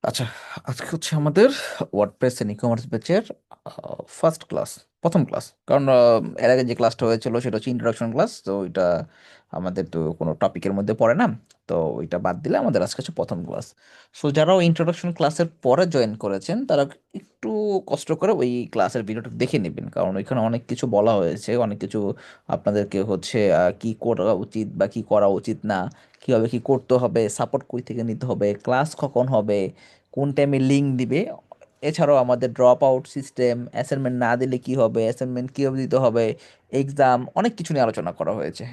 আচ্ছা, আজকে হচ্ছে আমাদের ওয়ার্ডপ্রেস এন্ড ই কমার্স ব্যাচের ফার্স্ট ক্লাস, প্রথম ক্লাস। কারণ এর আগে যে ক্লাসটা হয়েছিল সেটা হচ্ছে ইন্ট্রোডাকশন ক্লাস, তো এটা আমাদের তো কোনো টপিকের মধ্যে পড়ে না। তো ওইটা বাদ দিলে আমাদের আজকে হচ্ছে প্রথম ক্লাস। সো যারা ইন্ট্রোডাকশন ক্লাসের পরে জয়েন করেছেন তারা একটু কষ্ট করে ওই ক্লাসের ভিডিওটা দেখে নেবেন, কারণ ওইখানে অনেক কিছু বলা হয়েছে, অনেক কিছু আপনাদেরকে হচ্ছে কি করা উচিত বা কি করা উচিত না, কিভাবে কি করতে হবে, সাপোর্ট কই থেকে নিতে হবে, ক্লাস কখন হবে, কোন টাইমে লিঙ্ক দিবে। এছাড়াও আমাদের ড্রপ আউট সিস্টেম, অ্যাসাইনমেন্ট না দিলে কি হবে, অ্যাসাইনমেন্ট কীভাবে দিতে হবে, এক্সাম, অনেক কিছু নিয়ে আলোচনা করা হয়েছে।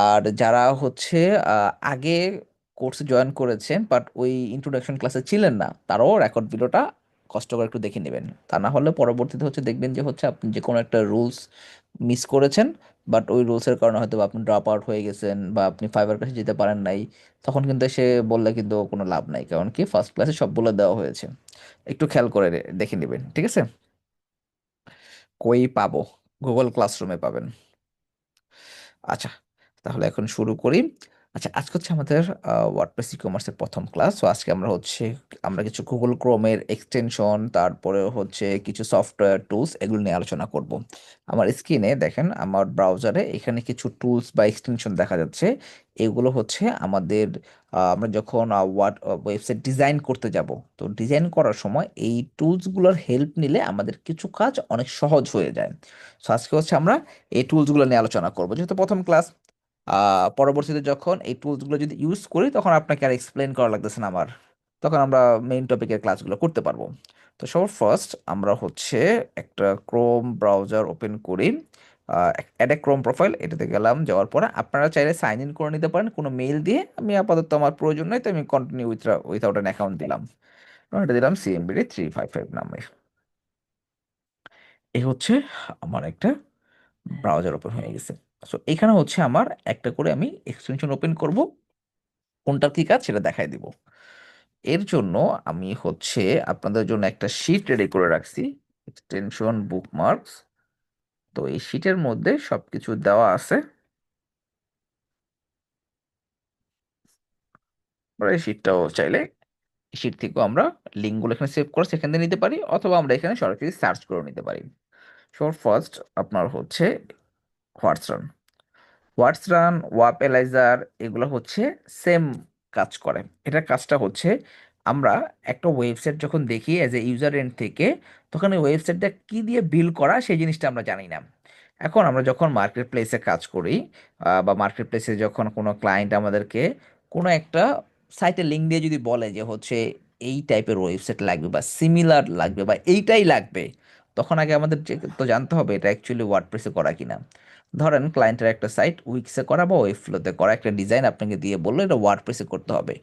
আর যারা হচ্ছে আগে কোর্সে জয়েন করেছেন বাট ওই ইন্ট্রোডাকশন ক্লাসে ছিলেন না, তারাও রেকর্ড ভিডিওটা কষ্ট করে একটু দেখে নেবেন। তা না হলে পরবর্তীতে হচ্ছে দেখবেন যে হচ্ছে আপনি যে কোনো একটা রুলস মিস করেছেন, বাট ওই রুলসের কারণে হয়তো বা আপনি ড্রপ আউট হয়ে গেছেন বা আপনি ফাইবার কাছে যেতে পারেন নাই। তখন কিন্তু সে বললে কিন্তু কোনো লাভ নাই, কারণ কি ফার্স্ট ক্লাসে সবগুলো দেওয়া হয়েছে। একটু খেয়াল করে দেখে নেবেন, ঠিক আছে? কই পাবো? গুগল ক্লাসরুমে পাবেন। আচ্ছা, তাহলে এখন শুরু করি। আচ্ছা, আজকে হচ্ছে আমাদের ওয়ার্ডপ্রেস ই কমার্সের প্রথম ক্লাস। তো আজকে আমরা কিছু গুগল ক্রোমের এক্সটেনশন, তারপরে হচ্ছে কিছু সফটওয়্যার টুলস, এগুলো নিয়ে আলোচনা করব। আমার স্ক্রিনে দেখেন, আমার ব্রাউজারে এখানে কিছু টুলস বা এক্সটেনশন দেখা যাচ্ছে। এগুলো হচ্ছে আমাদের আমরা যখন ওয়েবসাইট ডিজাইন করতে যাব, তো ডিজাইন করার সময় এই টুলসগুলোর হেল্প নিলে আমাদের কিছু কাজ অনেক সহজ হয়ে যায়। তো আজকে হচ্ছে আমরা এই টুলসগুলো নিয়ে আলোচনা করবো, যেহেতু প্রথম ক্লাস। পরবর্তীতে যখন এই টুলসগুলো যদি ইউজ করি তখন আপনাকে আর এক্সপ্লেন করা লাগতেছে না আমার, তখন আমরা মেইন টপিকের ক্লাসগুলো করতে পারবো। তো সবার ফার্স্ট আমরা হচ্ছে একটা ক্রোম ব্রাউজার ওপেন করি। অ্যাড এ ক্রোম প্রোফাইল, এটাতে গেলাম, যাওয়ার পরে আপনারা চাইলে সাইন ইন করে নিতে পারেন কোনো মেইল দিয়ে। আমি আপাতত আমার প্রয়োজন নেই, তো আমি কন্টিনিউ উইথআউট অ্যান অ্যাকাউন্ট দিলাম। এটা দিলাম CMBD 355 নামে। এই হচ্ছে আমার একটা ব্রাউজার ওপেন হয়ে গেছে। সো এখানে হচ্ছে আমার একটা করে আমি এক্সটেনশন ওপেন করব, কোনটার কি কাজ সেটা দেখাই দিব। এর জন্য আমি হচ্ছে আপনাদের জন্য একটা শিট রেডি করে রাখছি, এক্সটেনশন বুকমার্কস। তো এই শিটের মধ্যে সবকিছু দেওয়া আছে। আমরা এই শিটটাও চাইলে শিট থেকেও আমরা লিঙ্কগুলো এখানে সেভ করে সেখান থেকে নিতে পারি, অথবা আমরা এখানে সরাসরি সার্চ করে নিতে পারি। সো ফার্স্ট আপনার হচ্ছে হোয়াটসঅ্যাপ, হোয়াটস রান, ওয়াপ এলাইজার, এগুলো হচ্ছে সেম কাজ করে। এটার কাজটা হচ্ছে আমরা একটা ওয়েবসাইট যখন দেখি অ্যাজ এ ইউজার এন্ড থেকে, তখন এই ওয়েবসাইটটা কী দিয়ে বিল করা সেই জিনিসটা আমরা জানি না। এখন আমরা যখন মার্কেট প্লেসে কাজ করি, বা মার্কেট প্লেসে যখন কোনো ক্লায়েন্ট আমাদেরকে কোনো একটা সাইটের লিঙ্ক দিয়ে যদি বলে যে হচ্ছে এই টাইপের ওয়েবসাইট লাগবে বা সিমিলার লাগবে বা এইটাই লাগবে, তখন আগে আমাদের তো জানতে হবে এটা অ্যাকচুয়ালি ওয়ার্ডপ্রেসে করা কিনা। ধরেন ক্লায়েন্টের একটা সাইট উইক্সে করা বা ওয়েবফ্লোতে করা একটা ডিজাইন আপনাকে দিয়ে বললো এটা ওয়ার্ডপ্রেসে করতে হবে।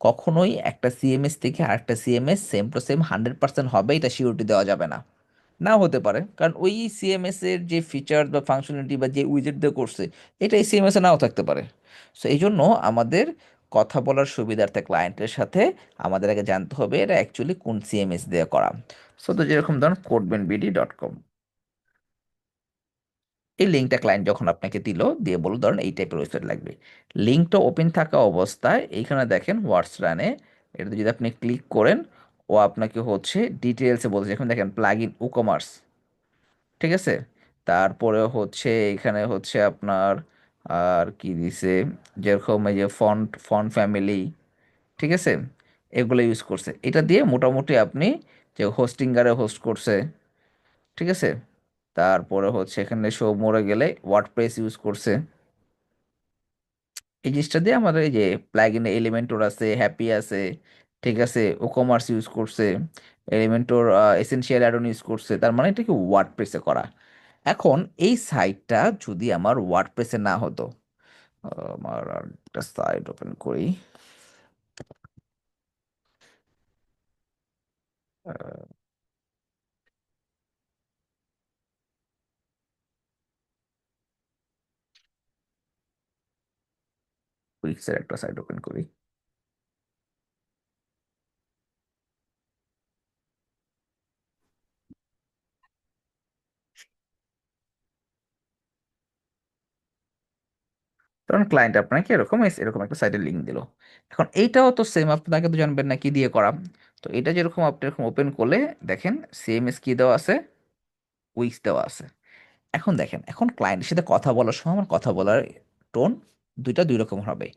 কখনোই একটা সিএমএস থেকে আরেকটা সিএমএস সেম টু সেম 100% হবে এটা সিওরিটি দেওয়া যাবে না। নাও হতে পারে, কারণ ওই সিএমএস এর যে ফিচার বা ফাংশনালিটি বা যে উইজেট দিয়ে করছে এটা এই সিএমএস এ নাও থাকতে পারে। সো এই জন্য আমাদের কথা বলার সুবিধার্থে ক্লায়েন্টের সাথে আমাদের আগে জানতে হবে এটা অ্যাকচুয়ালি কোন সিএমএস দিয়ে করা। সো তো যেরকম ধরুন codebenbd.com, এই লিঙ্কটা ক্লায়েন্ট যখন আপনাকে দিল, দিয়ে বলল ধরেন এই টাইপের ওয়েবসাইট লাগবে, লিঙ্কটা ওপেন থাকা অবস্থায় এইখানে দেখেন হোয়াটস রানে, এটাতে যদি আপনি ক্লিক করেন, ও আপনাকে হচ্ছে ডিটেলসে বলছে। এখন দেখেন প্লাগ ইন ই কমার্স, ঠিক আছে? তারপরে হচ্ছে এখানে হচ্ছে আপনার আর কি দিছে, যেরকম এই যে ফন্ট ফন্ট ফ্যামিলি, ঠিক আছে, এগুলো ইউজ করছে। এটা দিয়ে মোটামুটি আপনি যে হোস্টিঙ্গারে হোস্ট করছে, ঠিক আছে। তারপরে হচ্ছে এখানে শো মোরে গেলে ওয়ার্ডপ্রেস ইউজ করছে। এই জিনিসটা দিয়ে আমাদের এই যে প্লাগইনে এলিমেন্টর আছে, হ্যাপি আছে, ঠিক আছে, ও কমার্স ইউজ করছে, এলিমেন্টর এসেনশিয়াল অ্যাডন ইউজ করছে, তার মানে এটা কি ওয়ার্ডপ্রেসে করা। এখন এই সাইটটা যদি আমার ওয়ার্ডপ্রেসে না হতো, আমার আর একটা সাইট ওপেন করি, উইক্সের একটা সাইট ওপেন করি। ধরেন ক্লায়েন্ট আপনাকে এরকম এরকম একটা সাইটের লিঙ্ক দিল। এখন এইটাও তো সেম, আপনাকে তো জানবেন না কি দিয়ে করা। তো এটা যেরকম আপনি এরকম ওপেন করলে দেখেন সিএমএস কি দেওয়া আছে, উইক্স দেওয়া আছে। এখন দেখেন, এখন ক্লায়েন্টের সাথে কথা বলার সময় আমার কথা বলার টোন দুইটা দুই রকম হবে।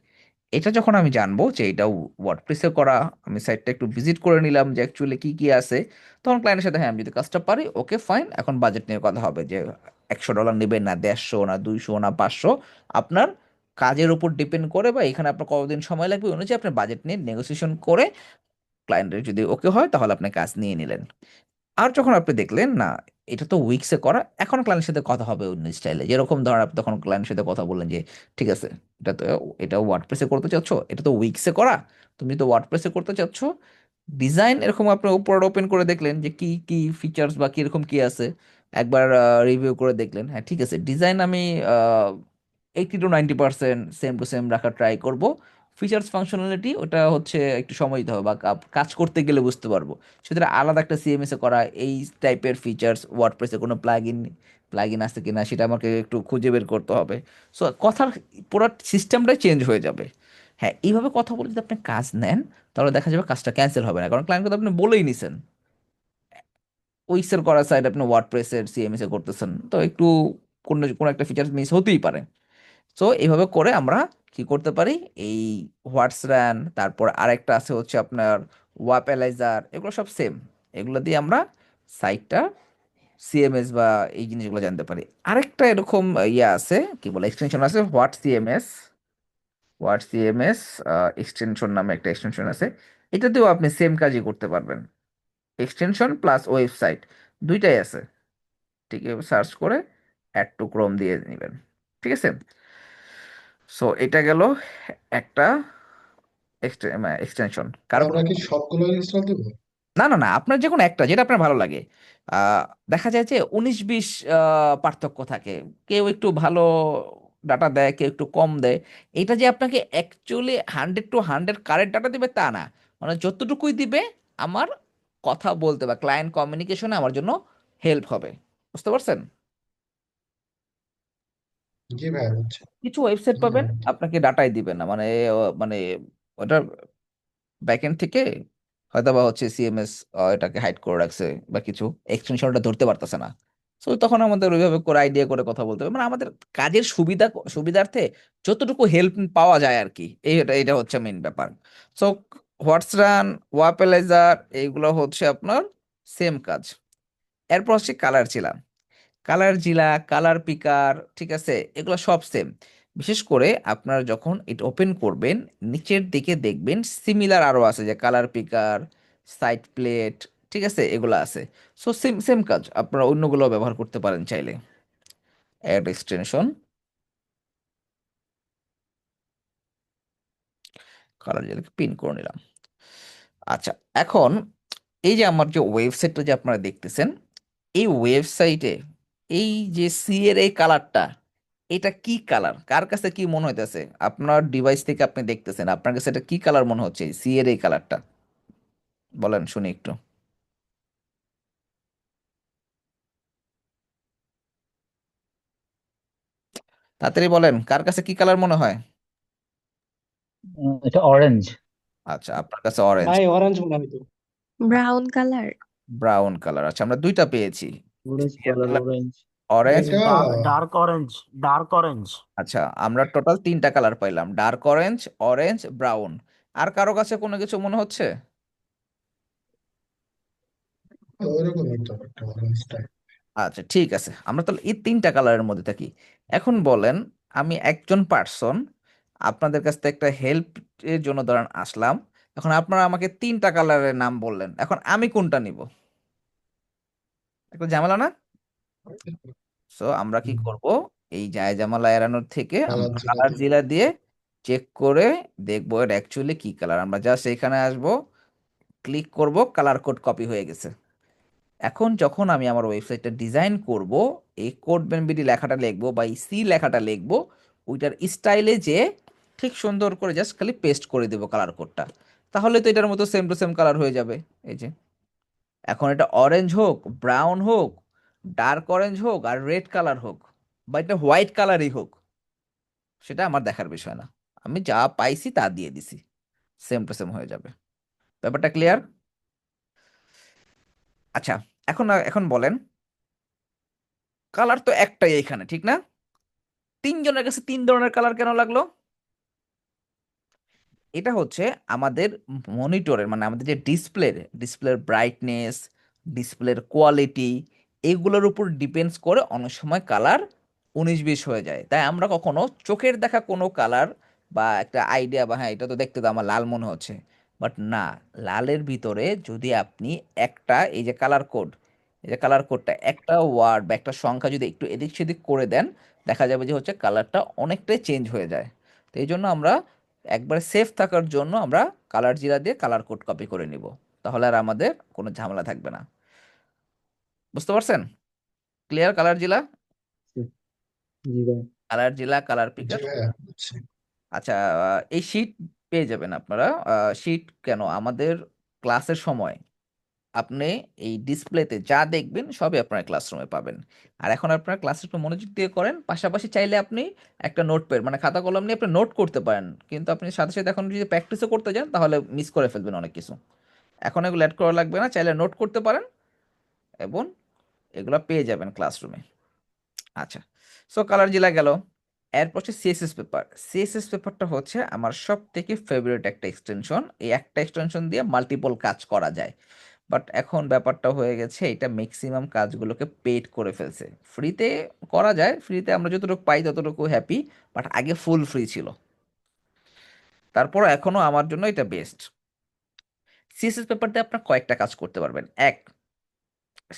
এটা যখন আমি জানবো যে এটা ওয়ার্ডপ্রেসে করা, আমি সাইটটা একটু ভিজিট করে নিলাম যে অ্যাকচুয়ালি কি কি আছে, তখন ক্লায়েন্টের সাথে হ্যাঁ আমি যদি কাজটা পারি ওকে ফাইন, এখন বাজেট নিয়ে কথা হবে যে $100 নেবেন না 150 না 200 না 500, আপনার কাজের উপর ডিপেন্ড করে বা এখানে আপনার কতদিন সময় লাগবে ওই অনুযায়ী আপনার বাজেট নিয়ে নেগোসিয়েশন করে ক্লায়েন্টের যদি ওকে হয় তাহলে আপনি কাজ নিয়ে নিলেন। আর যখন আপনি দেখলেন না এটা তো উইক্সে করা, এখন ক্লায়েন্টের সাথে কথা হবে অন্য স্টাইলে, যেরকম ধরেন আপনি তখন ক্লায়েন্টের সাথে কথা বললেন যে ঠিক আছে এটা তো, এটা ওয়ার্ডপ্রেসে করতে চাচ্ছ, এটা তো উইক্সে করা, তুমি তো ওয়ার্ডপ্রেসে করতে চাচ্ছ, ডিজাইন এরকম আপনি উপর ওপেন করে দেখলেন যে কি কি ফিচার্স বা কিরকম কি আছে, একবার রিভিউ করে দেখলেন হ্যাঁ ঠিক আছে ডিজাইন আমি 80 to 90% সেম টু সেম রাখার ট্রাই করব, ফিচার্স ফাংশনালিটি ওটা হচ্ছে একটু সময় দিতে হবে বা কাজ করতে গেলে বুঝতে পারবো, সেটা আলাদা একটা সিএমএস এ করা এই টাইপের ফিচার্স ওয়ার্ডপ্রেসে কোনো প্লাগইন আছে কিনা সেটা আমাকে একটু খুঁজে বের করতে হবে। সো কথার পুরো সিস্টেমটাই চেঞ্জ হয়ে যাবে। হ্যাঁ এইভাবে কথা বলে যদি আপনি কাজ নেন তাহলে দেখা যাবে কাজটা ক্যান্সেল হবে না, কারণ ক্লায়েন্ট কথা আপনি বলেই নিছেন উইক্সের করা সাইড আপনি ওয়ার্ডপ্রেসের সিএমএস এ করতেছেন, তো একটু কোনো কোনো একটা ফিচার মিস হতেই পারে। সো এইভাবে করে আমরা কি করতে পারি, এই হোয়াটস র্যান, তারপর আরেকটা আছে হচ্ছে আপনার ওয়াপ অ্যালাইজার, এগুলো সব সেম, এগুলো দিয়ে আমরা সাইটটা সিএমএস বা এই জিনিসগুলো জানতে পারি। আরেকটা এরকম ইয়ে আছে, কি বলে এক্সটেনশন আছে হোয়াট সিএমএস এক্সটেনশন নামে একটা এক্সটেনশন আছে, এটাতেও আপনি সেম কাজই করতে পারবেন, এক্সটেনশন প্লাস ওয়েবসাইট দুইটাই আছে। ঠিক আছে, সার্চ করে অ্যাড টু ক্রোম দিয়ে নেবেন। ঠিক আছে, সো এটা গেল একটা এক্সটেনশন। কারো কোনো, আমরা কি সবগুলো ইনস্টল দিব? না না না, আপনার যে কোনো একটা যেটা আপনার ভালো লাগে। আহ, দেখা যায় যে 19-20 পার্থক্য থাকে, কেউ একটু ভালো ডাটা দেয় কেউ একটু কম দেয়। এটা যে আপনাকে অ্যাকচুয়ালি 100 to 100 কারেক্ট ডাটা দিবে তা না, মানে যতটুকুই দিবে আমার কথা বলতে বা ক্লায়েন্ট কমিউনিকেশনে আমার জন্য হেল্প হবে। বুঝতে পারছেন? জি ভাই, বুঝছি। কিছু ওয়েবসাইট পাবেন ধন্যবাদ। আপনাকে ডাটাই দিবে না, মানে মানে ওটা ব্যাকএন্ড থেকে হয়তো বা হচ্ছে সিএমএস এটাকে হাইড করে রাখছে বা কিছু এক্সটেনশনটা ধরতে পারতেছে না। সো তখন আমাদের ওইভাবে করে আইডিয়া করে কথা বলতে হবে, মানে আমাদের কাজের সুবিধার্থে যতটুকু হেল্প পাওয়া যায় আর কি, এটা এটা হচ্ছে মেইন ব্যাপার। সো হোয়াটস রান, ওয়াপেলাইজার, এইগুলো হচ্ছে আপনার সেম কাজ। এরপর হচ্ছে কালার চিলা, কালার পিকার, ঠিক আছে, এগুলো সব সেম। বিশেষ করে আপনারা যখন এটা ওপেন করবেন নিচের দিকে দেখবেন সিমিলার আরো আছে যে কালার পিকার, সাইড প্লেট, ঠিক আছে, এগুলো আছে। সো সেম সেম কাজ আপনারা অন্যগুলো ব্যবহার করতে পারেন চাইলে। অ্যাড এক্সটেনশন, কালার জেলাকে পিন করে নিলাম। আচ্ছা, এখন এই যে আমার যে ওয়েবসাইটটা যে আপনারা দেখতেছেন, এই ওয়েবসাইটে এই যে সি এর এই কালারটা, এটা কি কালার, কার কাছে কি মনে হইতেছে? আপনার ডিভাইস থেকে আপনি দেখতেছেন, আপনার কাছে এটা কি কালার মনে হচ্ছে সি এর এই কালারটা? বলেন শুনি একটু, তাড়াতাড়ি বলেন কার কাছে কি কালার মনে হয়? এটা অরেঞ্জ। আচ্ছা আপনার কাছে অরেঞ্জ, ভাই অরেঞ্জ মনে হয় তো। Brown colour. ব্রাউন কালার, আচ্ছা আমরা দুইটা পেয়েছি, অরেঞ্জ এর কালার, কালার অরেঞ্জ। অরেঞ্জ। এটা ডার্ক অরেঞ্জ, ডার্ক অরেঞ্জ। আচ্ছা আমরা টোটাল তিনটা কালার পাইলাম, ডার্ক অরেঞ্জ, অরেঞ্জ, ব্রাউন। আর কারো কাছে কোনো কিছু মনে হচ্ছে? ওইরকম একটা অরেঞ্জ টাইপ। আচ্ছা ঠিক আছে, আমরা তাহলে এই তিনটা কালারের মধ্যে থাকি। এখন বলেন, আমি একজন পার্সন আপনাদের কাছ থেকে একটা হেল্প এর জন্য ধরেন আসলাম, এখন আপনারা আমাকে তিনটা কালারের নাম বললেন, এখন আমি কোনটা নিব? একটা ঝামেলা না? সো আমরা কি করব, এই জায়জামালা এড়ানোর থেকে কালার আমরা যেটা কালার দিব। জিলা দিয়ে চেক করে দেখবো এটা অ্যাকচুয়ালি কি কালার, আমরা জাস্ট এখানে আসবো, ক্লিক করব, কালার কোড কপি হয়ে গেছে। এখন যখন আমি আমার ওয়েবসাইটটা ডিজাইন করব, এই কোড বেনবিডি লেখাটা লিখবো বা এই সি লেখাটা লিখবো, ওইটার স্টাইলে যে ঠিক সুন্দর করে জাস্ট খালি পেস্ট করে দেবো কালার কোডটা, তাহলে তো এটার মতো সেম টু সেম কালার হয়ে যাবে। এই যে এখন এটা অরেঞ্জ হোক, ব্রাউন হোক, ডার্ক অরেঞ্জ হোক আর রেড কালার হোক, বা এটা হোয়াইট কালারই হোক, সেটা আমার দেখার বিষয় না, আমি যা পাইছি তা দিয়ে দিছি, সেম টু সেম হয়ে যাবে। ব্যাপারটা ক্লিয়ার? আচ্ছা, এখন বলেন, কালার তো একটাই এখানে, ঠিক না? তিনজনের কাছে তিন ধরনের কালার কেন লাগলো? এটা হচ্ছে আমাদের মনিটরের, মানে আমাদের যে ডিসপ্লের ব্রাইটনেস, ডিসপ্লের কোয়ালিটি, এগুলোর উপর ডিপেন্ডস করে অনেক সময় কালার 19-20 হয়ে যায়। তাই আমরা কখনো চোখের দেখা কোনো কালার বা একটা আইডিয়া, বা হ্যাঁ এটা তো দেখতে তো আমার লাল মনে হচ্ছে, বাট না, লালের ভিতরে যদি আপনি একটা, এই যে কালার কোড, এই যে কালার কোডটা একটা ওয়ার্ড বা একটা সংখ্যা যদি একটু এদিক সেদিক করে দেন, দেখা যাবে যে হচ্ছে কালারটা অনেকটাই চেঞ্জ হয়ে যায়। তো এই জন্য আমরা একবারে সেফ থাকার জন্য আমরা কালার জিরা দিয়ে কালার কোড কপি করে নিব, তাহলে আর আমাদের কোনো ঝামেলা থাকবে না। বুঝতে পারছেন? ক্লিয়ার? কালার জিলা, জি ভাই। কালার জিলা, কালার জি পিকার। ভাইয়া বুঝছি। আচ্ছা, এই শীট পেয়ে যাবেন আপনারা। শীট কেন, আমাদের ক্লাসের সময় আপনি এই ডিসপ্লেতে যা দেখবেন সবই আপনার ক্লাসরুমে পাবেন। আর এখন আপনার ক্লাসে একটু মনোযোগ দিয়ে করেন, পাশাপাশি চাইলে আপনি একটা নোটপ্যাড মানে খাতা কলম নিয়ে আপনি নোট করতে পারেন, কিন্তু আপনি সাথে সাথে এখন যদি প্র্যাকটিসও করতে যান তাহলে মিস করে ফেলবেন অনেক কিছু। এখন এগুলো অ্যাড করা লাগবে না, চাইলে নোট করতে পারেন এবং এগুলো পেয়ে যাবেন ক্লাসরুমে। আচ্ছা, সো কালার জিলা গেল। এরপর হচ্ছে সিএসএস পেপার। সিএসএস পেপারটা হচ্ছে আমার সব থেকে ফেভারিট একটা এক্সটেনশন। এই একটা এক্সটেনশন দিয়ে মাল্টিপল কাজ করা যায়, বাট এখন ব্যাপারটা হয়ে গেছে এটা ম্যাক্সিমাম কাজগুলোকে পেড করে ফেলছে। ফ্রিতে করা যায়, ফ্রিতে আমরা যতটুকু পাই ততটুকু হ্যাপি, বাট আগে ফুল ফ্রি ছিল, তারপর এখনো আমার জন্য এটা বেস্ট। সিএসএস পেপার দিয়ে আপনার কয়েকটা কাজ করতে পারবেন। এক,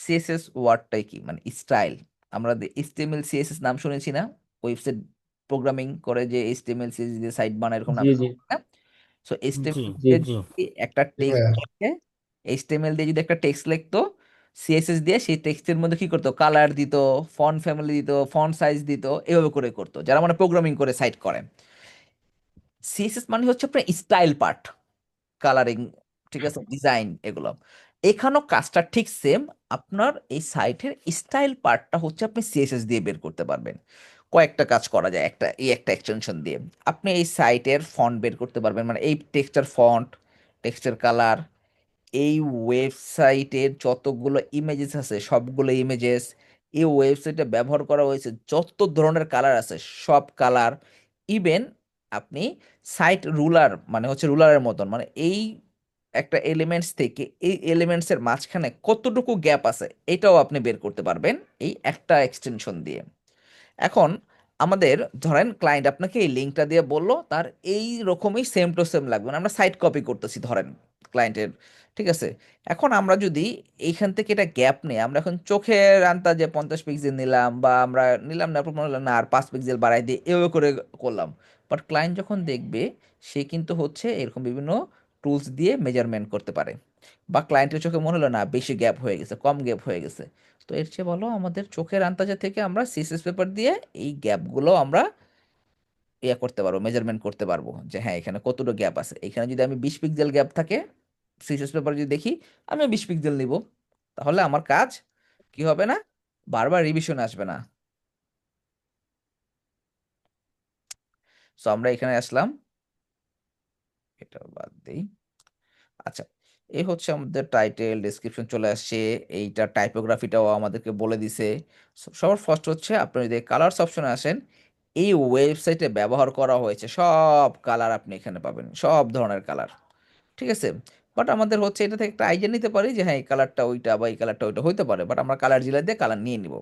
সিএসএস ওয়ার্ডটাই কি, মানে স্টাইল। আমরা এইচটিএমএল সিএসএস নাম শুনেছি না, ওয়েবসাইট প্রোগ্রামিং করে যে এইচটিএমএল সিএসএস দিয়ে সাইট বানায়, এরকম নাম জি জি না? সো জি এইচটিএমএল জি। দিয়ে জি যদি একটা জি টেক্সট ভাইয়া। লিখে, এইচটিএমএল দিয়ে যদি একটা টেক্সট লিখতো, সিএসএস দিয়ে সেই টেক্সটের মধ্যে কি করতো, কালার দিত, ফন্ট ফ্যামিলি দিত, ফন্ট সাইজ দিত, এভাবে করে করতো যারা মানে প্রোগ্রামিং করে সাইট করে। সিএসএস মানে হচ্ছে আপনার স্টাইল পার্ট, কালারিং, ঠিক আছে, ডিজাইন, এগুলো। এখানেও কাজটা ঠিক সেম। আপনার এই সাইটের স্টাইল পার্টটা হচ্ছে আপনি সিএসএস দিয়ে বের করতে পারবেন। কয়েকটা কাজ করা যায় একটা এক্সটেনশন দিয়ে। আপনি এই সাইটের ফন্ট বের করতে পারবেন, মানে এই টেক্সটের ফন্ট, টেক্সটের কালার, এই ওয়েবসাইটের যতগুলো ইমেজেস আছে সবগুলো ইমেজেস, এই ওয়েবসাইটে ব্যবহার করা হয়েছে যত ধরনের কালার আছে সব কালার, ইভেন আপনি সাইট রুলার, মানে হচ্ছে রুলারের মতন, মানে এই একটা এলিমেন্টস থেকে এই এলিমেন্টসের মাঝখানে কতটুকু গ্যাপ আছে এটাও আপনি বের করতে পারবেন এই একটা এক্সটেনশন দিয়ে। এখন আমাদের ধরেন ক্লায়েন্ট আপনাকে এই লিঙ্কটা দিয়ে বললো তার এই রকমই সেম টু সেম লাগবে, মানে আমরা সাইট কপি করতেছি ধরেন ক্লায়েন্টের, ঠিক আছে। এখন আমরা যদি এইখান থেকে এটা গ্যাপ নেই, আমরা এখন চোখের আন্দাজে 50 পিক্সেল নিলাম, বা আমরা নিলাম না, আপনার মনে হলো না আর 5 পিক্সেল বাড়াই দিয়ে এভাবে করে করলাম, বাট ক্লায়েন্ট যখন দেখবে সে কিন্তু হচ্ছে এরকম বিভিন্ন টুলস দিয়ে মেজারমেন্ট করতে পারে। বা ক্লায়েন্টের চোখে মনে হলো না বেশি গ্যাপ হয়ে গেছে, কম গ্যাপ হয়ে গেছে, তো এর চেয়ে ভালো আমাদের চোখের আন্দাজে থেকে আমরা সিএসএস পেপার দিয়ে এই গ্যাপগুলো আমরা ইয়ে করতে পারবো, মেজারমেন্ট করতে পারবো যে হ্যাঁ এখানে কতটুকু গ্যাপ আছে। এখানে যদি আমি 20 পিক্সেল গ্যাপ থাকে সিএসএস পেপার যদি দেখি, আমি 20 পিক্সেল নিব, তাহলে আমার কাজ কি হবে না, বারবার রিভিশন আসবে না। সো আমরা এখানে আসলাম, এটা বাদ দিই। আচ্ছা, এই হচ্ছে আমাদের টাইটেল, ডেসক্রিপশন চলে আসছে, এইটা টাইপোগ্রাফিটাও আমাদেরকে বলে দিছে। সবার ফার্স্ট হচ্ছে আপনি যদি কালারস অপশনে আসেন, এই ওয়েবসাইটে ব্যবহার করা হয়েছে সব কালার আপনি এখানে পাবেন, সব ধরনের কালার, ঠিক আছে। বাট আমাদের হচ্ছে এটা থেকে একটা আইডিয়া নিতে পারি যে হ্যাঁ এই কালারটা ওইটা বা এই কালারটা ওইটা হইতে পারে, বাট আমরা কালার জিলা দিয়ে কালার নিয়ে নিব।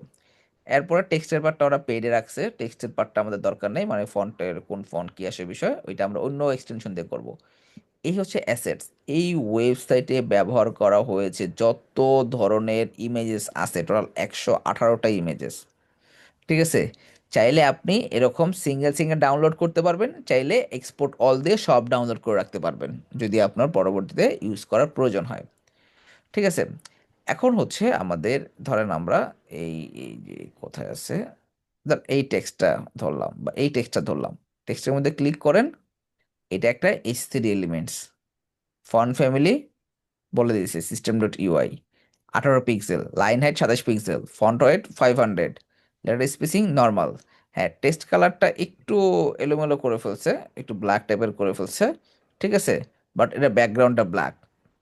এরপরে টেক্সটের পার্টটা ওরা পেডে রাখছে, টেক্সটের পার্টটা আমাদের দরকার নেই, মানে ফন্টের কোন ফন্ট কি আসে বিষয় ওইটা আমরা অন্য এক্সটেনশন দিয়ে করব। এই হচ্ছে অ্যাসেটস। এই ওয়েবসাইটে ব্যবহার করা হয়েছে যত ধরনের ইমেজেস আছে, টোটাল 118টা ইমেজেস, ঠিক আছে। চাইলে আপনি এরকম সিঙ্গেল সিঙ্গেল ডাউনলোড করতে পারবেন, চাইলে এক্সপোর্ট অল দিয়ে সব ডাউনলোড করে রাখতে পারবেন যদি আপনার পরবর্তীতে ইউজ করার প্রয়োজন হয়, ঠিক আছে। এখন হচ্ছে আমাদের ধরেন আমরা এই এই যে কোথায় আছে, এই টেক্সটটা ধরলাম বা এই টেক্সটটা ধরলাম, টেক্সটের মধ্যে ক্লিক করেন, এটা একটা এইচ3 এলিমেন্টস, ফন্ট ফ্যামিলি বলে দিয়েছে system dot UI, 18 pixel, line height 27 pixel, font weight 500, letter spacing normal, হ্যাঁ, টেক্সট কালারটা একটু এলোমেলো করে ফেলছে, একটু ব্ল্যাক টাইপের করে ফেলছে, ঠিক আছে, বাট এটা ব্যাকগ্রাউন্ডটা ব্ল্যাক।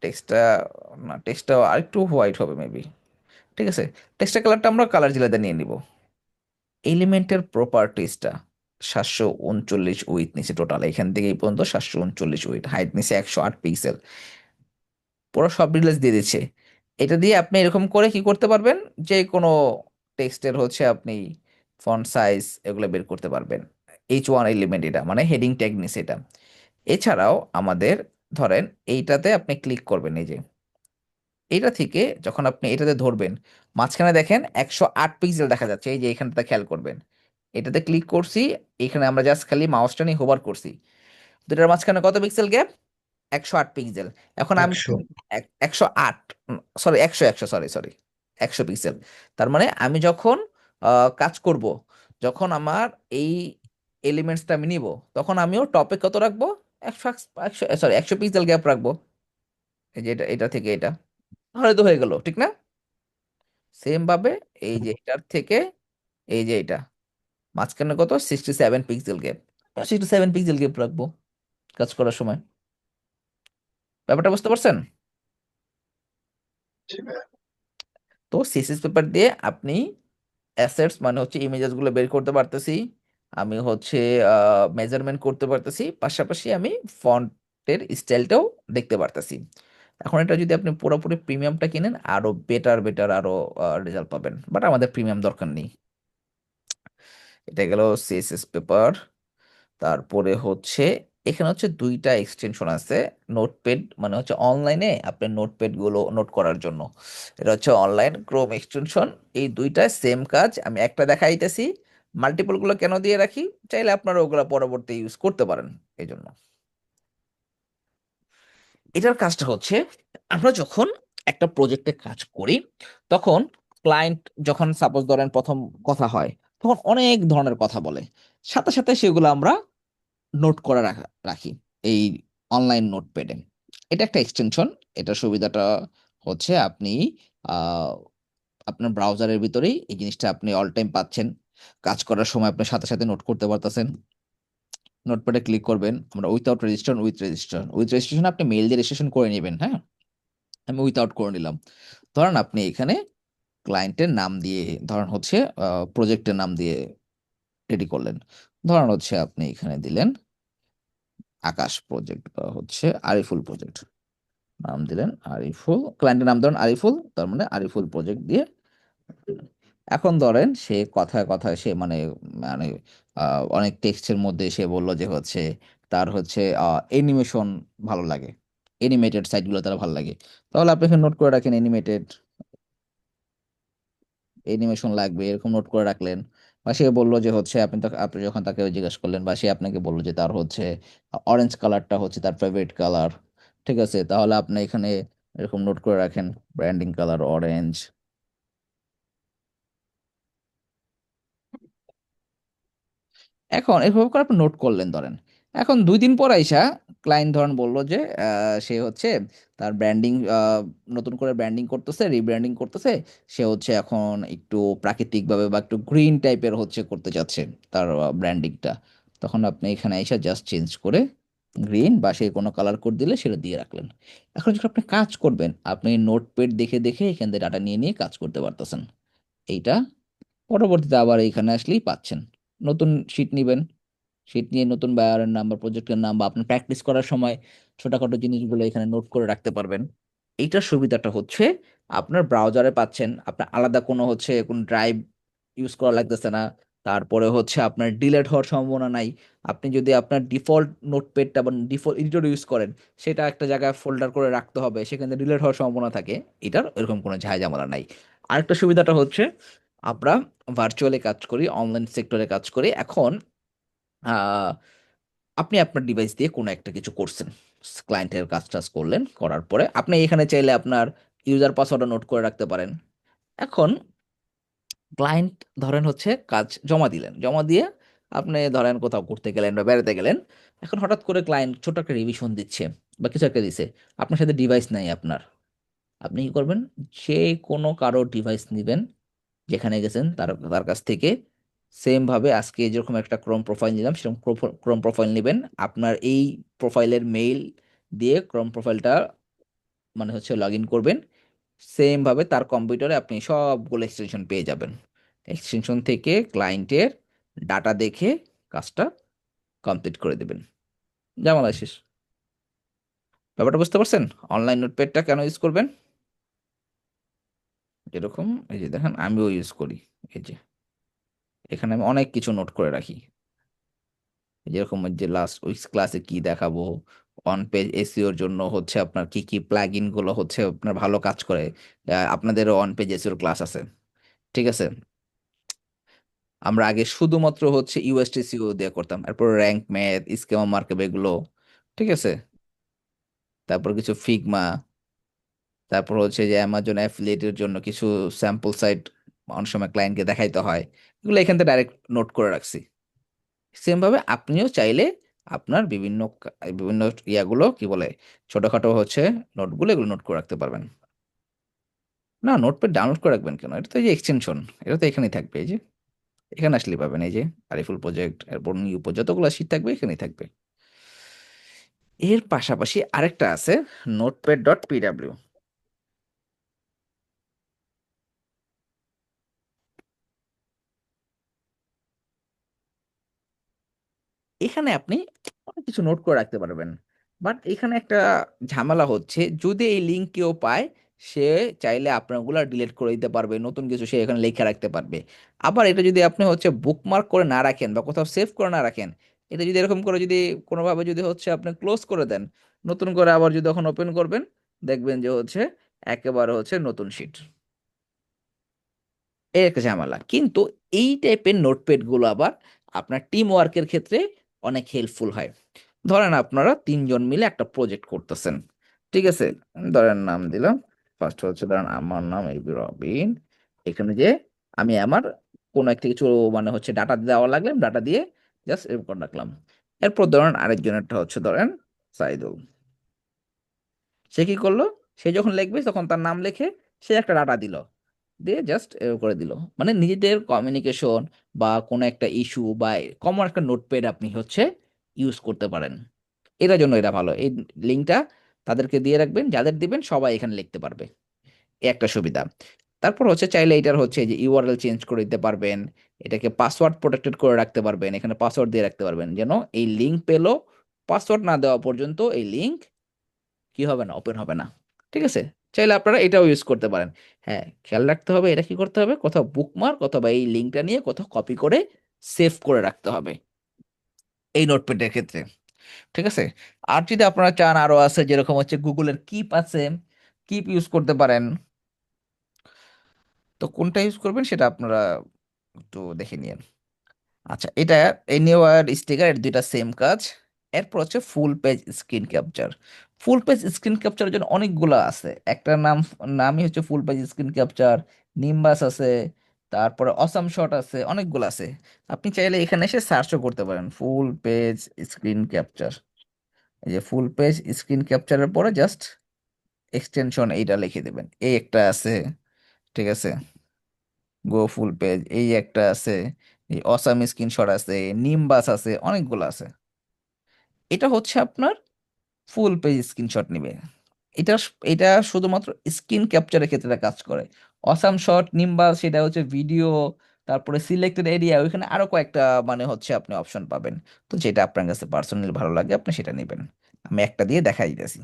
টেক্সটটা, না টেক্সটটা আরেকটু হোয়াইট হবে মেবি, ঠিক আছে। টেক্সটের কালারটা আমরা কালার জিলাতে নিয়ে নিব। এলিমেন্টের প্রপার্টিসটা 739 উইথ নিচে, টোটাল এখান থেকে এই পর্যন্ত 739 উইথ, হাইট নিচে 108 পিক্সেল, পুরো সব ডিটেলস দিয়ে দিচ্ছে। এটা দিয়ে আপনি এরকম করে কি করতে পারবেন, যে কোনো টেক্সটের হচ্ছে আপনি ফন্ট সাইজ এগুলো বের করতে পারবেন। H1 এলিমেন্ট, এটা মানে হেডিং ট্যাগ নিছে এটা। এছাড়াও আমাদের ধরেন এইটাতে আপনি ক্লিক করবেন, এই যে এটা থেকে যখন আপনি এটাতে ধরবেন, মাঝখানে দেখেন 108 পিক্সেল দেখা যাচ্ছে, এই যে এখানটা খেয়াল করবেন। এটাতে ক্লিক করছি, এখানে আমরা জাস্ট খালি মাউসটা নিয়ে হোভার করছি, দুটার মাঝখানে কত পিক্সেল গ্যাপ? 108 পিক্সেল। এখন আমি 100। 108, সরি 100, সরি সরি, 100 পিক্সেল। তার মানে আমি যখন কাজ করব, যখন আমার এই এলিমেন্টসটা আমি নিব, তখন আমিও টপে কত রাখবো? 100 পিক্সেল গ্যাপ রাখবো, এই যে এটা, এটা থেকে এটা, তাহলে তো হয়ে গেল, ঠিক না? সেম ভাবে এই যে এটার থেকে এই যে এটা মাঝখানে কত? 67 পিক্সেল গ্যাপ, 67 পিক্সেল গ্যাপ রাখবো কাজ করার সময়। ব্যাপারটা বুঝতে পারছেন? জি ভাইয়া। তো সিএসএস পেপার দিয়ে আপনি অ্যাসেটস মানে হচ্ছে ইমেজেস গুলো বের করতে পারতেছি, আমি হচ্ছে মেজারমেন্ট করতে পারতেছি, পাশাপাশি আমি ফন্টের স্টাইলটাও দেখতে পারতেছি। এখন এটা যদি আপনি পুরোপুরি প্রিমিয়ামটা কিনেন, আরো বেটার বেটার আরো রেজাল্ট পাবেন, বাট আমাদের প্রিমিয়াম দরকার নেই। এটা গেল সিএসএস পেপার। তারপরে হচ্ছে এখানে হচ্ছে দুইটা এক্সটেনশন আছে। নোটপ্যাড মানে হচ্ছে অনলাইনে আপনার নোটপ্যাড গুলো নোট করার জন্য, এটা হচ্ছে অনলাইন ক্রোম এক্সটেনশন। এই দুইটা সেম কাজ, আমি একটা দেখাইতেছি, মাল্টিপল গুলো কেন দিয়ে রাখি, চাইলে আপনারা ওগুলো পরবর্তী ইউজ করতে পারেন এই জন্য। এটার কাজটা হচ্ছে, আমরা যখন একটা প্রজেক্টে কাজ করি, তখন ক্লায়েন্ট যখন সাপোজ ধরেন প্রথম কথা হয়, তখন অনেক ধরনের কথা বলে, সাথে সাথে সেগুলো আমরা নোট করে রাখি এই অনলাইন নোটপ্যাডে। এটা একটা এক্সটেনশন। এটার সুবিধাটা হচ্ছে আপনি আহ, আপনার ব্রাউজারের ভিতরেই এই জিনিসটা আপনি অল টাইম পাচ্ছেন, কাজ করার সময় আপনি সাথে সাথে নোট করতে পারতেছেন। নোটপ্যাডে ক্লিক করবেন, আমরা উইথাউট রেজিস্ট্রেশন, উইথ রেজিস্ট্রেশন আপনি মেইল দিয়ে রেজিস্ট্রেশন করে নেবেন, হ্যাঁ। আমি উইথাউট করে নিলাম। ধরেন আপনি এখানে ক্লায়েন্টের নাম দিয়ে, ধরেন হচ্ছে প্রজেক্টের নাম দিয়ে রেডি করলেন, ধরেন হচ্ছে আপনি এখানে দিলেন আকাশ প্রজেক্ট বা হচ্ছে আরিফুল প্রজেক্ট, নাম দিলেন আরিফুল, ক্লায়েন্টের নাম ধরেন আরিফুল, তার মানে আরিফুল প্রজেক্ট দিয়ে দিলেন। এখন ধরেন সে কথায় কথায় সে মানে মানে অনেক টেক্সটের মধ্যে সে বললো যে হচ্ছে তার হচ্ছে অ্যানিমেশন ভালো লাগে, এনিমেটেড সাইটগুলো তার ভালো লাগে, তাহলে আপনি এখানে নোট করে রাখেন এনিমেটেড, অ্যানিমেশন লাগবে এরকম নোট করে রাখলেন। বা সে বললো যে হচ্ছে আপনি যখন তাকে জিজ্ঞেস করলেন, বা সে আপনাকে বললো যে তার হচ্ছে অরেঞ্জ কালারটা হচ্ছে তার ফেভারিট কালার, ঠিক আছে, তাহলে আপনি এখানে এরকম নোট করে রাখেন ব্র্যান্ডিং কালার অরেঞ্জ। এখন এভাবে করে আপনি নোট করলেন ধরেন। এখন 2 দিন পর আইসা ক্লায়েন্ট ধরেন বললো যে সে হচ্ছে তার ব্র্যান্ডিং, নতুন করে ব্র্যান্ডিং করতেছে, রিব্র্যান্ডিং করতেছে, সে হচ্ছে এখন একটু প্রাকৃতিকভাবে বা একটু গ্রিন টাইপের হচ্ছে করতে চাচ্ছে তার ব্র্যান্ডিংটা। তখন আপনি এখানে আইসা জাস্ট চেঞ্জ করে গ্রিন বা সে কোনো কালার কোড দিলে সেটা দিয়ে রাখলেন। এখন যখন আপনি কাজ করবেন, আপনি নোটপ্যাড দেখে দেখে এখান থেকে ডাটা নিয়ে নিয়ে কাজ করতে পারতেছেন। এইটা পরবর্তীতে আবার এইখানে আসলেই পাচ্ছেন। নতুন শিট নিবেন, শিট নিয়ে নতুন বায়ারের নাম বা প্রজেক্টের নাম বা আপনি প্র্যাকটিস করার সময় ছোটখাটো জিনিসগুলো এখানে নোট করে রাখতে পারবেন। এইটার সুবিধাটা হচ্ছে আপনার ব্রাউজারে পাচ্ছেন, আপনার আলাদা কোনো হচ্ছে কোনো ড্রাইভ ইউজ করা লাগতেছে না। তারপরে হচ্ছে আপনার ডিলেট হওয়ার সম্ভাবনা নাই। আপনি যদি আপনার ডিফল্ট নোটপ্যাডটা বা ডিফল্ট এডিটর ইউজ করেন, সেটা একটা জায়গায় ফোল্ডার করে রাখতে হবে, সেখানে ডিলেট হওয়ার সম্ভাবনা থাকে। এটার এরকম কোনো ঝামেলা নাই। আরেকটা সুবিধাটা হচ্ছে, আমরা ভার্চুয়ালি কাজ করি, অনলাইন সেক্টরে কাজ করি। এখন আহ, আপনি আপনার ডিভাইস দিয়ে কোনো একটা কিছু করছেন, ক্লায়েন্টের কাজ টাজ করলেন, করার পরে আপনি এখানে চাইলে আপনার ইউজার পাসওয়ার্ডটা নোট করে রাখতে পারেন। এখন ক্লায়েন্ট ধরেন হচ্ছে কাজ জমা দিলেন, জমা দিয়ে আপনি ধরেন কোথাও ঘুরতে গেলেন বা বেড়াতে গেলেন, এখন হঠাৎ করে ক্লায়েন্ট ছোট একটা রিভিশন দিচ্ছে বা কিছু একটা দিছে, আপনার সাথে ডিভাইস নাই আপনার, আপনি কি করবেন? যে কোনো কারো ডিভাইস নেবেন, যেখানে গেছেন তার তার কাছ থেকে সেম ভাবে আজকে যেরকম একটা ক্রোম প্রোফাইল নিলাম সেরকম ক্রোম প্রোফাইল নেবেন। আপনার এই প্রোফাইলের মেইল দিয়ে ক্রোম প্রোফাইলটা মানে হচ্ছে লগ ইন করবেন। সেম ভাবে তার কম্পিউটারে আপনি সবগুলো এক্সটেনশন পেয়ে যাবেন। এক্সটেনশন থেকে ক্লায়েন্টের ডাটা দেখে কাজটা কমপ্লিট করে দেবেন। জামালা শেষ। ব্যাপারটা বুঝতে পারছেন? অনলাইন নোটপ্যাডটা কেন ইউজ করবেন? যেরকম এই যে দেখেন আমিও ইউজ করি। এই যে এখানে আমি অনেক কিছু নোট করে রাখি, যেরকম ওই যে লাস্ট ওই ক্লাসে কি দেখাবো, অন পেজ এসইওর জন্য হচ্ছে আপনার কি কি প্লাগইন গুলো হচ্ছে আপনার ভালো কাজ করে। আপনাদেরও অন পেজ এসইওর ক্লাস আছে, ঠিক আছে? আমরা আগে শুধুমাত্র হচ্ছে ইউএসটিসিও দিয়ে করতাম, এরপর র্যাঙ্ক ম্যাথ, স্কিমা মার্কআপ এগুলো, ঠিক আছে? তারপর কিছু ফিগমা, তারপর হচ্ছে যে অ্যামাজন অ্যাফিলিয়েটের জন্য কিছু স্যাম্পল সাইট অনেক সময় ক্লায়েন্টকে দেখাইতে হয়, এগুলো এখান থেকে ডাইরেক্ট নোট করে রাখছি। সেম ভাবে আপনিও চাইলে আপনার বিভিন্ন ইয়াগুলো কি বলে ছোটখাটো হচ্ছে নোটগুলো এগুলো নোট করে রাখতে পারবেন। না, নোটপ্যাড ডাউনলোড করে রাখবেন কেন? এটা তো এই যে এক্সটেনশন, এটা তো এখানেই থাকবে। এই যে এখানে আসলে পাবেন, এই যে আরিফুল প্রজেক্ট, এরপর নিউ যতগুলো শীট থাকবে এখানেই থাকবে। এর পাশাপাশি আরেকটা আছে, নোটপ্যাড ডট পিডাব্লিউ। এখানে আপনি অনেক কিছু নোট করে রাখতে পারবেন। বাট এখানে একটা ঝামেলা হচ্ছে, যদি এই লিঙ্ক কেউ পায়, সে চাইলে আপনারগুলো ডিলিট করে দিতে পারবে, নতুন কিছু সে এখানে লিখে রাখতে পারবে। আবার এটা যদি আপনি হচ্ছে বুকমার্ক করে না রাখেন বা কোথাও সেভ করে না রাখেন, এটা যদি এরকম করে যদি কোনোভাবে যদি হচ্ছে আপনি ক্লোজ করে দেন, নতুন করে আবার যদি যখন ওপেন করবেন, দেখবেন যে হচ্ছে একেবারে হচ্ছে নতুন শিট। এই একটা ঝামেলা। কিন্তু এই টাইপের নোটপ্যাড গুলো আবার আপনার টিম ওয়ার্কের ক্ষেত্রে অনেক হেল্পফুল হয়। ধরেন আপনারা তিনজন মিলে একটা প্রজেক্ট করতেছেন, ঠিক আছে? ধরেন নাম দিলাম, ফার্স্ট হচ্ছে ধরেন আমার নাম এবি রবিন। এখানে যে আমি আমার কোনো একটা কিছু মানে হচ্ছে ডাটা দেওয়া লাগলে ডাটা দিয়ে জাস্ট এরকম করে রাখলাম। এরপর ধরেন আরেকজনেরটা হচ্ছে ধরেন সাইদুল। সে কি করলো? সে যখন লিখবে তখন তার নাম লিখে সে একটা ডাটা দিল, দিয়ে জাস্ট করে দিল। মানে নিজেদের কমিউনিকেশন বা কোনো একটা ইস্যু বা কমন একটা নোটপ্যাড আপনি হচ্ছে ইউজ করতে পারেন। এটার জন্য এটা ভালো। এই লিঙ্কটা তাদেরকে দিয়ে রাখবেন, যাদের দিবেন সবাই এখানে লিখতে পারবে। এই একটা সুবিধা। তারপর হচ্ছে চাইলে এটার হচ্ছে যে ইউআরএল চেঞ্জ করে দিতে পারবেন, এটাকে পাসওয়ার্ড প্রোটেক্টেড করে রাখতে পারবেন, এখানে পাসওয়ার্ড দিয়ে রাখতে পারবেন, যেন এই লিঙ্ক পেলো পাসওয়ার্ড না দেওয়া পর্যন্ত এই লিঙ্ক কি হবে না, ওপেন হবে না। ঠিক আছে? চাইলে আপনারা এটাও ইউজ করতে পারেন। হ্যাঁ, খেয়াল রাখতে হবে এটা কি করতে হবে, কোথাও বুকমার্ক অথবা এই লিঙ্কটা নিয়ে কোথাও কপি করে সেভ করে রাখতে হবে এই নোটপ্যাডের ক্ষেত্রে। ঠিক আছে? আর যদি আপনারা চান, আরো আছে যেরকম হচ্ছে গুগলের কিপ আছে, কিপ ইউজ করতে পারেন। তো কোনটা ইউজ করবেন সেটা আপনারা একটু দেখে নিন। আচ্ছা, এটা এনিওয়ার স্টিকার, এর দুইটা সেম কাজ। এরপর হচ্ছে full page screen capture. Full page screen ক্যাপচারের জন্য অনেকগুলো আছে। একটা নামই হচ্ছে full page screen capture. Nimbus আছে, তারপরে অসাম শট আছে, অনেকগুলো আছে। আপনি চাইলে এখানে এসে সার্চও করতে পারেন ফুল পেজ স্ক্রিন ক্যাপচার। এই যে ফুল পেজ স্ক্রিন ক্যাপচারের পরে জাস্ট এক্সটেনশন এইটা লিখে দেবেন, এই একটা আছে, ঠিক আছে? গো ফুল পেজ এই একটা আছে, এই অসাম স্ক্রিনশট আছে, নিম্বাস আছে, অনেকগুলো আছে। এটা হচ্ছে আপনার ফুল পেজ স্ক্রিনশট নিবে। এটা এটা শুধুমাত্র স্ক্রিন ক্যাপচারের ক্ষেত্রে কাজ করে। অসাম শট, নিম্বাস সেটা হচ্ছে ভিডিও, তারপরে সিলেক্টেড এরিয়া, ওইখানে আরো কয়েকটা মানে হচ্ছে আপনি অপশন পাবেন। তো যেটা আপনার কাছে পার্সোনালি ভালো লাগে আপনি সেটা নেবেন। আমি একটা দিয়ে দেখাই দিতেছি।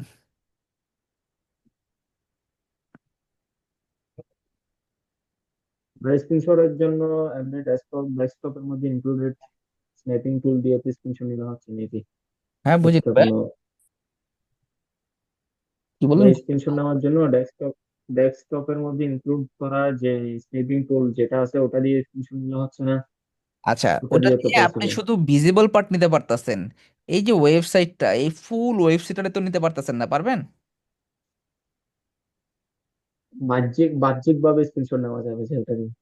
স্ক্রিনশটের জন্য এমনি ডেস্কটপের মধ্যে ইনক্লুডেড স্ন্যাপিং টুল দিয়ে স্ক্রিনশট নিতে হচ্ছে নাকি? হ্যাঁ, বুঝি এক্সট্রা ভাই, কোনো কি বলুন? স্ক্রিনশট নেওয়ার জন্য ডেস্কটপের মধ্যে ইনক্লুড করা যে স্ন্যাপিং টুল যেটা আছে ওটা দিয়ে স্ক্রিনশট নিতে হচ্ছে না? আচ্ছা, ওটা ওটা দিয়ে তো দিয়ে আপনি পসিবল। শুধু ভিজিবল পার্ট নিতে পারতেছেন। এই যে ওয়েবসাইটটা, এই ফুল ওয়েবসাইটটা তো নিতে পারতেছেন না, পারবেন? বাহ্যিক ভাবে স্ক্রিনশট নেওয়া যাবে সেটা দিয়ে।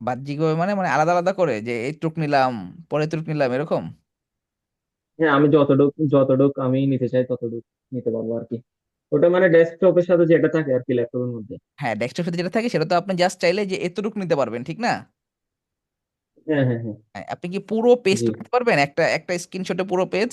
বাহ্যিকভাবে মানে মানে আলাদা আলাদা করে যে এইটুক নিলাম, পরে এটুক নিলাম, এরকম? হ্যাঁ, আমি যতটুক আমি নিতে চাই ততটুক নিতে পারবো আর কি। ওটা মানে ডেস্কটপের সাথে যেটা থাকে আর কি ল্যাপটপের মধ্যে। হ্যাঁ, ডেস্কটপ সাথে যেটা থাকে সেটা তো আপনি জাস্ট চাইলে যে এতটুক নিতে পারবেন, ঠিক না? হ্যাঁ হ্যাঁ হ্যাঁ। আপনি কি পুরো পেজটা জি, করতে পারবেন একটা একটা স্ক্রিনশটে পুরো পেজ?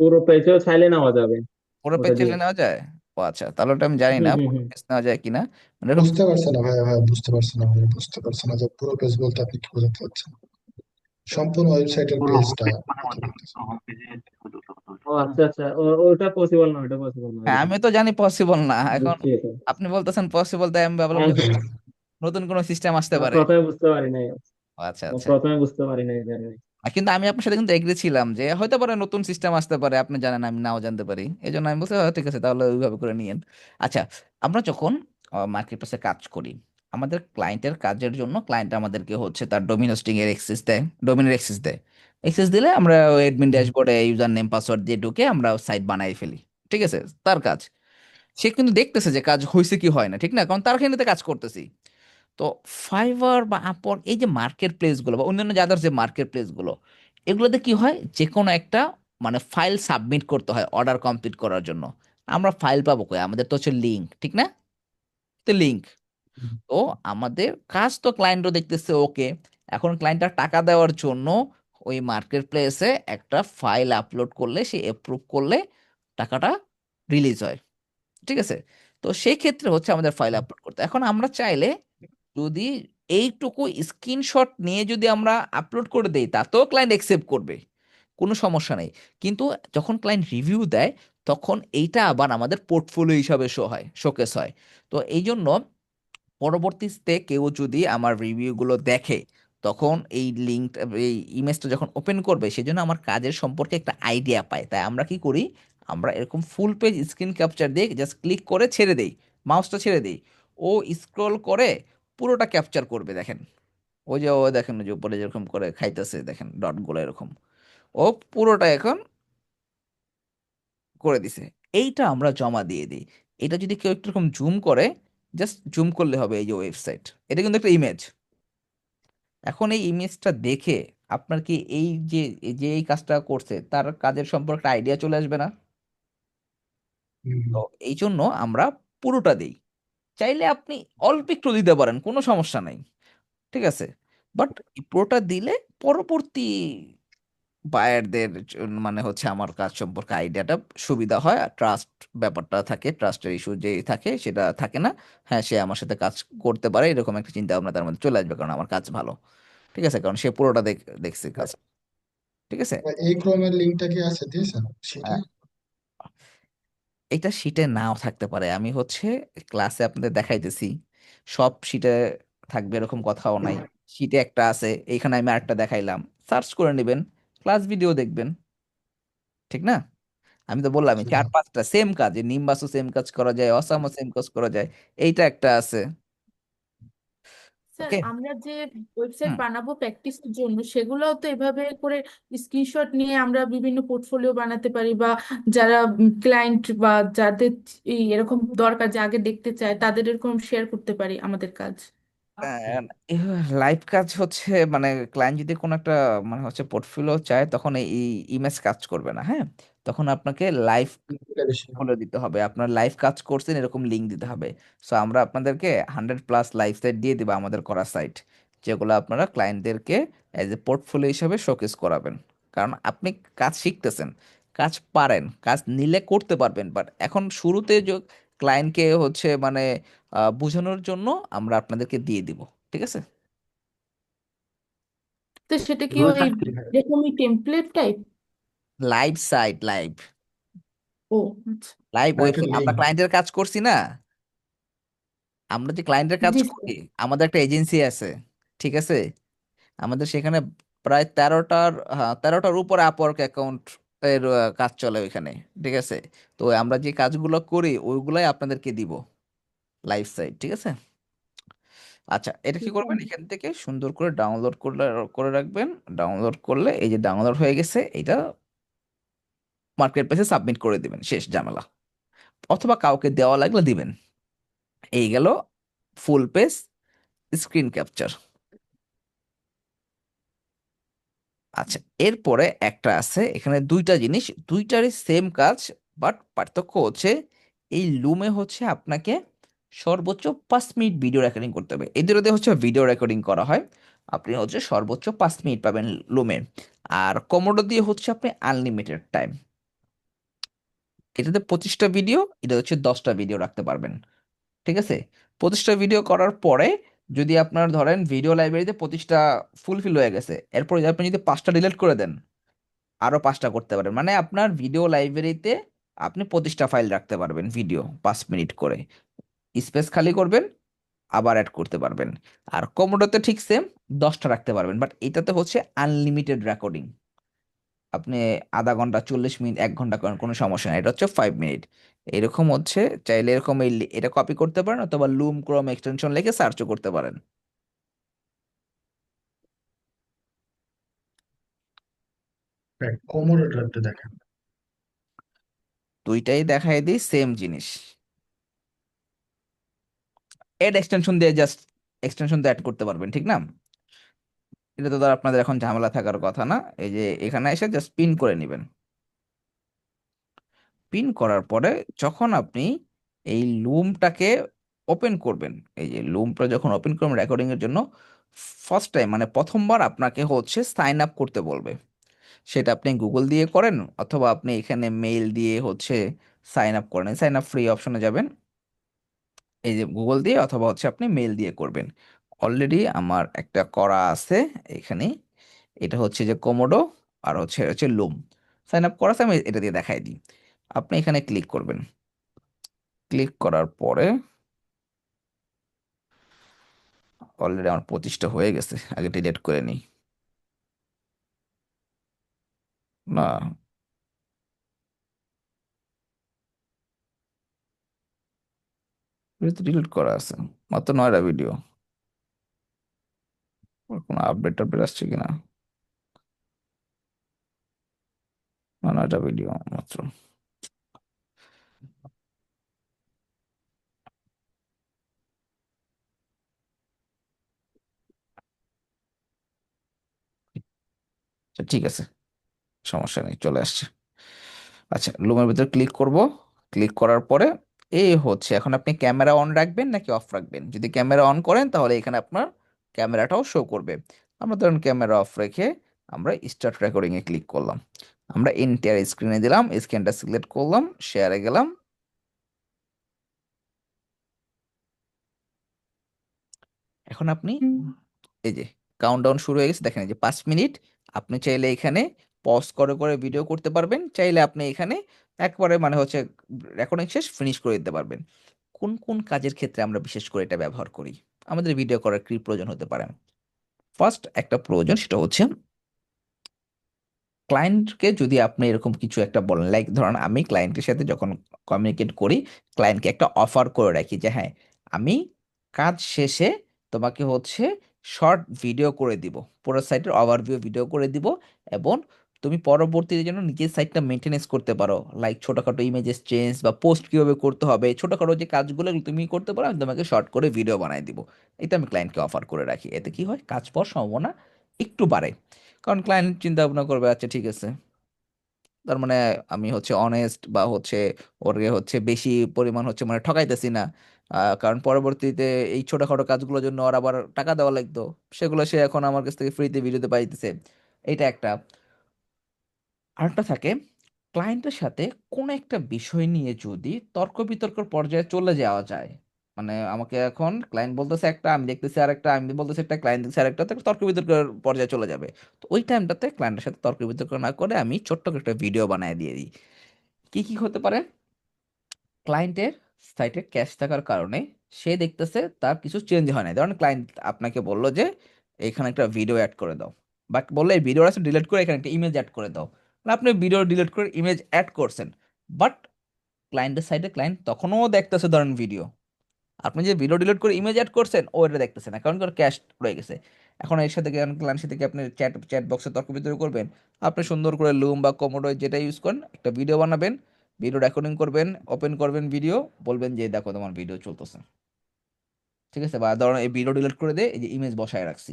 পুরো পেজও চাইলে নেওয়া যাবে পুরো পেজ ওটা দিয়ে। চাইলে নেওয়া যায়? ও আচ্ছা, তাহলে ওটা আমি জানি হুম না হুম পুরো হুম। পেজ নেওয়া যায় কিনা। মানে এরকম বুঝতে পারছে না ভাইয়া, ভাইয়া বুঝতে পারছে না, ভাইয়া বুঝতে পারছে না যে পুরো পেজ বলতে আপনি কি বোঝাতে চাচ্ছেন। সম্পূর্ণ ওয়েবসাইটের পুরো হোম পেজটা পেজ মানে কথা ওটা বলতেছেন। হোম পেজে। ও আচ্ছা আচ্ছা, ওটা পসিবল না, ওটা পসিবল না হ্যাঁ, ওইরকম। আমি তো জানি পসিবল না। এখন বুঝছি এটা। আপনি বলতেছেন পসিবল, তাই আমি ভাবলাম যে আমি নতুন কোনো সিস্টেম আসতে পারে। প্রথমে বুঝতে পারি নাই। ও আচ্ছা আচ্ছা। প্রথমে বুঝতে পারি নাই এই কারণে। কিন্তু আমি আপনার সাথে কিন্তু এগ্রি ছিলাম যে হয়তো পারে নতুন সিস্টেম আসতে পারে, আপনি জানেন আমি নাও জানতে পারি, এই জন্য আমি বলছি ঠিক আছে তাহলে ওইভাবে করে নিয়েন। আচ্ছা, আমরা যখন মার্কেট প্লেসে কাজ করি, আমাদের ক্লায়েন্টের কাজের জন্য ক্লায়েন্ট আমাদেরকে হচ্ছে তার ডোমিন হোস্টিং এর অ্যাক্সেস দেয়, ডোমিনের অ্যাক্সেস দেয়। অ্যাক্সেস দিলে আমরা অ্যাডমিন হুম, ড্যাশবোর্ডে ইউজার নেম পাসওয়ার্ড দিয়ে ঢুকে আমরা সাইট বানাই ফেলি। ঠিক আছে, তার কাজ। সে কিন্তু দেখতেছে যে কাজ হয়েছে কি হয় না, ঠিক না? কারণ তার খানিতে কাজ করতেছি। তো ফাইবার বা আপন, এই যে মার্কেট প্লেসগুলো বা অন্যান্য যাদের যে মার্কেট প্লেসগুলো, এগুলোতে কি হয়, যে কোনো একটা মানে ফাইল সাবমিট করতে হয় অর্ডার কমপ্লিট করার জন্য। আমরা ফাইল পাবো কই? আমাদের তো হচ্ছে লিঙ্ক, ঠিক না? তো লিঙ্ক, তো আমাদের কাজ তো ক্লায়েন্টও দেখতেছে, ওকে। এখন ক্লায়েন্টটা টাকা দেওয়ার জন্য ওই মার্কেট প্লেসে একটা ফাইল আপলোড করলে, সে অ্যাপ্রুভ করলে টাকাটা রিলিজ হয়। ঠিক আছে, তো সেই ক্ষেত্রে হচ্ছে আমাদের ফাইল আপলোড করতে, এখন আমরা চাইলে যদি এইটুকু স্ক্রিনশট নিয়ে যদি আমরা আপলোড করে দেই, তাতেও ক্লায়েন্ট অ্যাকসেপ্ট করবে, কোনো সমস্যা নেই। কিন্তু যখন ক্লায়েন্ট রিভিউ দেয়, তখন এইটা আবার আমাদের পোর্টফোলিও হিসাবে শোকেস হয়। তো এই জন্য পরবর্তীতে কেউ যদি আমার রিভিউগুলো দেখে, তখন এই লিঙ্ক, এই ইমেজটা যখন ওপেন করবে, সেজন্য আমার কাজের সম্পর্কে একটা আইডিয়া পায়। তাই আমরা কি করি, আমরা এরকম ফুল পেজ স্ক্রিন ক্যাপচার দিয়ে জাস্ট ক্লিক করে ছেড়ে দেই, মাউসটা ছেড়ে দেই, ও স্ক্রল করে পুরোটা ক্যাপচার করবে। দেখেন, ওই যে ও দেখেন, ওই যে উপরে যেরকম করে খাইতেছে, দেখেন ডটগুলো এরকম, ও পুরোটা এখন করে দিছে। এইটা আমরা জমা দিয়ে দিই। এটা যদি কেউ একটু এরকম জুম করে, জাস্ট জুম করলে হবে এই যে ওয়েবসাইট, এটা কিন্তু একটা ইমেজ। এখন এই ইমেজটা দেখে আপনার কি এই যে এই কাজটা করছে তার কাজের সম্পর্কে আইডিয়া চলে আসবে না? হুম, তো এই জন্য আমরা পুরোটা দিই। চাইলে আপনি অল্প একটু দিতে পারেন, কোনো সমস্যা নাই, ঠিক আছে। বাট পুরোটা দিলে পরবর্তী বায়ারদের মানে হচ্ছে আমার কাজ সম্পর্কে আইডিয়াটা সুবিধা হয়, আর ট্রাস্ট ব্যাপারটা থাকে, ট্রাস্টের ইস্যু যে থাকে সেটা থাকে না। হ্যাঁ, সে আমার সাথে কাজ করতে পারে, এরকম একটা চিন্তা ভাবনা তার মধ্যে চলে আসবে, কারণ আমার কাজ ভালো। ঠিক আছে, কারণ সে পুরোটা দেখছে কাজ। ঠিক আছে। এই ক্রোমের লিঙ্কটা কি আছে দিয়েছেন সেটা? আহ, এটা শিটে নাও থাকতে পারে, আমি হচ্ছে ক্লাসে আপনাদের দেখাইতেছি, সব শিটে থাকবে এরকম কথাও নাই। শিটে একটা আছে, এইখানে আমি আরেকটা দেখাইলাম, সার্চ করে নেবেন, ক্লাস ভিডিও দেখবেন, ঠিক না? আমি তো বললাম জি, 4-5টা সেম কাজ, নিম্বাসও সেম কাজ করা যায়, অসামও সেম কাজ করা যায়, এইটা একটা আছে। Sir okay. আমরা যে ওয়েবসাইট হুম। বানাবো প্র্যাকটিসের জন্য, সেগুলোও তো এভাবে করে স্ক্রিনশট নিয়ে আমরা বিভিন্ন পোর্টফোলিও বানাতে পারি, বা যারা ক্লায়েন্ট বা যাদের এরকম দরকার যে আগে দেখতে চায়, তাদের এরকম শেয়ার করতে পারি আমাদের কাজ। লাইভ কাজ হচ্ছে মানে ক্লায়েন্ট যদি কোনো একটা মানে হচ্ছে পোর্টফোলিও চায়, তখন এই ইমেজ কাজ করবে না। হ্যাঁ, তখন আপনাকে লাইভ এটা বেশি। বলে দিতে হবে, আপনার লাইভ কাজ করছেন এরকম লিঙ্ক দিতে হবে। সো আমরা আপনাদেরকে 100+ লাইভ সাইট দিয়ে দেবো, আমাদের করা সাইট, যেগুলো আপনারা ক্লায়েন্টদেরকে অ্যাজ এ পোর্টফোলিও হিসাবে শোকেস করাবেন। কারণ আপনি কাজ শিখতেছেন, কাজ পারেন, কাজ নিলে করতে পারবেন, বাট এখন শুরুতে যে ক্লায়েন্টকে হচ্ছে মানে বোঝানোর জন্য আমরা আপনাদেরকে দিয়ে দিব। ঠিক আছে। তো সেটা কি ওই রুলটা কি ভাই? এরকমই template type? Live site, live, ও আচ্ছা। লাইভ একটা ওয়েবসাইট, আমরা লিঙ্ক। ক্লায়েন্টের কাজ করছি না, আমরা যে ক্লায়েন্টের কাজ জি করি, স্যার। আমাদের একটা এজেন্সি আছে, ঠিক আছে। আমাদের সেখানে প্রায় 13টার উপরে আপওয়ার্ক অ্যাকাউন্ট এর কাজ চলে ওইখানে। ঠিক আছে, তো আমরা যে কাজগুলো করি ওইগুলাই আপনাদেরকে দিব, লাইভ সাইট। ঠিক আছে। আচ্ছা, এটা কি করবেন, এখান থেকে সুন্দর করে ডাউনলোড করে রাখবেন। ডাউনলোড করলে এই যে ডাউনলোড হয়ে গেছে, এটা মার্কেট প্লেসে সাবমিট করে দিবেন, শেষ ঝামেলা। অথবা কাউকে দেওয়া লাগলে দিবেন। এই গেল ফুল পেজ স্ক্রিন ক্যাপচার। আচ্ছা, এরপরে একটা আছে, এখানে দুইটা জিনিস, দুইটারই সেম কাজ, বাট পার্থক্য হচ্ছে এই লুমে হচ্ছে আপনাকে সর্বোচ্চ 5 মিনিট ভিডিও রেকর্ডিং করতে হবে। এই দুটোতে হচ্ছে ভিডিও রেকর্ডিং করা হয়, আপনি হচ্ছে সর্বোচ্চ 5 মিনিট পাবেন লুমে। আর কমোডো দিয়ে হচ্ছে আপনি আনলিমিটেড টাইম, এটাতে 25টা ভিডিও, এটা হচ্ছে 10টা ভিডিও রাখতে পারবেন। ঠিক আছে, 25টা ভিডিও করার পরে যদি আপনার ধরেন ভিডিও লাইব্রেরিতে 25টা ফুলফিল হয়ে গেছে, এরপর আপনি যদি 5টা ডিলিট করে দেন, আরো 5টা করতে পারেন। মানে আপনার ভিডিও লাইব্রেরিতে আপনি 25টা ফাইল রাখতে পারবেন, ভিডিও 5 মিনিট করে, স্পেস খালি করবেন, আবার অ্যাড করতে পারবেন। আর কমোডোতে ঠিক সেম, 10টা রাখতে পারবেন, বাট এটাতে হচ্ছে আনলিমিটেড রেকর্ডিং। আপনি আধা ঘন্টা, 40 মিনিট, 1 ঘন্টা করেন, কোনো সমস্যা নাই, এটা হচ্ছে 5 মিনিট। এরকম হচ্ছে, চাইলে এরকম এটা কপি করতে পারেন, অথবা লুম ক্রোম এক্সটেনশন লিখে সার্চও করতে পারেন। কোমোডোটা একটু দেখেন। দুইটাই দেখাই দিই, সেম জিনিস। এড এক্সটেনশন দিয়ে জাস্ট এক্সটেনশন দিয়ে অ্যাড করতে পারবেন, ঠিক না? এটা তো ধর আপনাদের এখন ঝামেলা থাকার কথা না। এই যে এখানে এসে জাস্ট পিন করে নেবেন। পিন করার পরে যখন আপনি এই লুমটাকে ওপেন করবেন, এই যে লুমটা যখন ওপেন করবেন রেকর্ডিং এর জন্য, ফার্স্ট টাইম মানে প্রথমবার আপনাকে হচ্ছে সাইন আপ করতে বলবে। সেটা আপনি গুগল দিয়ে করেন, অথবা আপনি এখানে মেইল দিয়ে হচ্ছে সাইন আপ করেন। সাইন আপ ফ্রি অপশনে যাবেন, এই যে গুগল দিয়ে অথবা হচ্ছে আপনি মেইল দিয়ে করবেন। অলরেডি আমার একটা করা আছে এখানে, এটা হচ্ছে যে কোমোডো, আর হচ্ছে হচ্ছে লুম। সাইন আপ করা আছে, আমি এটা দিয়ে দেখাই দিই। আপনি এখানে ক্লিক করবেন, ক্লিক করার পরে অলরেডি আমার 25টা হয়ে গেছে, আগে ডিলিট করে নিই। না, ডিলিট করা আছে, মাত্র 9টা ভিডিও। কোনো আপডেট টাপডেট আসছে কিনা? না, 9টা ভিডিও মাত্র। আচ্ছা, ঠিক আছে, সমস্যা নেই, চলে আসছে। আচ্ছা, লুমের ভিতরে ক্লিক করব। ক্লিক করার পরে এই হচ্ছে, এখন আপনি ক্যামেরা অন রাখবেন নাকি অফ রাখবেন। যদি ক্যামেরা অন করেন তাহলে এখানে আপনার ক্যামেরাটাও শো করবে। আমরা ধরুন ক্যামেরা অফ রেখে আমরা স্টার্ট রেকর্ডিং এ ক্লিক করলাম। আমরা এন্টায়ার স্ক্রিনে দিলাম, স্ক্রিনটা সিলেক্ট করলাম, শেয়ারে গেলাম। এখন আপনি এই যে কাউন্টডাউন শুরু হয়ে গেছে, দেখেন এই যে 5 মিনিট। আপনি চাইলে এখানে পজ করে করে ভিডিও করতে পারবেন, চাইলে আপনি এখানে একবারে মানে হচ্ছে রেকর্ডিং শেষ ফিনিশ করে দিতে পারবেন। কোন কোন কাজের ক্ষেত্রে আমরা বিশেষ করে এটা ব্যবহার করি, আমাদের ভিডিও করার কি প্রয়োজন হতে পারে? ফার্স্ট একটা প্রয়োজন, সেটা হচ্ছে ক্লায়েন্টকে যদি আপনি এরকম কিছু একটা বলেন, লাইক ধরেন আমি ক্লায়েন্টের সাথে যখন কমিউনিকেট করি, ক্লায়েন্টকে একটা অফার করে রাখি যে হ্যাঁ, আমি কাজ শেষে তোমাকে হচ্ছে শর্ট ভিডিও করে দিব, পুরো সাইটের ওভারভিউ ভিডিও করে দিব, এবং তুমি পরবর্তীতে যেন নিজের সাইটটা মেনটেনেন্স করতে পারো, লাইক ছোটখাটো ইমেজেস চেঞ্জ বা পোস্ট কিভাবে করতে হবে, ছোটখাটো যে কাজগুলো এগুলো তুমি করতে পারো, আমি তোমাকে শর্ট করে ভিডিও বানাই দিব। এটা আমি ক্লায়েন্টকে অফার করে রাখি। এতে কি হয়, কাজ পাওয়ার সম্ভাবনা একটু বাড়ে। কারণ ক্লায়েন্ট চিন্তা ভাবনা করবে, আচ্ছা ঠিক আছে, তার মানে আমি হচ্ছে অনেস্ট, বা হচ্ছে ওরে হচ্ছে বেশি পরিমাণ হচ্ছে মানে ঠকাইতেছি না। কারণ পরবর্তীতে এই ছোটখাটো কাজগুলোর জন্য ওর আবার টাকা দেওয়া লাগতো, সেগুলো সে এখন আমার কাছ থেকে ফ্রিতে ভিডিওতে পাইতেছে। এটা একটা। আরেকটা থাকে, ক্লায়েন্টের সাথে কোনো একটা বিষয় নিয়ে যদি তর্ক বিতর্কের পর্যায়ে চলে যাওয়া যায়, মানে আমাকে এখন ক্লায়েন্ট বলতেছে একটা, আমি দেখতেছি আরেকটা, আমি বলতেছি একটা, ক্লায়েন্ট দেখতেছে আরেকটা, তো একটা তর্ক বিতর্কের পর্যায়ে চলে যাবে। তো ওই টাইমটাতে ক্লায়েন্টের সাথে তর্ক বিতর্ক না করে আমি ছোট্ট করে একটা ভিডিও বানিয়ে দিয়ে দিই। কি কি হতে পারে, ক্লায়েন্টের সাইটে ক্যাশ থাকার কারণে সে দেখতেছে তার কিছু চেঞ্জ হয় না। ধরেন ক্লায়েন্ট আপনাকে বললো যে এখানে একটা ভিডিও অ্যাড করে দাও, বাট বললে এই ভিডিওটা ডিলিট করে এখানে একটা ইমেজ অ্যাড করে দাও। মানে আপনি ভিডিও ডিলিট করে ইমেজ অ্যাড করছেন, বাট ক্লায়েন্টের সাইডে ক্লায়েন্ট তখনও দেখতেছে ধরেন ভিডিও। আপনি যে ভিডিও ডিলিট করে ইমেজ অ্যাড করছেন ও এটা দেখতেছে না, কারণ ক্যাশ রয়ে গেছে। এখন এর সাথে ক্লায়েন্টের সাথে কি আপনি চ্যাট চ্যাট বক্সে তর্ক বিতর্ক করবেন? আপনি সুন্দর করে লুম বা কোমোডো যেটা ইউজ করেন, একটা ভিডিও বানাবেন, ভিডিও রেকর্ডিং করবেন, ওপেন করবেন ভিডিও, বলবেন যে দেখো তোমার ভিডিও চলতেছে, ঠিক আছে? বা ধরুন এই ভিডিও ডিলিট করে দিয়ে এই যে ইমেজ বসায় রাখছি,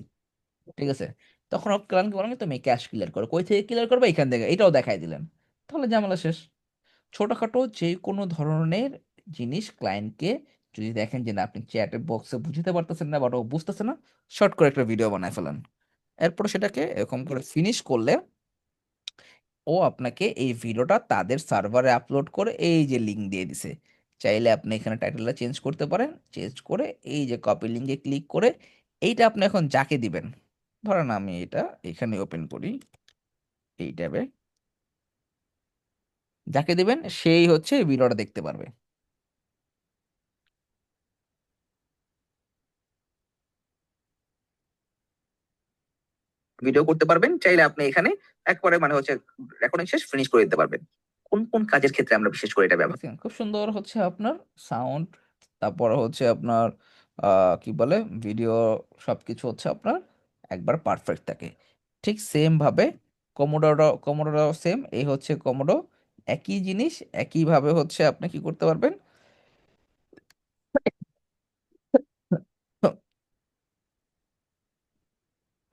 ঠিক আছে? তখন ক্লায়েন্টকে বলেন তুমি ক্যাশ ক্লিয়ার করো, কই থেকে ক্লিয়ার করবে, এখান থেকে, এটাও দেখাই দিলেন, তাহলে ঝামেলা শেষ। ছোটখাটো যে কোনো ধরনের জিনিস ক্লায়েন্টকে যদি দেখেন যে না আপনি চ্যাটের বক্সে বুঝতে পারতেছেন না বা ওটা ও বুঝতেছে না, শর্ট করে একটা ভিডিও বানায় ফেলেন। এরপর সেটাকে এরকম করে ফিনিশ করলে ও আপনাকে এই ভিডিওটা তাদের সার্ভারে আপলোড করে এই যে লিঙ্ক দিয়ে দিছে। চাইলে আপনি এখানে টাইটেলটা চেঞ্জ করতে পারেন, চেঞ্জ করে এই যে কপি লিঙ্কে ক্লিক করে এইটা আপনি এখন যাকে দিবেন, ধরেন আমি এটা এখানে ওপেন করি এই ট্যাবে, যাকে দিবেন সেই হচ্ছে এই ভিডিওটা দেখতে পারবে। ভিডিও করতে পারবেন, চাইলে আপনি এখানে একবারে মানে হচ্ছে রেকর্ডিং শেষ ফিনিশ করে দিতে পারবেন। কোন কোন কাজের ক্ষেত্রে আমরা বিশেষ করে এটা ব্যবহার করি? খুব সুন্দর হচ্ছে আপনার সাউন্ড, তারপর হচ্ছে আপনার কি বলে ভিডিও, সবকিছু হচ্ছে আপনার একবার পারফেক্ট থাকে। ঠিক সেম ভাবে কমোডোরও সেম, এই হচ্ছে কমোডো, একই জিনিস একই ভাবে হচ্ছে আপনি কি করতে পারবেন।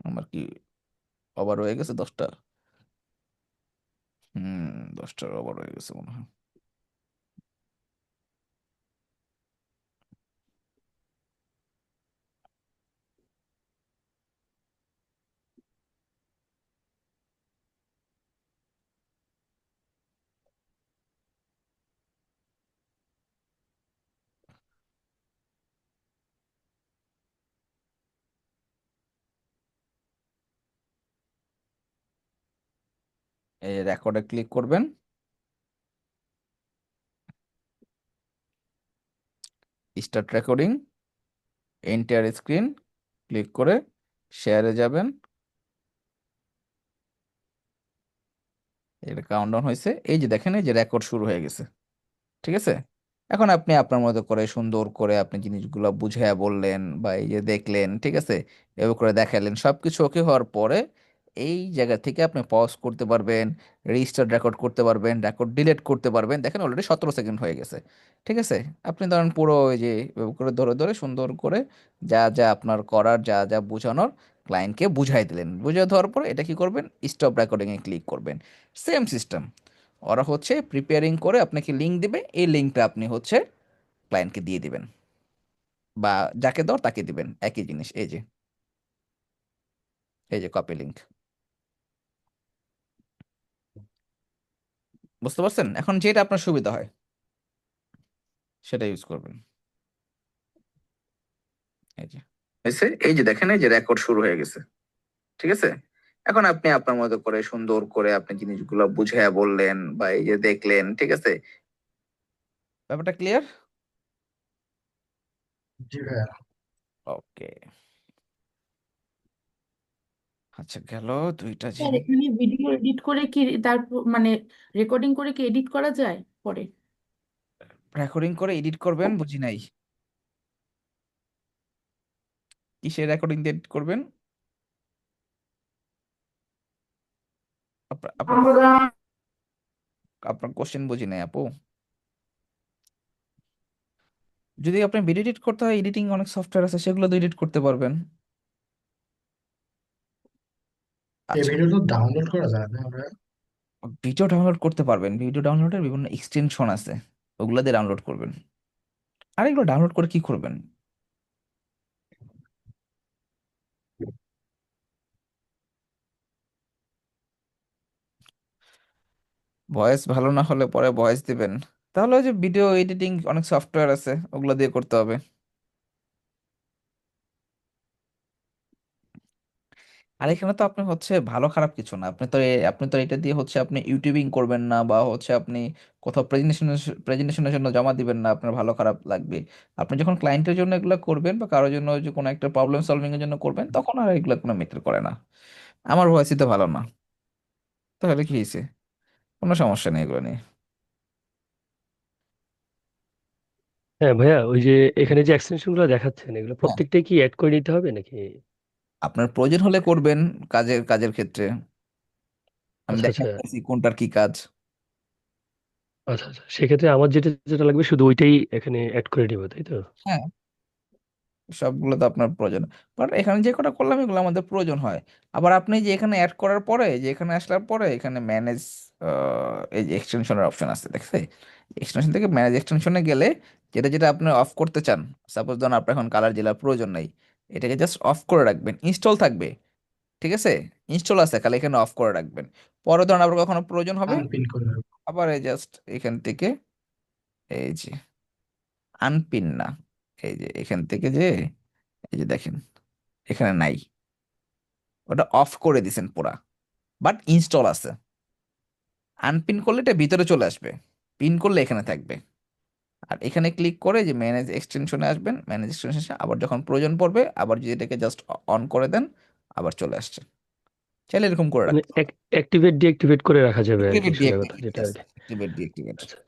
আমার কি ওভার হয়ে গেছে 10টা? হুম, 10টার ওভার হয়ে গেছে মনে হয়। এই রেকর্ডে ক্লিক করবেন, start recording, enter screen click করে শেয়ারে যাবেন। এটা কাউন্টডাউন হয়েছে, এই যে দেখেন এই যে রেকর্ড শুরু হয়ে গেছে। ঠিক আছে, এখন আপনি আপনার মতো করে সুন্দর করে আপনি জিনিসগুলো বুঝিয়ে বললেন বা এই যে দেখলেন, ঠিক আছে, এভাবে করে দেখালেন, সবকিছু ওকে হওয়ার পরে এই জায়গা থেকে আপনি পজ করতে পারবেন, রিস্টার্ট রেকর্ড করতে পারবেন, রেকর্ড ডিলিট করতে পারবেন। দেখেন অলরেডি 17 সেকেন্ড হয়ে গেছে। ঠিক আছে, আপনি ধরেন পুরো ওই যে এভাবে করে ধরে ধরে সুন্দর করে যা যা আপনার করার, যা যা বোঝানোর ক্লায়েন্টকে বুঝাই দিলেন। বুঝিয়ে দেওয়ার পরে এটা কি করবেন, স্টপ রেকর্ডিংয়ে ক্লিক করবেন। সেম সিস্টেম, ওরা হচ্ছে প্রিপেয়ারিং করে আপনাকে লিঙ্ক দিবে, এই লিঙ্কটা আপনি হচ্ছে ক্লায়েন্টকে দিয়ে দিবেন বা যাকে দাও তাকে দিবেন, একই জিনিস। এই যে কপি লিঙ্ক, বুঝতে পারছেন? এখন যেটা আপনার সুবিধা হয় সেটা ইউজ করবেন। এই যে হয়েছে, এই যে দেখেন এই যে রেকর্ড শুরু হয়ে গেছে। ঠিক আছে, এখন আপনি আপনার মতো করে সুন্দর করে আপনি জিনিসগুলো বুঝিয়ে বললেন বা এই যে দেখলেন। ঠিক আছে, ব্যাপারটা ক্লিয়ার? জি ভাইয়া। ওকে, আচ্ছা গেল দুইটা স্যার জিনিস। এখানে ভিডিও এডিট করে কি তারপর মানে রেকর্ডিং করে কি এডিট করা যায় পরে? রেকর্ডিং করে এডিট করবেন বুঝি নাই, কিসের রেকর্ডিং দিয়ে এডিট করবেন? আপনার আপনার আমরা আপনার কোশ্চেন বুঝি নাই আপু। যদি আপনি ভিডিও এডিট করতে হয়, এডিটিং অনেক সফটওয়্যার আছে, সেগুলো দিয়ে এডিট করতে পারবেন। এই আচ্ছা, ভিডিওটা ডাউনলোড করা যায় না ভাইয়া? ভিডিও ডাউনলোড করতে পারবেন, ভিডিও ডাউনলোডের বিভিন্ন এক্সটেনশন আছে, ওগুলো দিয়ে ডাউনলোড করবেন। আর এগুলো ডাউনলোড করে কি করবেন? ভয়েস ভালো না হলে পরে ভয়েস দিবেন, তাহলে ওই যে ভিডিও এডিটিং অনেক সফটওয়্যার আছে, ওগুলো দিয়ে করতে হবে। আর এখানে তো আপনি হচ্ছে ভালো খারাপ কিছু না, আপনি তো এটা দিয়ে হচ্ছে আপনি ইউটিউবিং করবেন না বা হচ্ছে আপনি কোথাও প্রেজেন্টেশনের জন্য জমা দিবেন না আপনার ভালো খারাপ লাগবে। আপনি যখন ক্লায়েন্টের জন্য এগুলো করবেন বা কারোর জন্য ওই যে কোনো একটা প্রবলেম সলভিং এর জন্য করবেন, তখন আর এগুলো কোনো ম্যাটার করে না। আমার ভয়েসই তো ভালো না, তাহলে কি হয়েছে? কোনো সমস্যা নেই এগুলো নিয়ে। হ্যাঁ ভাইয়া, ওই যে এখানে যে এক্সটেনশন গুলো দেখাচ্ছেন এগুলো হ্যাঁ, প্রত্যেকটাই কি অ্যাড করে নিতে হবে নাকি? আপনার প্রয়োজন হলে করবেন, কাজের কাজের ক্ষেত্রে আমি আচ্ছা আচ্ছা। দেখাচ্ছি কোনটার কি কাজ। আচ্ছা আচ্ছা, সেক্ষেত্রে আমার যেটা যেটা লাগবে শুধু ওইটাই এখানে অ্যাড করে নিব, তাই তো? হ্যাঁ, সবগুলো তো আপনার প্রয়োজন, বাট এখানে যে কটা করলাম এগুলো আমাদের প্রয়োজন হয়। আবার আপনি যে এখানে অ্যাড করার পরে, যে এখানে আসার পরে এখানে ম্যানেজ, এই যে এক্সটেনশনের অপশন আছে দেখছে, এক্সটেনশন থেকে ম্যানেজ এক্সটেনশনে গেলে যেটা যেটা আপনি অফ করতে চান, সাপোজ ধরুন আপনার এখন কালার জেলার প্রয়োজন নাই, এটাকে জাস্ট অফ করে রাখবেন, ইনস্টল থাকবে, ঠিক আছে, ইনস্টল আছে খালি এখানে অফ করে রাখবেন। পরে ধরুন আবার কখনো প্রয়োজন হবে, আনপিন করে রাখবো। আবার এই জাস্ট এখান থেকে এই যে আনপিন না, এই যে এখান থেকে যে এই যে দেখেন এখানে নাই, ওটা অফ করে দিছেন পুরা, বাট ইনস্টল আছে। আনপিন করলে এটা ভিতরে চলে আসবে, পিন করলে এখানে থাকবে। আর এখানে ক্লিক করে যে ম্যানেজ এক্সটেনশনে আসবেন, ম্যানেজ এক্সটেনশন আবার যখন প্রয়োজন পড়বে আবার যদি এটাকে জাস্ট অন করে দেন আবার চলে আসছে। চাইলে এরকম করে মানে রাখতে পারেন। অ্যাক্টিভেট ডিঅ্যাক্টিভেট করে রাখা যাবে আর কি, অ্যাক্টিভেট সোজা কথা ডিঅ্যাক্টিভেট, যেটা আর কি। Activate deactivate. আচ্ছা।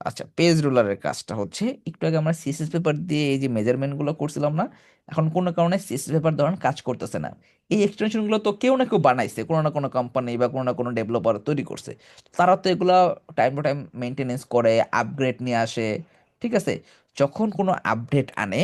আচ্ছা, পেজ রুলারের কাজটা হচ্ছে একটু আগে আমরা সিএসএস পেপার দিয়ে এই যে মেজারমেন্ট গুলো করছিলাম না, এখন কোনো কারণে সিএসএস পেপার ধরেন কাজ করতেছে না। এই এক্সটেনশন গুলো তো কেউ না কেউ বানাইছে, কোনো না কোনো কোম্পানি বা কোনো না কোনো ডেভেলপার তৈরি করছে। তারা তো এগুলা টাইম টু টাইম মেনটেনেন্স করে, আপগ্রেড নিয়ে আসে, ঠিক আছে। যখন কোনো আপডেট আনে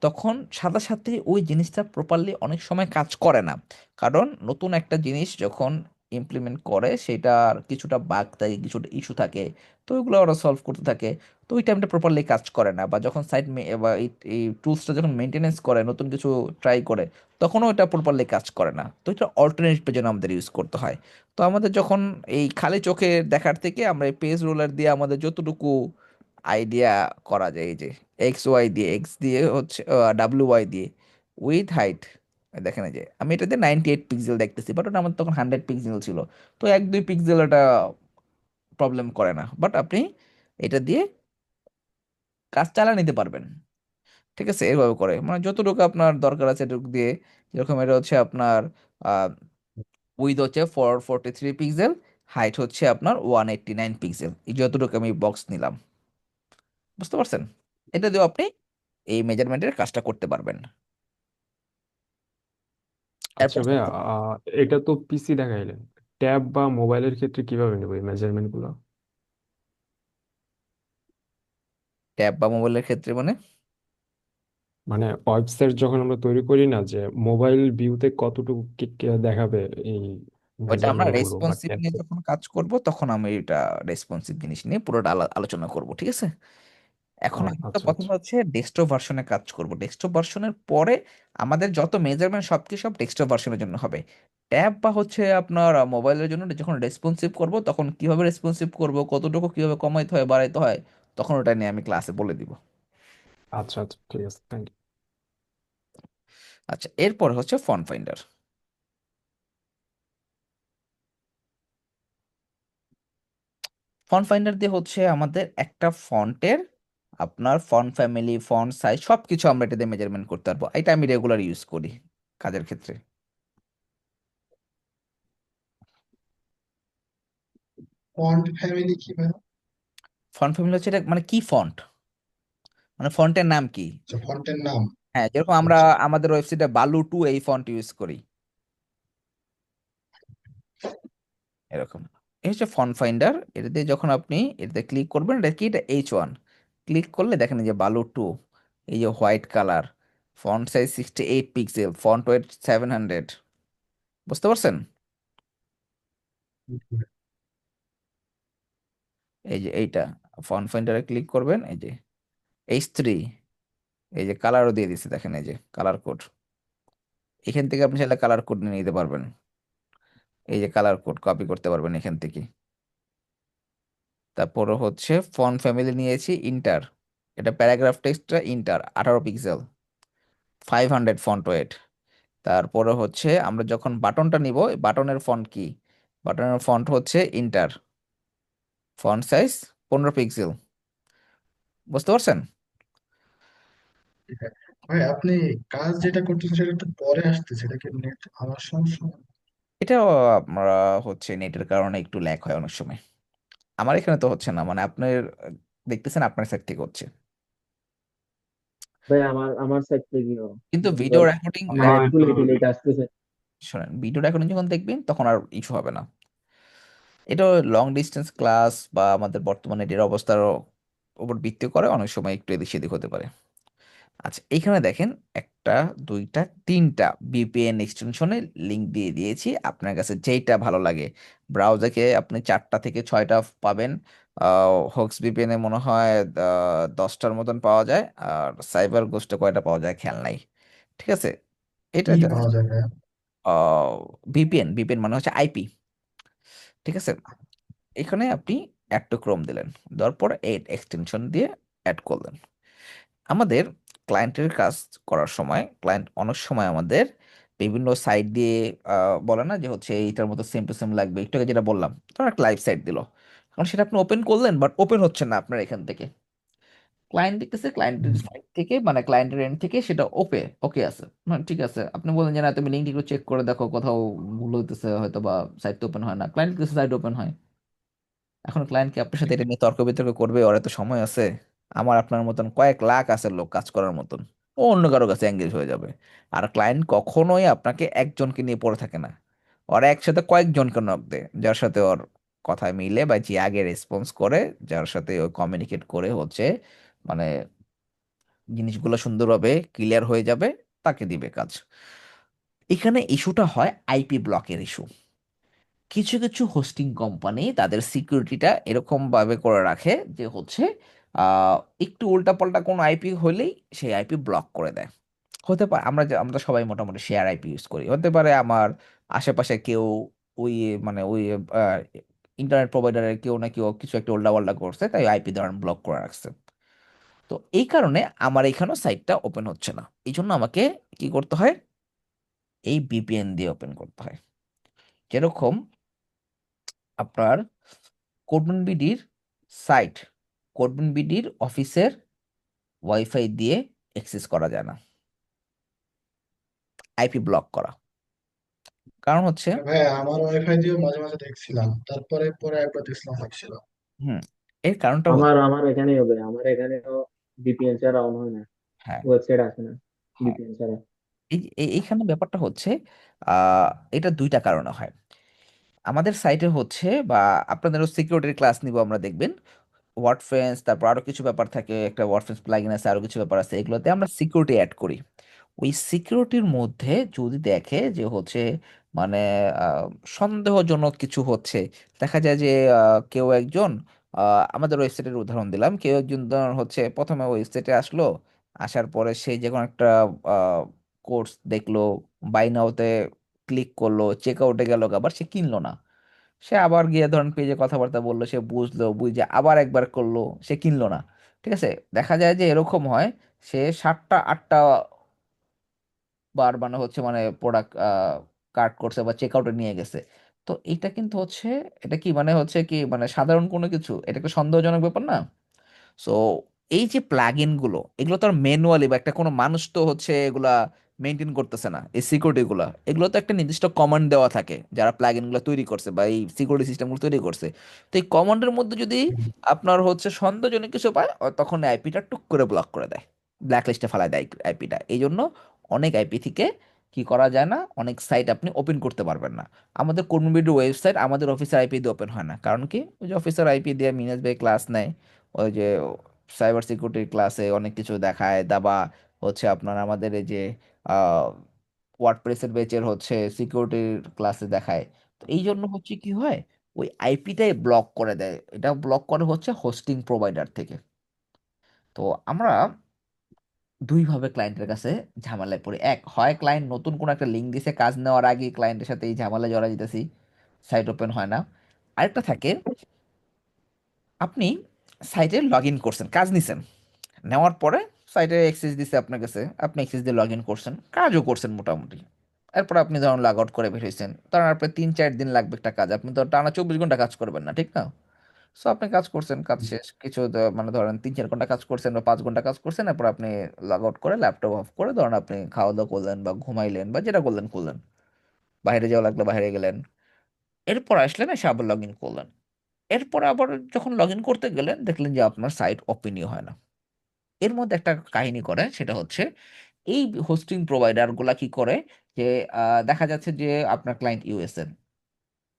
তখন সাথে সাথে ওই জিনিসটা প্রপারলি অনেক সময় কাজ করে না, কারণ নতুন একটা জিনিস যখন ইমপ্লিমেন্ট করে সেটার কিছুটা বাগ থাকে, কিছুটা ইস্যু থাকে, তো ওইগুলো ওরা সলভ করতে থাকে। তো ওই টাইমটা প্রপারলি কাজ করে না, বা যখন সাইট বা এই টুলসটা যখন মেনটেনেন্স করে, নতুন কিছু ট্রাই করে, তখনও এটা প্রপারলি কাজ করে না। তো এটা অল্টারনেটিভের জন্য আমাদের ইউজ করতে হয়। তো আমাদের যখন এই খালি চোখে দেখার থেকে আমরা এই পেজ রোলার দিয়ে আমাদের যতটুকু আইডিয়া করা যায়, এই যে এক্স ওয়াই দিয়ে, এক্স দিয়ে হচ্ছে ডাব্লিউ ওয়াই দিয়ে, উইথ হাইট, দেখেন এই যে আমি এটাতে 98 পিক্সেল দেখতেছি, বাট ওটা আমার তখন 100 পিক্সেল ছিল। তো 1-2 পিক্সেল এটা প্রবলেম করে না, বাট আপনি এটা দিয়ে কাজ চালিয়ে নিতে পারবেন, ঠিক আছে। এভাবে করে মানে যতটুকু আপনার দরকার আছে এটুকু দিয়ে, যেরকম এটা হচ্ছে আপনার উইথ হচ্ছে 443 পিক্সেল, হাইট হচ্ছে আপনার 189 পিক্সেল, এই যতটুকু আমি বক্স নিলাম, বুঝতে পারছেন। এটা দিয়েও আপনি এই মেজারমেন্টের কাজটা করতে পারবেন। আচ্ছা এরপর ভাইয়া, এটা তো পিসি দেখাইলেন, ট্যাব বা মোবাইলের ক্ষেত্রে কিভাবে নেবো এই মেজারমেন্ট গুলো? ট্যাব বা মোবাইলের ক্ষেত্রে মানে মানে ওয়েবসাইট যখন আমরা তৈরি করি না, যে মোবাইল ভিউতে কতটুকু দেখাবে এই ওইটা আমরা মেজারমেন্ট গুলো বা রেসপন্সিভ ট্যাব। নিয়ে যখন কাজ করব তখন আমি এটা রেসপন্সিভ জিনিস নিয়ে পুরোটা আলোচনা করব, ঠিক আছে। এখন আমরা তো আচ্ছা প্রথমে আচ্ছা। হচ্ছে ডেস্কটপ ভার্সনে কাজ করব, ডেস্কটপ ভার্সনের পরে আমাদের যত মেজারমেন্ট সব ডেস্কটপ ভার্সনের জন্য হবে। ট্যাব বা হচ্ছে আপনার মোবাইলের জন্য যখন রেসপন্সিভ করব তখন কিভাবে রেসপন্সিভ করব, কতটুকু কিভাবে কমাইতে হয় বাড়াইতে হয়, তখন ওটা নিয়ে আমি ক্লাসে বলে দিব। আচ্ছা আচ্ছা, ঠিক আছে, থ্যাংক ইউ। আচ্ছা, এরপর হচ্ছে ফন্ট ফাইন্ডার। ফন্ট ফাইন্ডার দিয়ে হচ্ছে আমাদের একটা ফন্টের আপনার ফন্ট ফ্যামিলি, ফন্ট সাইজ সবকিছু আমরা এটা দিয়ে মেজারমেন্ট করতে পারবো। এটা আমি রেগুলার ইউজ করি কাজের ক্ষেত্রে। ফন্ট ফ্যামিলি কি ভাই? ফন্ট ফ্যামিলি হচ্ছে এটা মানে কি ফন্ট, মানে ফন্টের নাম কি। আচ্ছা, ফন্টের নাম। হ্যাঁ, যেরকম আমরা আচ্ছা, আমাদের ওয়েবসাইটে বালু 2 এই ফন্ট ইউজ করি, এরকম। এই হচ্ছে ফন্ট ফাইন্ডার। এটা দিয়ে যখন আপনি এটাতে ক্লিক করবেন, এটা কি, এটা H1, ক্লিক করলে দেখেন এই যে বালু 2, এই যে white colour, font size 68 pixel, font wait 700, বুঝতে পারছেন। এই যে এইটা ফন্ট ফাইন্ডারে ক্লিক করবেন, এই যে H3, এই যে কালারও দিয়ে দিচ্ছে দেখেন, এই যে কালার কোড, এখান থেকে আপনি চাইলে কালার কোড নিয়ে নিতে পারবেন। এই যে কালার কোড কপি করতে পারবেন এখান থেকে। তারপরে হচ্ছে ফন্ট ফ্যামিলি নিয়েছি ইন্টার, এটা প্যারাগ্রাফ টেক্সটটা ইন্টার 18 পিক্সেল, 500 ফন্ট ওয়েট। তারপরে হচ্ছে আমরা যখন বাটনটা নিব, বাটনের ফন্ট কি, বাটনের ফন্ট হচ্ছে ইন্টার, ফন্ট সাইজ 15 পিক্সেল, বুঝতে পারছেন। ঠিক আছে ভাই, আপনি কাজ যেটা করতেছেন সেটা একটু পরে আসতেছে, এটা কি নেট আমার সমস্যা? এটাও আমরা হচ্ছে নেটের কারণে একটু ল্যাগ হয় অনেক সময়। আমার এখানে তো হচ্ছে না, মানে আপনার দেখতেছেন আপনার সাইড থেকে হচ্ছে, ভাই আমার সাইড থেকেও কিন্তু ভিডিও বাট রেকর্ডিং, আমার একটু লেটে লেট আসতেছে। শোনেন ভিডিও রেকর্ডিং যখন দেখবেন তখন আর ইস্যু হবে না। এটা লং ডিস্টেন্স ক্লাস বা আমাদের বর্তমানে এর অবস্থার উপর ভিত্তি করে অনেক সময় একটু এদিক সেদিক হতে পারে। আচ্ছা, এইখানে দেখেন একটা, দুইটা, তিনটা ভিপিএন এক্সটেনশনে লিংক দিয়ে দিয়েছি। আপনার কাছে যেইটা ভালো লাগে, ব্রাউজারকে আপনি 4টা থেকে 6টা পাবেন। হোক্স ভিপিএনে মনে হয় 10টার মতন পাওয়া যায়, আর সাইবার গোস্টে কয়টা পাওয়া যায় খেয়াল নাই। ঠিক আছে, এটা কি জাস্ট পাওয়া যায় ভাইয়া? ভিপিএন। ভিপিএন মানে হচ্ছে আইপি। ঠিক আছে, এখানে আপনি অ্যাড টু ক্রোম দিলেন, দেওয়ার পর এই এক্সটেনশন দিয়ে অ্যাড করলেন। আমাদের ক্লায়েন্টের কাজ করার সময় ক্লায়েন্ট অনেক সময় আমাদের বিভিন্ন সাইট দিয়ে বলে না যে হচ্ছে এইটার মতো সেম টু সেম লাগবে। একটু আগে যেটা বললাম, ধর একটা লাইভ সাইট দিল, এখন সেটা আপনি ওপেন করলেন বাট ওপেন হচ্ছে না আপনার এখান থেকে। ক্লায়েন্ট দেখতেছে ক্লায়েন্টের সাইট থেকে, মানে ক্লায়েন্টের এন্ড থেকে সেটা ওকে আছে, হ্যাঁ ঠিক আছে। আপনি বলেন যে না তুমি লিঙ্কটা একটু চেক করে দেখো, কোথাও ভুল হইতেছে হয়তো বা সাইট ওপেন হয় না, ক্লায়েন্ট কিছু সাইট ওপেন হয়। এখন ক্লায়েন্ট কি আপনার সাথে এটা নিয়ে তর্ক বিতর্ক করবে? ওর এত সময় আছে? আমার আপনার মতন কয়েক লাখ আছে লোক কাজ করার মতন, ও অন্য কারো কাছে এঙ্গেজ হয়ে যাবে। আর ক্লায়েন্ট কখনোই আপনাকে একজনকে নিয়ে পড়ে থাকে না, ওরা একসাথে কয়েকজনকে নক দেয়, যার সাথে ওর কথায় মিলে বা যে আগে রেসপন্স করে, যার সাথে ও কমিউনিকেট করে হচ্ছে মানে জিনিসগুলো সুন্দরভাবে ক্লিয়ার হয়ে যাবে, তাকে দিবে কাজ। এখানে ইস্যুটা হয় আইপি ব্লকের ইস্যু। কিছু কিছু হোস্টিং কোম্পানি তাদের সিকিউরিটিটা এরকম ভাবে করে রাখে যে হচ্ছে আহ, একটু উল্টাপাল্টা কোনো আইপি হলেই সেই আইপি ব্লক করে দেয়। হতে পারে আমরা সবাই মোটামুটি শেয়ার আইপি ইউজ করি, হতে পারে আমার আশেপাশে কেউ ওই ওই ইন্টারনেট প্রোভাইডারের কেউ না কেউ কিছু একটা উল্টাপাল্টা করছে, তাই আইপি ধরেন ব্লক করে রাখছে। তো এই কারণে আমার এখানেও সাইটটা ওপেন হচ্ছে না, এই জন্য আমাকে কি করতে হয়, এই ভিপিএন দিয়ে ওপেন করতে হয়। যেরকম আপনার কোডবিন বিডির সাইট, কোডবিন বিডির অফিসের ওয়াইফাই দিয়ে অ্যাক্সেস করা যায় না, আইপি ব্লক করা। কারণ হচ্ছে ভাইয়া আমার ওয়াইফাই দিয়েও মাঝে মাঝে দেখছিলাম, তারপরে পরে একবার দেখছিলাম হচ্ছিল। হুম, এর কারণটা আমার হচ্ছে, আমার এখানেই হবে, আমার এখানেও ভিপিএন ছাড়া অন হয় না, হ্যাঁ ওয়েবসাইট আসে না হ্যাঁ, ভিপিএন ছাড়া। এইখানে ব্যাপারটা হচ্ছে আহ এটা দুইটা কারণে হয়। আমাদের সাইটে হচ্ছে বা আপনাদেরও সিকিউরিটির ক্লাস নিব আমরা, দেখবেন ওয়ার্ডফ্রেন্স, তারপর আরো কিছু ব্যাপার থাকে, একটা ওয়ার্ডফ্রেন্স প্লাগইন আছে, আরো কিছু ব্যাপার আছে, এগুলোতে আমরা সিকিউরিটি অ্যাড করি। ওই সিকিউরিটির মধ্যে যদি দেখে যে হচ্ছে মানে আহ, সন্দেহজনক কিছু হচ্ছে, দেখা যায় যে কেউ একজন আমাদের ওয়েবসাইটের উদাহরণ দিলাম, কেউ একজন ধর হচ্ছে প্রথমে ওয়েবসাইটে আসলো, আসার পরে সে যে কোনো একটা কোর্স দেখলো, বাই নাওতে ক্লিক করলো, চেক আউটে গেল, আবার সে কিনলো না, সে আবার গিয়ে ধরেন পেজে কথাবার্তা বললো, সে বুঝলো, বুঝে আবার একবার করলো, সে কিনলো না। ঠিক আছে, দেখা যায় যে এরকম হয়, সে 7টা 8টা বার হচ্ছে প্রোডাক্ট কার্ট করছে বা চেক আউটে নিয়ে গেছে। তো এটা কিন্তু হচ্ছে, এটা কি হচ্ছে কি সাধারণ কোনো কিছু, এটা একটা সন্দেহজনক ব্যাপার না? সো এই যে প্লাগইন গুলো, এগুলো তো আর ম্যানুয়ালি বা একটা কোনো মানুষ তো হচ্ছে এগুলা মেনটেন করতেছে না, এই সিকিউরিটি গুলা, এগুলো তো একটা নির্দিষ্ট কমান্ড দেওয়া থাকে যারা প্লাগইন গুলো তৈরি করছে বা এই সিকিউরিটি সিস্টেম গুলো তৈরি করছে। তো এই কমান্ডের মধ্যে যদি আপনার হচ্ছে সন্দেহজনক কিছু পায়, তখন আইপিটা টুক করে ব্লক করে দেয়, ব্ল্যাক লিস্টে ফেলায় দেয় আইপিটা। এই জন্য অনেক আইপি থেকে কি করা যায় না, অনেক সাইট আপনি ওপেন করতে পারবেন না। আমাদের কর্মীবিডি ওয়েবসাইট আমাদের অফিসের আইপি দিয়ে ওপেন হয় না, কারণ কি, ওই যে অফিসের আইপি দিয়ে মিনাজ ভাই ক্লাস নেয়, ওই যে সাইবার সিকিউরিটির ক্লাসে অনেক কিছু দেখায় দাবা, হচ্ছে আপনার আমাদের এই যে ওয়ার্ডপ্রেসের বেচের হচ্ছে সিকিউরিটির ক্লাসে দেখায়। তো এই জন্য হচ্ছে কি হয়, ওই আইপিটাই ব্লক করে দেয়, এটা ব্লক করে হচ্ছে হোস্টিং প্রোভাইডার থেকে। তো আমরা দুইভাবে ক্লায়েন্টের কাছে ঝামেলায় পড়ি। এক হয় ক্লায়েন্ট নতুন কোনো একটা লিঙ্ক দিছে, কাজ নেওয়ার আগে ক্লায়েন্টের সাথে এই ঝামেলায় জড়াই যেতেছি, সাইট ওপেন হয় না। আরেকটা থাকে, আপনি সাইটে লগ ইন করছেন, কাজ নিছেন, নেওয়ার পরে সাইটে অ্যাক্সেস দিছে আপনার কাছে, আপনি অ্যাক্সেস দিয়ে লগ ইন করছেন, কাজও করছেন মোটামুটি। এরপর আপনি ধরুন লগ আউট করে বের হয়েছেন, ধরেন আপনার 3-4 দিন লাগবে একটা কাজ, আপনি তো টানা 24 ঘন্টা কাজ করবেন না, ঠিক না? সো আপনি কাজ করছেন, কাজ শেষ, কিছু ধরেন 3-4 ঘন্টা কাজ করছেন বা 5 ঘন্টা কাজ করছেন, এরপর আপনি লগ আউট করে ল্যাপটপ অফ করে ধরেন আপনি খাওয়া দাওয়া করলেন বা ঘুমাইলেন বা যেটা করলেন করলেন, বাইরে যাওয়া লাগলে বাইরে গেলেন, এরপর আসলেন, এসে আবার লগ ইন করলেন। এরপর আবার যখন লগ ইন করতে গেলেন দেখলেন যে আপনার সাইট ওপেনই হয় না। এর মধ্যে একটা কাহিনী করে, সেটা হচ্ছে এই হোস্টিং প্রোভাইডার গুলা কি করে, যে দেখা যাচ্ছে যে আপনার ক্লায়েন্ট ইউএসএ,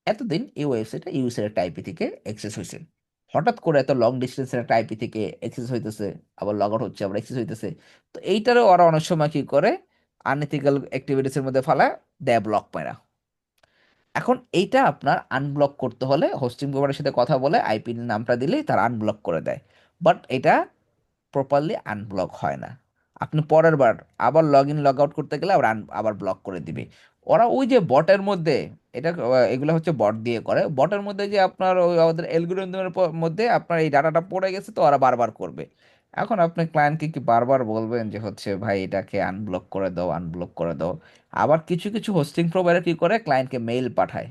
এতদিন এই ওয়েবসাইটটা ইউএসএ একটা আইপি থেকে অ্যাক্সেস হয়েছে, হঠাৎ করে এত লং ডিস্টেন্সের একটা আইপি থেকে অ্যাক্সেস হইতেছে, আবার লগ আউট হচ্ছে, আবার অ্যাক্সেস হইতেছে। তো এইটারও ওরা অনেক সময় কি করে, আনএথিক্যাল অ্যাক্টিভিটিসের মধ্যে ফালা দেয় ব্লক পায়রা। এখন এইটা আপনার আনব্লক করতে হলে হোস্টিং প্রোভাইডারের সাথে কথা বলে আইপি নামটা দিলেই তারা আনব্লক করে দেয়। বাট এটা প্রপারলি আনব্লক হয় না। আপনি পরের বার আবার লগ ইন লগ আউট করতে গেলে আবার আবার ব্লক করে দিবে। ওরা ওই যে বটের মধ্যে, এটা এগুলো হচ্ছে বট দিয়ে করে, বটের মধ্যে যে আপনার ওই আমাদের অ্যালগরিদমের মধ্যে আপনার এই ডাটাটা পড়ে গেছে, তো ওরা বারবার করবে। এখন আপনি ক্লায়েন্টকে কি বারবার বলবেন যে হচ্ছে ভাই এটাকে আনব্লক করে দাও, আনব্লক করে দাও? আবার কিছু কিছু হোস্টিং প্রোভাইডার কি করে, ক্লায়েন্টকে মেইল পাঠায়,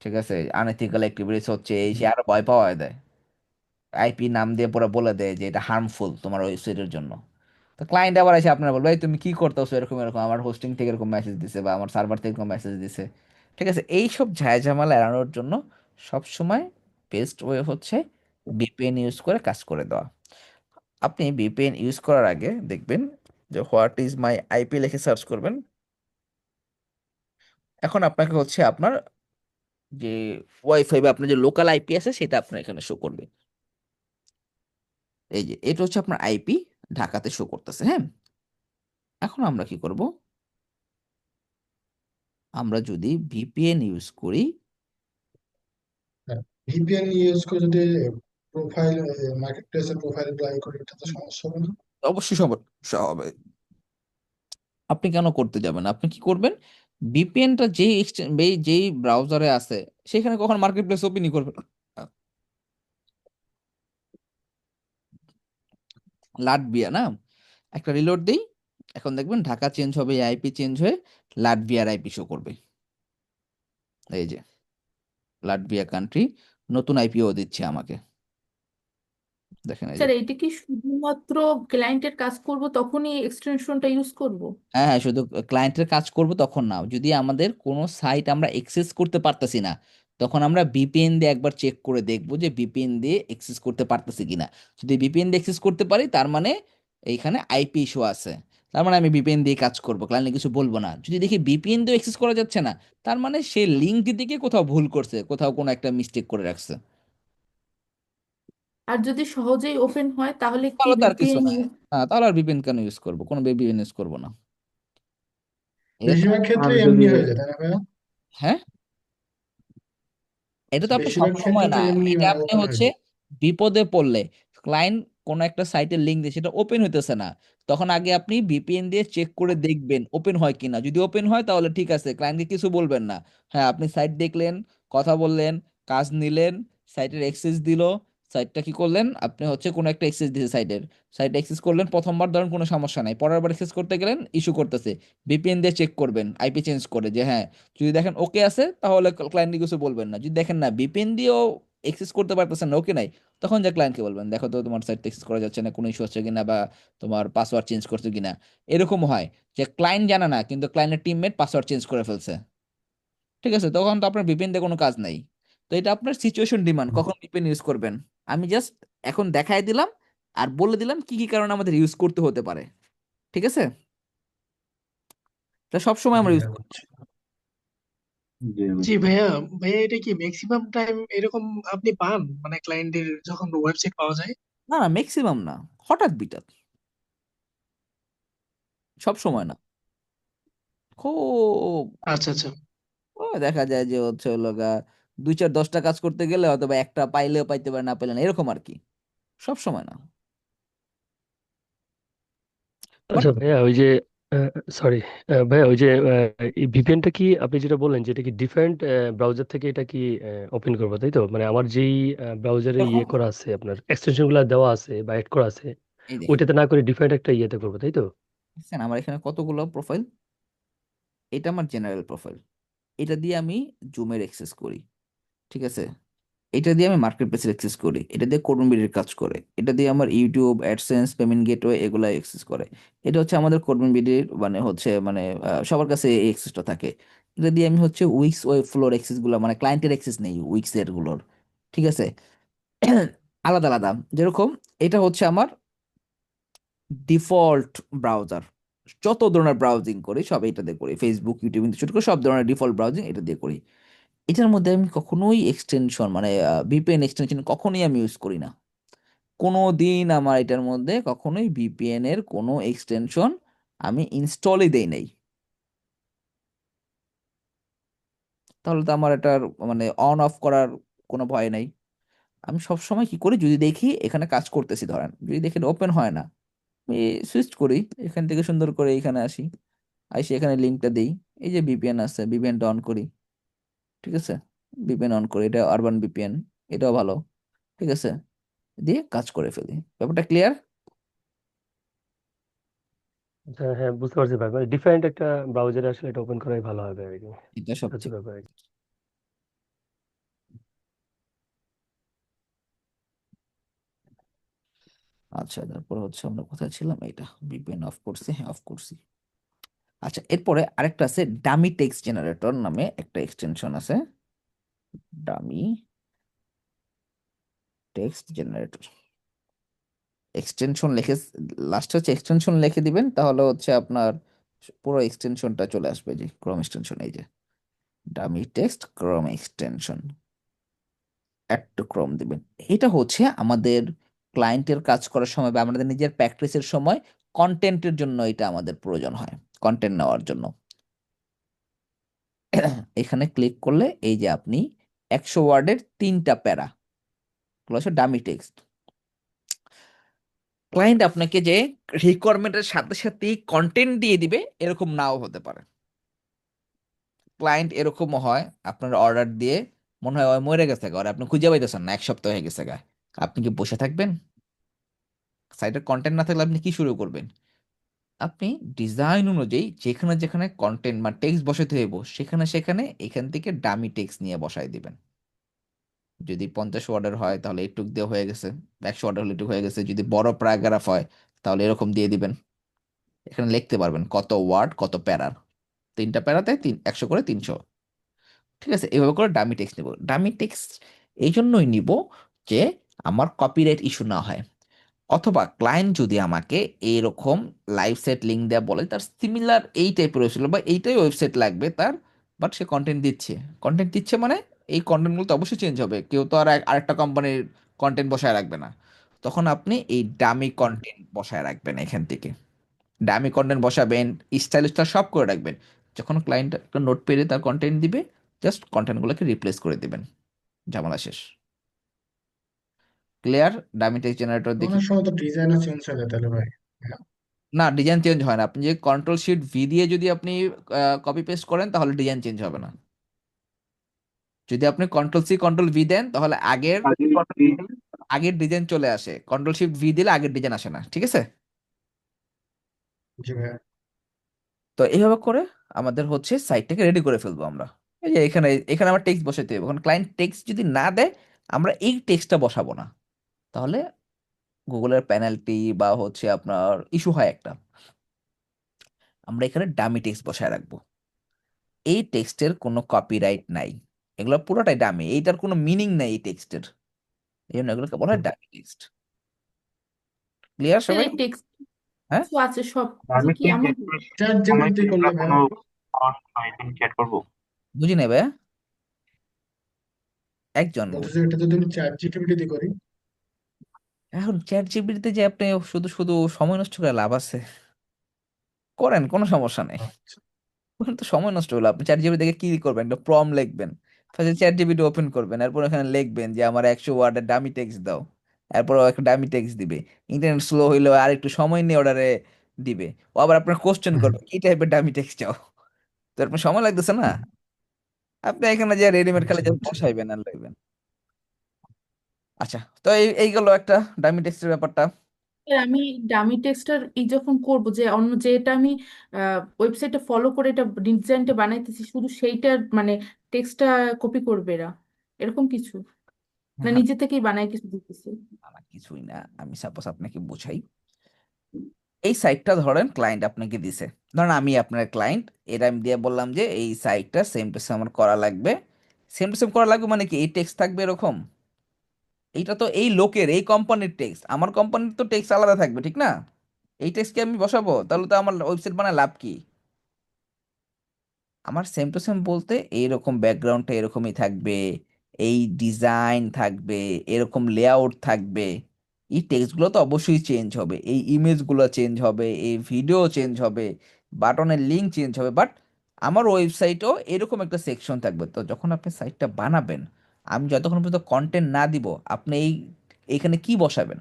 ঠিক আছে, আনএথিক্যাল অ্যাক্টিভিটিস হচ্ছে এই সে, আরো ভয় পাওয়া দেয়, আইপি নাম দিয়ে পুরো বলে দেয় যে এটা হার্মফুল তোমার ওয়েবসাইটের জন্য। তো ক্লায়েন্ট আবার এসে আপনার বলবে, "এই তুমি কি করতেছো এরকম এরকম, আমার হোস্টিং থেকে এরকম মেসেজ দিছে বা আমার সার্ভার থেকে এরকম মেসেজ দিছে।" ঠিক আছে, এইসব ঝামেলা এড়ানোর জন্য সবসময় বেস্ট ওয়ে হচ্ছে ভিপিএন ইউজ করে কাজ করে দেওয়া। আপনি ভিপিএন ইউজ করার আগে দেখবেন যে হোয়াট ইজ মাই আইপি লিখে সার্চ করবেন। এখন আপনাকে হচ্ছে আপনার যে ওয়াইফাই বা আপনার যে লোকাল আইপি আছে সেটা আপনার এখানে শো করবে। এই যে এটা হচ্ছে আপনার আইপি, ঢাকাতে শো করতেছে, হ্যাঁ। এখন আমরা কি করব, আমরা যদি ভিপিএন ইউজ করি, ভিপিএন ইউজ করে যদি প্রোফাইল, মার্কেট প্লেসের প্রোফাইল অ্যাপ্লাই করি, এটা তো সমস্যা হবে না? অবশ্যই সমস্যা হবে। আপনি কেন করতে যাবেন? আপনি কি করবেন, ভিপিএনটা যেই ব্রাউজারে আছে সেখানে কখন মার্কেট প্লেস ওপেনই করবেন না। লাটভিয়া না, একটা রিলোড দেই, এখন দেখবেন ঢাকা চেঞ্জ হবে, আইপি চেঞ্জ হয়ে লাটভিয়ার আইপি শো করবে। এই যে লাটভিয়া কান্ট্রি, নতুন আইপিও দিচ্ছে আমাকে, দেখেন এই যে। স্যার এইটা কি শুধুমাত্র ক্লায়েন্টের কাজ করব তখনই এক্সটেনশনটা ইউজ করব? হ্যাঁ হ্যাঁ, শুধু ক্লায়েন্টের কাজ করব তখন না, যদি আমাদের কোনো সাইট আমরা অ্যাক্সেস করতে পারতেছি না, তখন আমরা ভিপিএন দিয়ে একবার চেক করে দেখব যে ভিপিএন দিয়ে অ্যাক্সেস করতে পারতেছি কিনা। যদি ভিপিএন দিয়ে অ্যাক্সেস করতে পারি, তার মানে এইখানে আইপি ইস্যু আছে, তার মানে আমি ভিপিএন দিয়ে কাজ করব, ক্লায়েন্টে কিছু বলবো না। যদি দেখি ভিপিএন দিয়ে অ্যাক্সেস করা যাচ্ছে না, তার মানে সে লিঙ্ক দিকে কোথাও ভুল করছে, কোথাও কোনো একটা মিস্টেক করে রাখছে। আর যদি সহজেই ওপেন হয় তাহলে কি তাহলে তার কিছু ভিপিএন? নাই। হ্যাঁ, তাহলে আর ভিপিএন কেন ইউজ করবো, কোনো ভিপিএন ইউজ করবো না। এটা তো, বেশিরভাগ আর ক্ষেত্রে যদি এমনি হয়ে যায়, তাই না ভাইয়া? হ্যাঁ, এটা তো আপনি সব বেশিরভাগ সময় ক্ষেত্রে না, তো এমনি এটা মানে আপনি ওপেন হয়ে হচ্ছে যায়। বিপদে পড়লে, ক্লায়েন্ট কোন একটা সাইটের লিংক দিয়ে সেটা ওপেন হইতেছে না, তখন আগে আপনি ভিপিএন দিয়ে চেক করে দেখবেন ওপেন হয় কিনা। যদি ওপেন হয় তাহলে ঠিক আছে, ক্লায়েন্টকে কিছু বলবেন না। হ্যাঁ, আপনি সাইট দেখলেন, কথা বললেন, কাজ নিলেন, সাইটের অ্যাক্সেস দিল, সাইটটা কি করলেন, আপনি হচ্ছে কোনো একটা অ্যাক্সেস দিয়েছে সাইটের, সাইট অ্যাক্সেস করলেন প্রথমবার, ধরেন কোনো সমস্যা নাই, পরের বার অ্যাক্সেস করতে গেলেন ইস্যু করতেছে, ভিপিএন দিয়ে চেক করবেন আইপি চেঞ্জ করে যে হ্যাঁ, যদি দেখেন ওকে আছে তাহলে ক্লায়েন্টকে কিছু বলবেন না। যদি দেখেন না ভিপিএন দিয়েও এক্সেস করতে পারতেছেন না, ওকে নাই, তখন যে ক্লায়েন্টকে বলবেন দেখো তো তোমার সাইট এক্সেস করা যাচ্ছে না, কোনো ইস্যু হচ্ছে কিনা, বা তোমার পাসওয়ার্ড চেঞ্জ করছো কিনা। এরকম হয় যে ক্লায়েন্ট জানে না কিন্তু ক্লায়েন্টের টিমমেট পাসওয়ার্ড চেঞ্জ করে ফেলছে, ঠিক আছে, তখন তো আপনার ভিপিএন দিয়ে কোনো কাজ নাই। তো এটা আপনার সিচুয়েশন ডিমান্ড কখন ভিপিএন ইউজ করবেন। আমি জাস্ট এখন দেখাই দিলাম আর বলে দিলাম কি কি কারণে আমাদের ইউজ করতে হতে পারে, ঠিক আছে, এটা সবসময় জি আমরা ইউজ ভাইয়া, করি। বুঝছি। জি ভাইয়া, ভাইয়া এটা কি ম্যাক্সিমাম টাইম এরকম আপনি পান, মানে ক্লায়েন্টের যখন ওয়েবসাইট পাওয়া যায়? না না, ম্যাক্সিমাম না, হঠাৎ বিটাত, সব সময় না, খুব আচ্ছা আচ্ছা। দেখা যায় যে হচ্ছে হলো গা 2 4 10টা কাজ করতে গেলে অথবা একটা পাইলেও পাইতে পারে, না পাইলে না, এরকম আর কি, সব সময় না। বাট আচ্ছা ভাইয়া, ওই যে সরি ভাইয়া, ওই যে এই ভিপিএনটা কি আপনি যেটা বললেন যে এটা কি ডিফারেন্ট ব্রাউজার থেকে এটা কি ওপেন করবো, তাই তো? মানে আমার যেই ব্রাউজারে তখন ইয়ে করা আছে, আপনার এক্সটেনশন গুলো দেওয়া আছে বা এড করা আছে, এই দেখেন, ওইটাতে না করে ডিফারেন্ট একটা ইয়েতে করবো, তাই তো? দেখছেন আমার এখানে কতগুলো প্রোফাইল, এটা আমার জেনারেল প্রোফাইল, এটা দিয়ে আমি জুমের অ্যাক্সেস করি, ঠিক আছে, এটা দিয়ে আমি মার্কেট প্লেসের অ্যাক্সেস করি, এটা দিয়ে কোডবিডির কাজ করে, এটা দিয়ে আমার ইউটিউব অ্যাডসেন্স পেমেন্ট গেটওয়ে এগুলা অ্যাক্সেস করে। এটা হচ্ছে আমাদের কোডবিডির মানে হচ্ছে মানে সবার কাছে এই অ্যাক্সেসটা থাকে। এটা দিয়ে আমি হচ্ছে উইক্স ওয়েব ফ্লোর অ্যাক্সেস গুলো, মানে ক্লায়েন্টের অ্যাক্সেস নেই উইক্স এর গুলোর, ঠিক আছে, আলাদা আলাদা। যেরকম এটা হচ্ছে আমার ডিফল্ট ব্রাউজার, যত ধরনের ব্রাউজিং করি সব এটা দিয়ে করি, ফেসবুক ইউটিউব থেকে শুরু করে সব ধরনের ডিফল্ট ব্রাউজিং এটা দিয়ে করি। এটার মধ্যে আমি কখনোই এক্সটেনশন মানে ভিপিএন এক্সটেনশন কখনোই আমি ইউজ করি না। কোনো দিন আমার এটার মধ্যে কখনোই ভিপিএন এর কোনো এক্সটেনশন আমি ইনস্টলই দেই নাই। তাহলে তো আমার এটার মানে অন অফ করার কোনো ভয় নাই। আমি সব সময় কি করি, যদি দেখি এখানে কাজ করতেছি, ধরেন যদি দেখি ওপেন হয় না, আমি সুইচ করি, এখান থেকে সুন্দর করে এখানে আসি, আইসি এখানে লিঙ্কটা দিই, এই যে ভিপিএন আছে ভিপিএনটা অন করি, ঠিক আছে, ভিপিএন অন করি, এটা আরবান ভিপিএন, এটাও ভালো, ঠিক আছে, দিয়ে কাজ করে ফেলি। ব্যাপারটা ক্লিয়ার? আচ্ছা, হ্যাঁ, বুঝতে পারছি ভাই, মানে ডিফারেন্ট একটা ব্রাউজারে আসলে এটা ওপেন করাই ভালো হবে আর কি। এটা এটা হচ্ছে সবচেয়ে ব্যাপার আর কি। আচ্ছা। তারপর হচ্ছে আমরা কোথায় ছিলাম, এটা ভিপিএন অফ করছি, হ্যাঁ অফ করছি। আচ্ছা, এরপরে আরেকটা আছে ডামি টেক্সট জেনারেটর নামে একটা এক্সটেনশন আছে, ডামি টেক্সট জেনারেটর। এক্সটেনশন লিখে লাস্টে হচ্ছে এক্সটেনশন লিখে দিবেন, তাহলে হচ্ছে আপনার পুরো এক্সটেনশনটা চলে আসবে, যে ক্রোম এক্সটেনশন, এই যে dummy text Chrome extension, add to Chrome দিবেন। এটা হচ্ছে আমাদের ক্লায়েন্টের কাজ করার সময় বা আমাদের নিজের প্র্যাকটিসের সময় কন্টেন্টের জন্য এটা আমাদের প্রয়োজন হয়, কন্টেন্ট নেওয়ার জন্য। এখানে ক্লিক করলে এই যে আপনি 100 ওয়ার্ডের 3টা প্যারা, এগুলো হচ্ছে ডামি টেক্সট। ক্লায়েন্ট আপনাকে যে রিকোয়ারমেন্টের সাথে সাথেই কন্টেন্ট দিয়ে দিবে এরকম নাও হতে পারে। ক্লায়েন্ট এরকমও হয়, আপনার অর্ডার দিয়ে মনে হয় ওই মরে গেছে গা, আর আপনি খুঁজে পাইতেছেন না, 1 সপ্তাহ হয়ে গেছে গা, আপনি কি বসে থাকবেন? সাইটের কন্টেন্ট না থাকলে আপনি কি শুরু করবেন? আপনি ডিজাইন অনুযায়ী যেখানে যেখানে কন্টেন্ট বা টেক্সট বসাতে হইব সেখানে সেখানে এখান থেকে ডামি টেক্সট নিয়ে বসাই দিবেন। যদি 50 ওয়ার্ডের হয় তাহলে এইটুক দিয়ে হয়ে গেছে, 100 ওয়ার্ডের হলে এটুক হয়ে গেছে, যদি বড় প্যারাগ্রাফ হয় তাহলে এরকম দিয়ে দিবেন। এখানে লিখতে পারবেন কত ওয়ার্ড কত প্যারার, 3টা প্যারাতে 100 করে 300, ঠিক আছে। এভাবে করে ডামি টেক্সট নিব। ডামি টেক্সট এই জন্যই নিব যে আমার কপিরাইট ইস্যু না হয়, অথবা ক্লায়েন্ট যদি আমাকে এইরকম লাইভ সেট লিঙ্ক দেওয়া বলে তার সিমিলার এই টাইপের ওয়েবসাইট বা এইটাই ওয়েবসাইট লাগবে তার, বাট সে কন্টেন্ট দিচ্ছে, কন্টেন্ট দিচ্ছে মানে এই কন্টেন্টগুলো তো অবশ্যই চেঞ্জ হবে, কেউ তো আর আরেকটা কোম্পানির কন্টেন্ট বসায় রাখবে না, তখন আপনি এই ডামি কন্টেন্ট বসায় রাখবেন, এখান থেকে ডামি কন্টেন্ট বসাবেন, স্টাইল স্টাইল সব করে রাখবেন। যখন ক্লায়েন্ট একটা নোট পেরে তার কন্টেন্ট দিবে, জাস্ট কন্টেন্টগুলোকে রিপ্লেস করে দিবেন, ঝামেলা শেষ। ক্লিয়ার? ডামি টেক্সট জেনারেটর দেখি। অনেক সময় তো ডিজাইনও চেঞ্জ হয়ে যায় তাহলে ভাই। হ্যাঁ, না, ডিজাইন চেঞ্জ হয় না, আপনি যে কন্ট্রোল শিট ভি দিয়ে যদি আপনি কপি পেস্ট করেন তাহলে ডিজাইন চেঞ্জ হবে না। যদি আপনি কন্ট্রোল সি কন্ট্রোল ভি দেন তাহলে আগের ডিজাইন চলে আসে, কন্ট্রোল শিফট ভি দিলে আগের ডিজাইন আসে না, ঠিক আছে। জি ভাই। তো এইভাবে করে আমাদের হচ্ছে সাইটটাকে রেডি করে ফেলবো আমরা। এই যে এখানে এখানে আমার টেক্সট বসাইতে হবে, এখন ক্লায়েন্ট টেক্সট যদি না দেয় আমরা এই টেক্সটটা বসাবো না, তাহলে গুগলের পেনাল্টি বা হচ্ছে আপনার ইস্যু হয় একটা। আমরা এখানে ডামি টেক্সট বসায় রাখবো, এই টেক্সটের কোনো কপিরাইট নাই, এগুলো পুরোটাই ডামি, এইটার কোনো মিনিং নাই এই টেক্সটের, এই জন্য এগুলোকে বলা হয় ডামি টেক্সট। ক্লিয়ার সবাই? এই টেক্সট হ্যাঁ, কিছু আছে সব যে আমি কি কি আমার চ্যাট সময় জিপিটি কি করলে আমরা ভাই কোনো ফন্ট বা আইকন ক্রিয়েট করবো? বুঝি নেবে একজন। বলতেছে এটা যদি আমি চ্যাট জিপিটি দিয়ে করি। এখন চ্যাট জিপিটিতে যে আপনি শুধু শুধু সময় নষ্ট করে লাভ আছে? করেন, কোনো সমস্যা নেই, আচ্ছা। ওখানে তো সময় নষ্ট হলো। আপনি চ্যাট জিপিটি দেখে কি করবেন, একটা প্রম লিখবেন, ফার্স্টে চ্যাট জিপিটি ওপেন করবেন, এরপর এখানে লিখবেন যে আমার 100 ওয়ার্ডের ডামি টেক্সট দাও, এরপর ও একটা ডামি টেক্সট দিবে, ইন্টারনেট স্লো হইলেও আর একটু সময় নিয়ে অর্ডারে দিবে, ও আবার আপনার কোশ্চেন হুম, করবে কি টাইপের ডামি টেক্সট চাও, তো আপনার সময় লাগতেছে না, হুম, আপনি এখানে যে রেডিমেড খালি আচ্ছা just আচ্ছা। বসাইবেন আর লইবেন। আচ্ছা, তো এইগুলো একটা ডামি টেক্সটের ব্যাপারটা। আমি ডামি টেক্সটার এই যখন করব যে অন্য যেটা আমি ওয়েবসাইটে ফলো করে এটা ডিজাইনটা বানাইতেছি শুধু সেইটার মানে টেক্সটটা কপি করবে এরা এরকম কিছু না হ্যাঁ, নিজে থেকেই বানাই কিছু দিতেছি। না কিছুই না, আমি সাপোজ আপনাকে বুঝাই। এই সাইটটা ধরেন ক্লায়েন্ট আপনাকে দিছে, ধরেন আমি আপনার ক্লায়েন্ট, এটা আমি দিয়ে বললাম যে এই সাইটটা সেম টু সেম আমার করা লাগবে। সেম টু সেম করা লাগবে মানে কি, এই টেক্সট থাকবে এরকম, এইটা তো এই লোকের এই কোম্পানির টেক্সট, আমার কোম্পানির তো টেক্সট আলাদা থাকবে, ঠিক না? এই টেক্সটকে আমি বসাবো, তাহলে তো আমার ওয়েবসাইট বানায় লাভ কি? আমার সেম টু সেম বলতে এইরকম ব্যাকগ্রাউন্ডটা এরকমই থাকবে, এই ডিজাইন থাকবে, এরকম লেআউট থাকবে। এই টেক্সটগুলো তো অবশ্যই চেঞ্জ হবে, এই ইমেজগুলো চেঞ্জ হবে, এই ভিডিও চেঞ্জ হবে, বাটনের লিঙ্ক চেঞ্জ হবে, বাট আমার ওয়েবসাইটেও এরকম একটা সেকশন থাকবে। তো যখন আপনি সাইটটা বানাবেন, আমি যতক্ষণ পর্যন্ত কন্টেন্ট না দিব, আপনি এইখানে কি বসাবেন?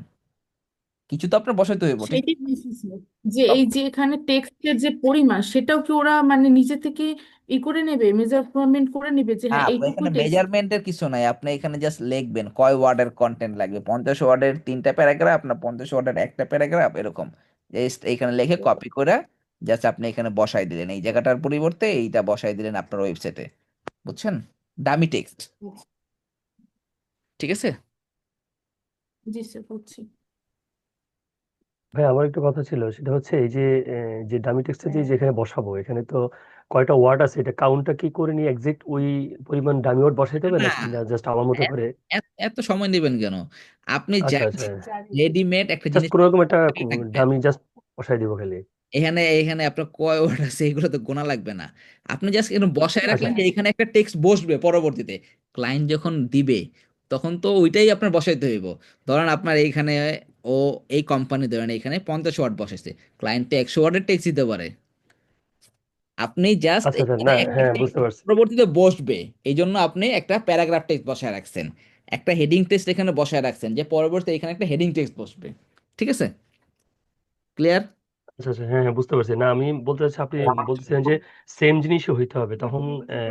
কিছু তো আপনার বসাইতে হইব, ঠিক? সেটাই বুঝতেছি যে এই যে এখানে টেক্সটের যে পরিমাণ সেটাও কি ওরা মানে নিজে থেকে ই করে নেবে, মেজারমেন্ট করে নেবে যে না হ্যাঁ আপু, এইটুকু এখানে টেক্সট? মেজারমেন্টের কিছু নাই। আপনি এখানে জাস্ট লিখবেন কয় ওয়ার্ডের কন্টেন্ট লাগবে, 50 ওয়ার্ডের 3টা প্যারাগ্রাফ না 50 ওয়ার্ডের একটা প্যারাগ্রাফ, এরকম জাস্ট এখানে লিখে কপি করে জাস্ট আপনি এখানে বসাই দিলেন, এই জায়গাটার পরিবর্তে এইটা বসাই দিলেন আপনার ওয়েবসাইটে। বুঝছেন? দামি টেক্সট। ঠিক আছে। জি স্যার, বুঝছি। ভাই আমার একটা কথা ছিল, সেটা হচ্ছে এই যে যে ডামি টেক্সটটা যে যেখানে বসাবো, এখানে তো কয়টা ওয়ার্ড আছে, এটা কাউন্টটা কি করে নিয়ে এক্সাক্ট ওই পরিমাণ ডামি ওয়ার্ড বসাইতে হবে, না, নাকি না জাস্ট আমার মতো করে? এত সময় নেবেন কেন? আপনি আচ্ছা জাস্ট আচ্ছা, রেডিমেড একটা জাস্ট জিনিস কোনো রকম একটা রাখবেন। ডামি জাস্ট বসাই দিব খালি। এখানে এখানে আপনার কয় ওয়ার্ড আছে এগুলো তো গোনা লাগবে না। আপনি জাস্ট এখানে বসায় আচ্ছা রাখলেন যে এখানে একটা টেক্সট বসবে পরবর্তীতে, ক্লায়েন্ট যখন দিবে তখন তো ওইটাই আপনার বসাইতে হইব। ধরেন আপনার এইখানে ও এই কোম্পানি ধরেন এখানে 50 ওয়ার্ড বসাইছে, ক্লায়েন্টে 100 ওয়ার্ডের টেক্সট দিতে পারে। আপনি জাস্ট আচ্ছা আচ্ছা, এখানে না একটা হ্যাঁ টেক্সট বুঝতে পারছি। পরবর্তীতে বসবে, এই জন্য আপনি একটা প্যারাগ্রাফ টেক্সট বসায় রাখছেন, একটা হেডিং টেক্সট এখানে বসায় রাখছেন যে পরবর্তীতে এখানে একটা হেডিং টেক্সট বসবে। ঠিক আছে? ক্লিয়ার? আচ্ছা আচ্ছা, হ্যাঁ হ্যাঁ বুঝতে পারছি। না আমি বলতে চাচ্ছি, আপনি বলতেছেন যে সেম জিনিসই হইতে হবে, তখন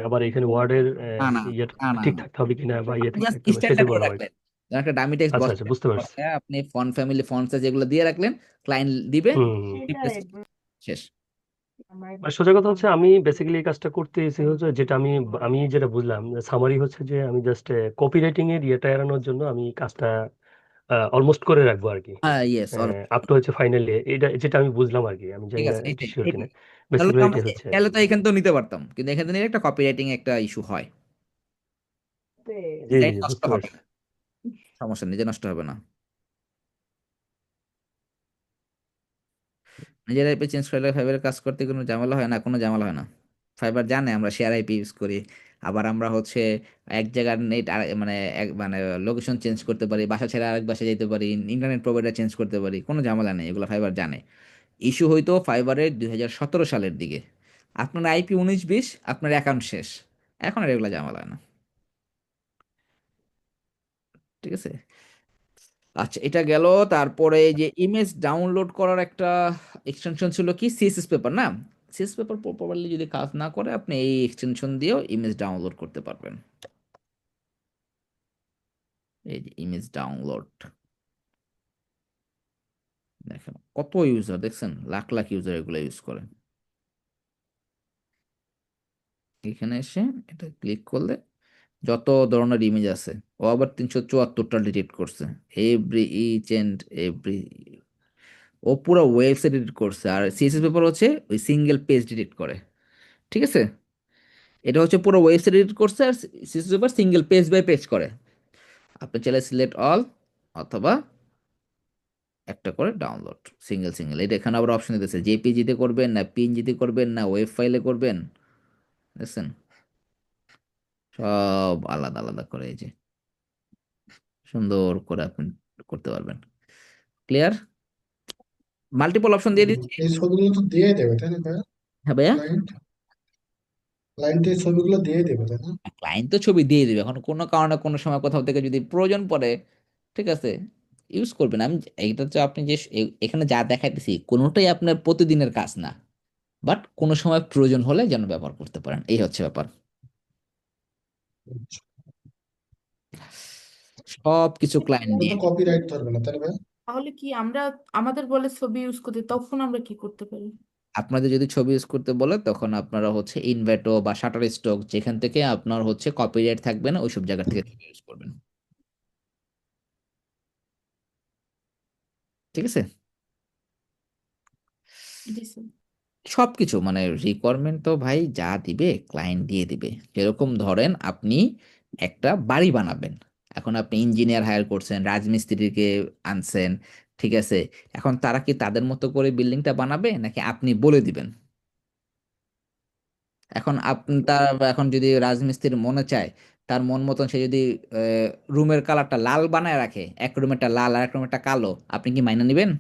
আবার এখানে ওয়ার্ডের না না ইয়েটা না না ঠিক না, থাকতে হবে কিনা বা ইয়ে আপনি ঠিক জাস্ট থাকতে হবে স্ট্যান্ডার্ড সেটাই করে বললাম আর কি। রাখলেন। যেমন একটা ডামি টেক্সট আচ্ছা আচ্ছা বসালেন, বুঝতে পারছি। বসায় আপনি ফন্ট ফ্যামিলি ফন্ট সাইজ এগুলো দিয়ে রাখলেন, ক্লায়েন্ট দিবে, হুম হুম, হুম। রিপ্লেস শেষ। আর সোজা কথা হচ্ছে, আমি বেসিক্যালি এই কাজটা করতেছি হচ্ছে, যেটা আমি আমি যেটা বুঝলাম সামারি হচ্ছে যে আমি জাস্ট কপি রাইটিং এর ইয়েটা এড়ানোর জন্য আমি কাজটা অলমোস্ট করে রাখবো আর কি। হ্যাঁ, ইয়েস, অল। আপ টু হচ্ছে ফাইনালি, এটা যেটা আমি বুঝলাম আর কি, আমি জানি ঠিক না আছে, এটা এইটাই শিওর কিনা। এইটাই। তাহলে তো বেসিক্যালি আমরা এটাই হচ্ছে আর তাহলে কি। তো এখানে তো নিতে পারতাম, কিন্তু এখানে নিলে একটা কপিরাইটিং একটা ইস্যু হয়, জি জি ডিজাইন জি, নষ্ট বুঝতে হবে পারছি। না। সমস্যা নিজে নষ্ট হবে না। নিজের আইপি চেঞ্জ করলে ফাইবারের কাজ করতে কোনো ঝামেলা হয় না, কোনো ঝামেলা হয় না। ফাইবার জানে আমরা শেয়ার আইপি ইউজ করি। আবার আমরা হচ্ছে এক জায়গার নেট মানে এক মানে লোকেশন চেঞ্জ করতে পারি, বাসা ছেড়ে আরেক বাসায় যেতে পারি, ইন্টারনেট প্রোভাইডার চেঞ্জ করতে পারি, কোনো ঝামেলা নেই, এগুলো ফাইবার জানে। ইস্যু হইতো ফাইবারের 2017 সালের দিকে, আপনার আইপি 19-20, আপনার অ্যাকাউন্ট শেষ। এখন আর এগুলো ঝামেলা হয় না। ঠিক আছে। আচ্ছা, এটা গেল। তারপরে এই যে ইমেজ ডাউনলোড করার একটা এক্সটেনশন ছিল কি, সিএসএস পেপার না? সিএসএস পেপার প্রপারলি যদি কাজ না করে, আপনি এই এক্সটেনশন দিয়েও ইমেজ ডাউনলোড করতে পারবেন। এই যে ইমেজ ডাউনলোড, দেখেন কত ইউজার, দেখছেন লাখ লাখ ইউজার এগুলো ইউজ করে। এখানে এসে এটা ক্লিক করলে যত ধরনের ইমেজ আছে, ও আবার 374টা ডিলিট করছে, এভরি ইচ এন্ড এভরি, ও পুরো ওয়েবসাইট ডিলিট করছে। আর সিএসএস পেপার হচ্ছে ওই সিঙ্গেল পেজ ডিলিট করে। ঠিক আছে? এটা হচ্ছে পুরো ওয়েবসাইট এডিট করছে, আর CC super single page by page করে। আপনি চাইলে সিলেক্ট অল, অথবা একটা করে ডাউনলোড, সিঙ্গেল সিঙ্গেল। এটা এখানে আবার অপশন দিতেছে জেপিজিতে করবেন না পিএনজিতে করবেন না ওয়েব ফাইলে করবেন, দেখছেন? সব আলাদা আলাদা করে এই যে সুন্দর করে আপনি করতে পারবেন। ক্লিয়ার? মাল্টিপল অপশন দিয়ে দিচ্ছি। এই ছবিগুলো তো দিয়ে দেবে তাই না ভাইয়া? হ্যাঁ ভাইয়া। ক্লায়েন্ট ক্লায়েন্ট এই ছবিগুলো দিয়ে দেবে তাই না? ক্লায়েন্ট তো ছবি দিয়ে দিবে, এখন কোনো কারণে কোনো সময় কোথাও থেকে যদি প্রয়োজন পড়ে, ঠিক আছে, ইউজ করবেন। আমি এইটা হচ্ছে আপনি যে এখানে যা দেখাইতেছি কোনোটাই আপনার প্রতিদিনের কাজ না, বাট কোনো সময় প্রয়োজন হলে যেন ব্যবহার করতে পারেন, এই হচ্ছে ব্যাপার। সব কিছু ক্লায়েন্ট এটা দিয়ে। তো কপিরাইট ধরবে না তাই না ভাইয়া? তাহলে কি আমরা আমাদের বলে ছবি ইউজ করতে, তখন আমরা কি করতে পারি? আপনাদের যদি ছবি ইউজ করতে বলে, তখন আপনারা হচ্ছে ইনভেটো বা শাটার স্টক, যেখান থেকে আপনার হচ্ছে কপিরাইট থাকবে না, ওইসব জায়গা থেকে ইউজ করবেন। ঠিক আছে? জি স্যার। সবকিছু মানে রিকোয়ারমেন্ট তো ভাই যা দিবে ক্লায়েন্ট দিয়ে দিবে। যেরকম ধরেন আপনি একটা বাড়ি বানাবেন, এখন আপনি ইঞ্জিনিয়ার হায়ার করছেন, রাজমিস্ত্রিকে আনছেন, ঠিক আছে, এখন তারা কি তাদের মতো করে বিল্ডিংটা বানাবে নাকি আপনি বলে দিবেন? এখন এখন যদি রাজমিস্ত্রির মনে চায় তার মন মতন সে যদি রুমের কালারটা লাল বানায় রাখে, এক রুমেরটা লাল আর এক রুমেরটা কালো, আপনি কি মাইনা নেবেন?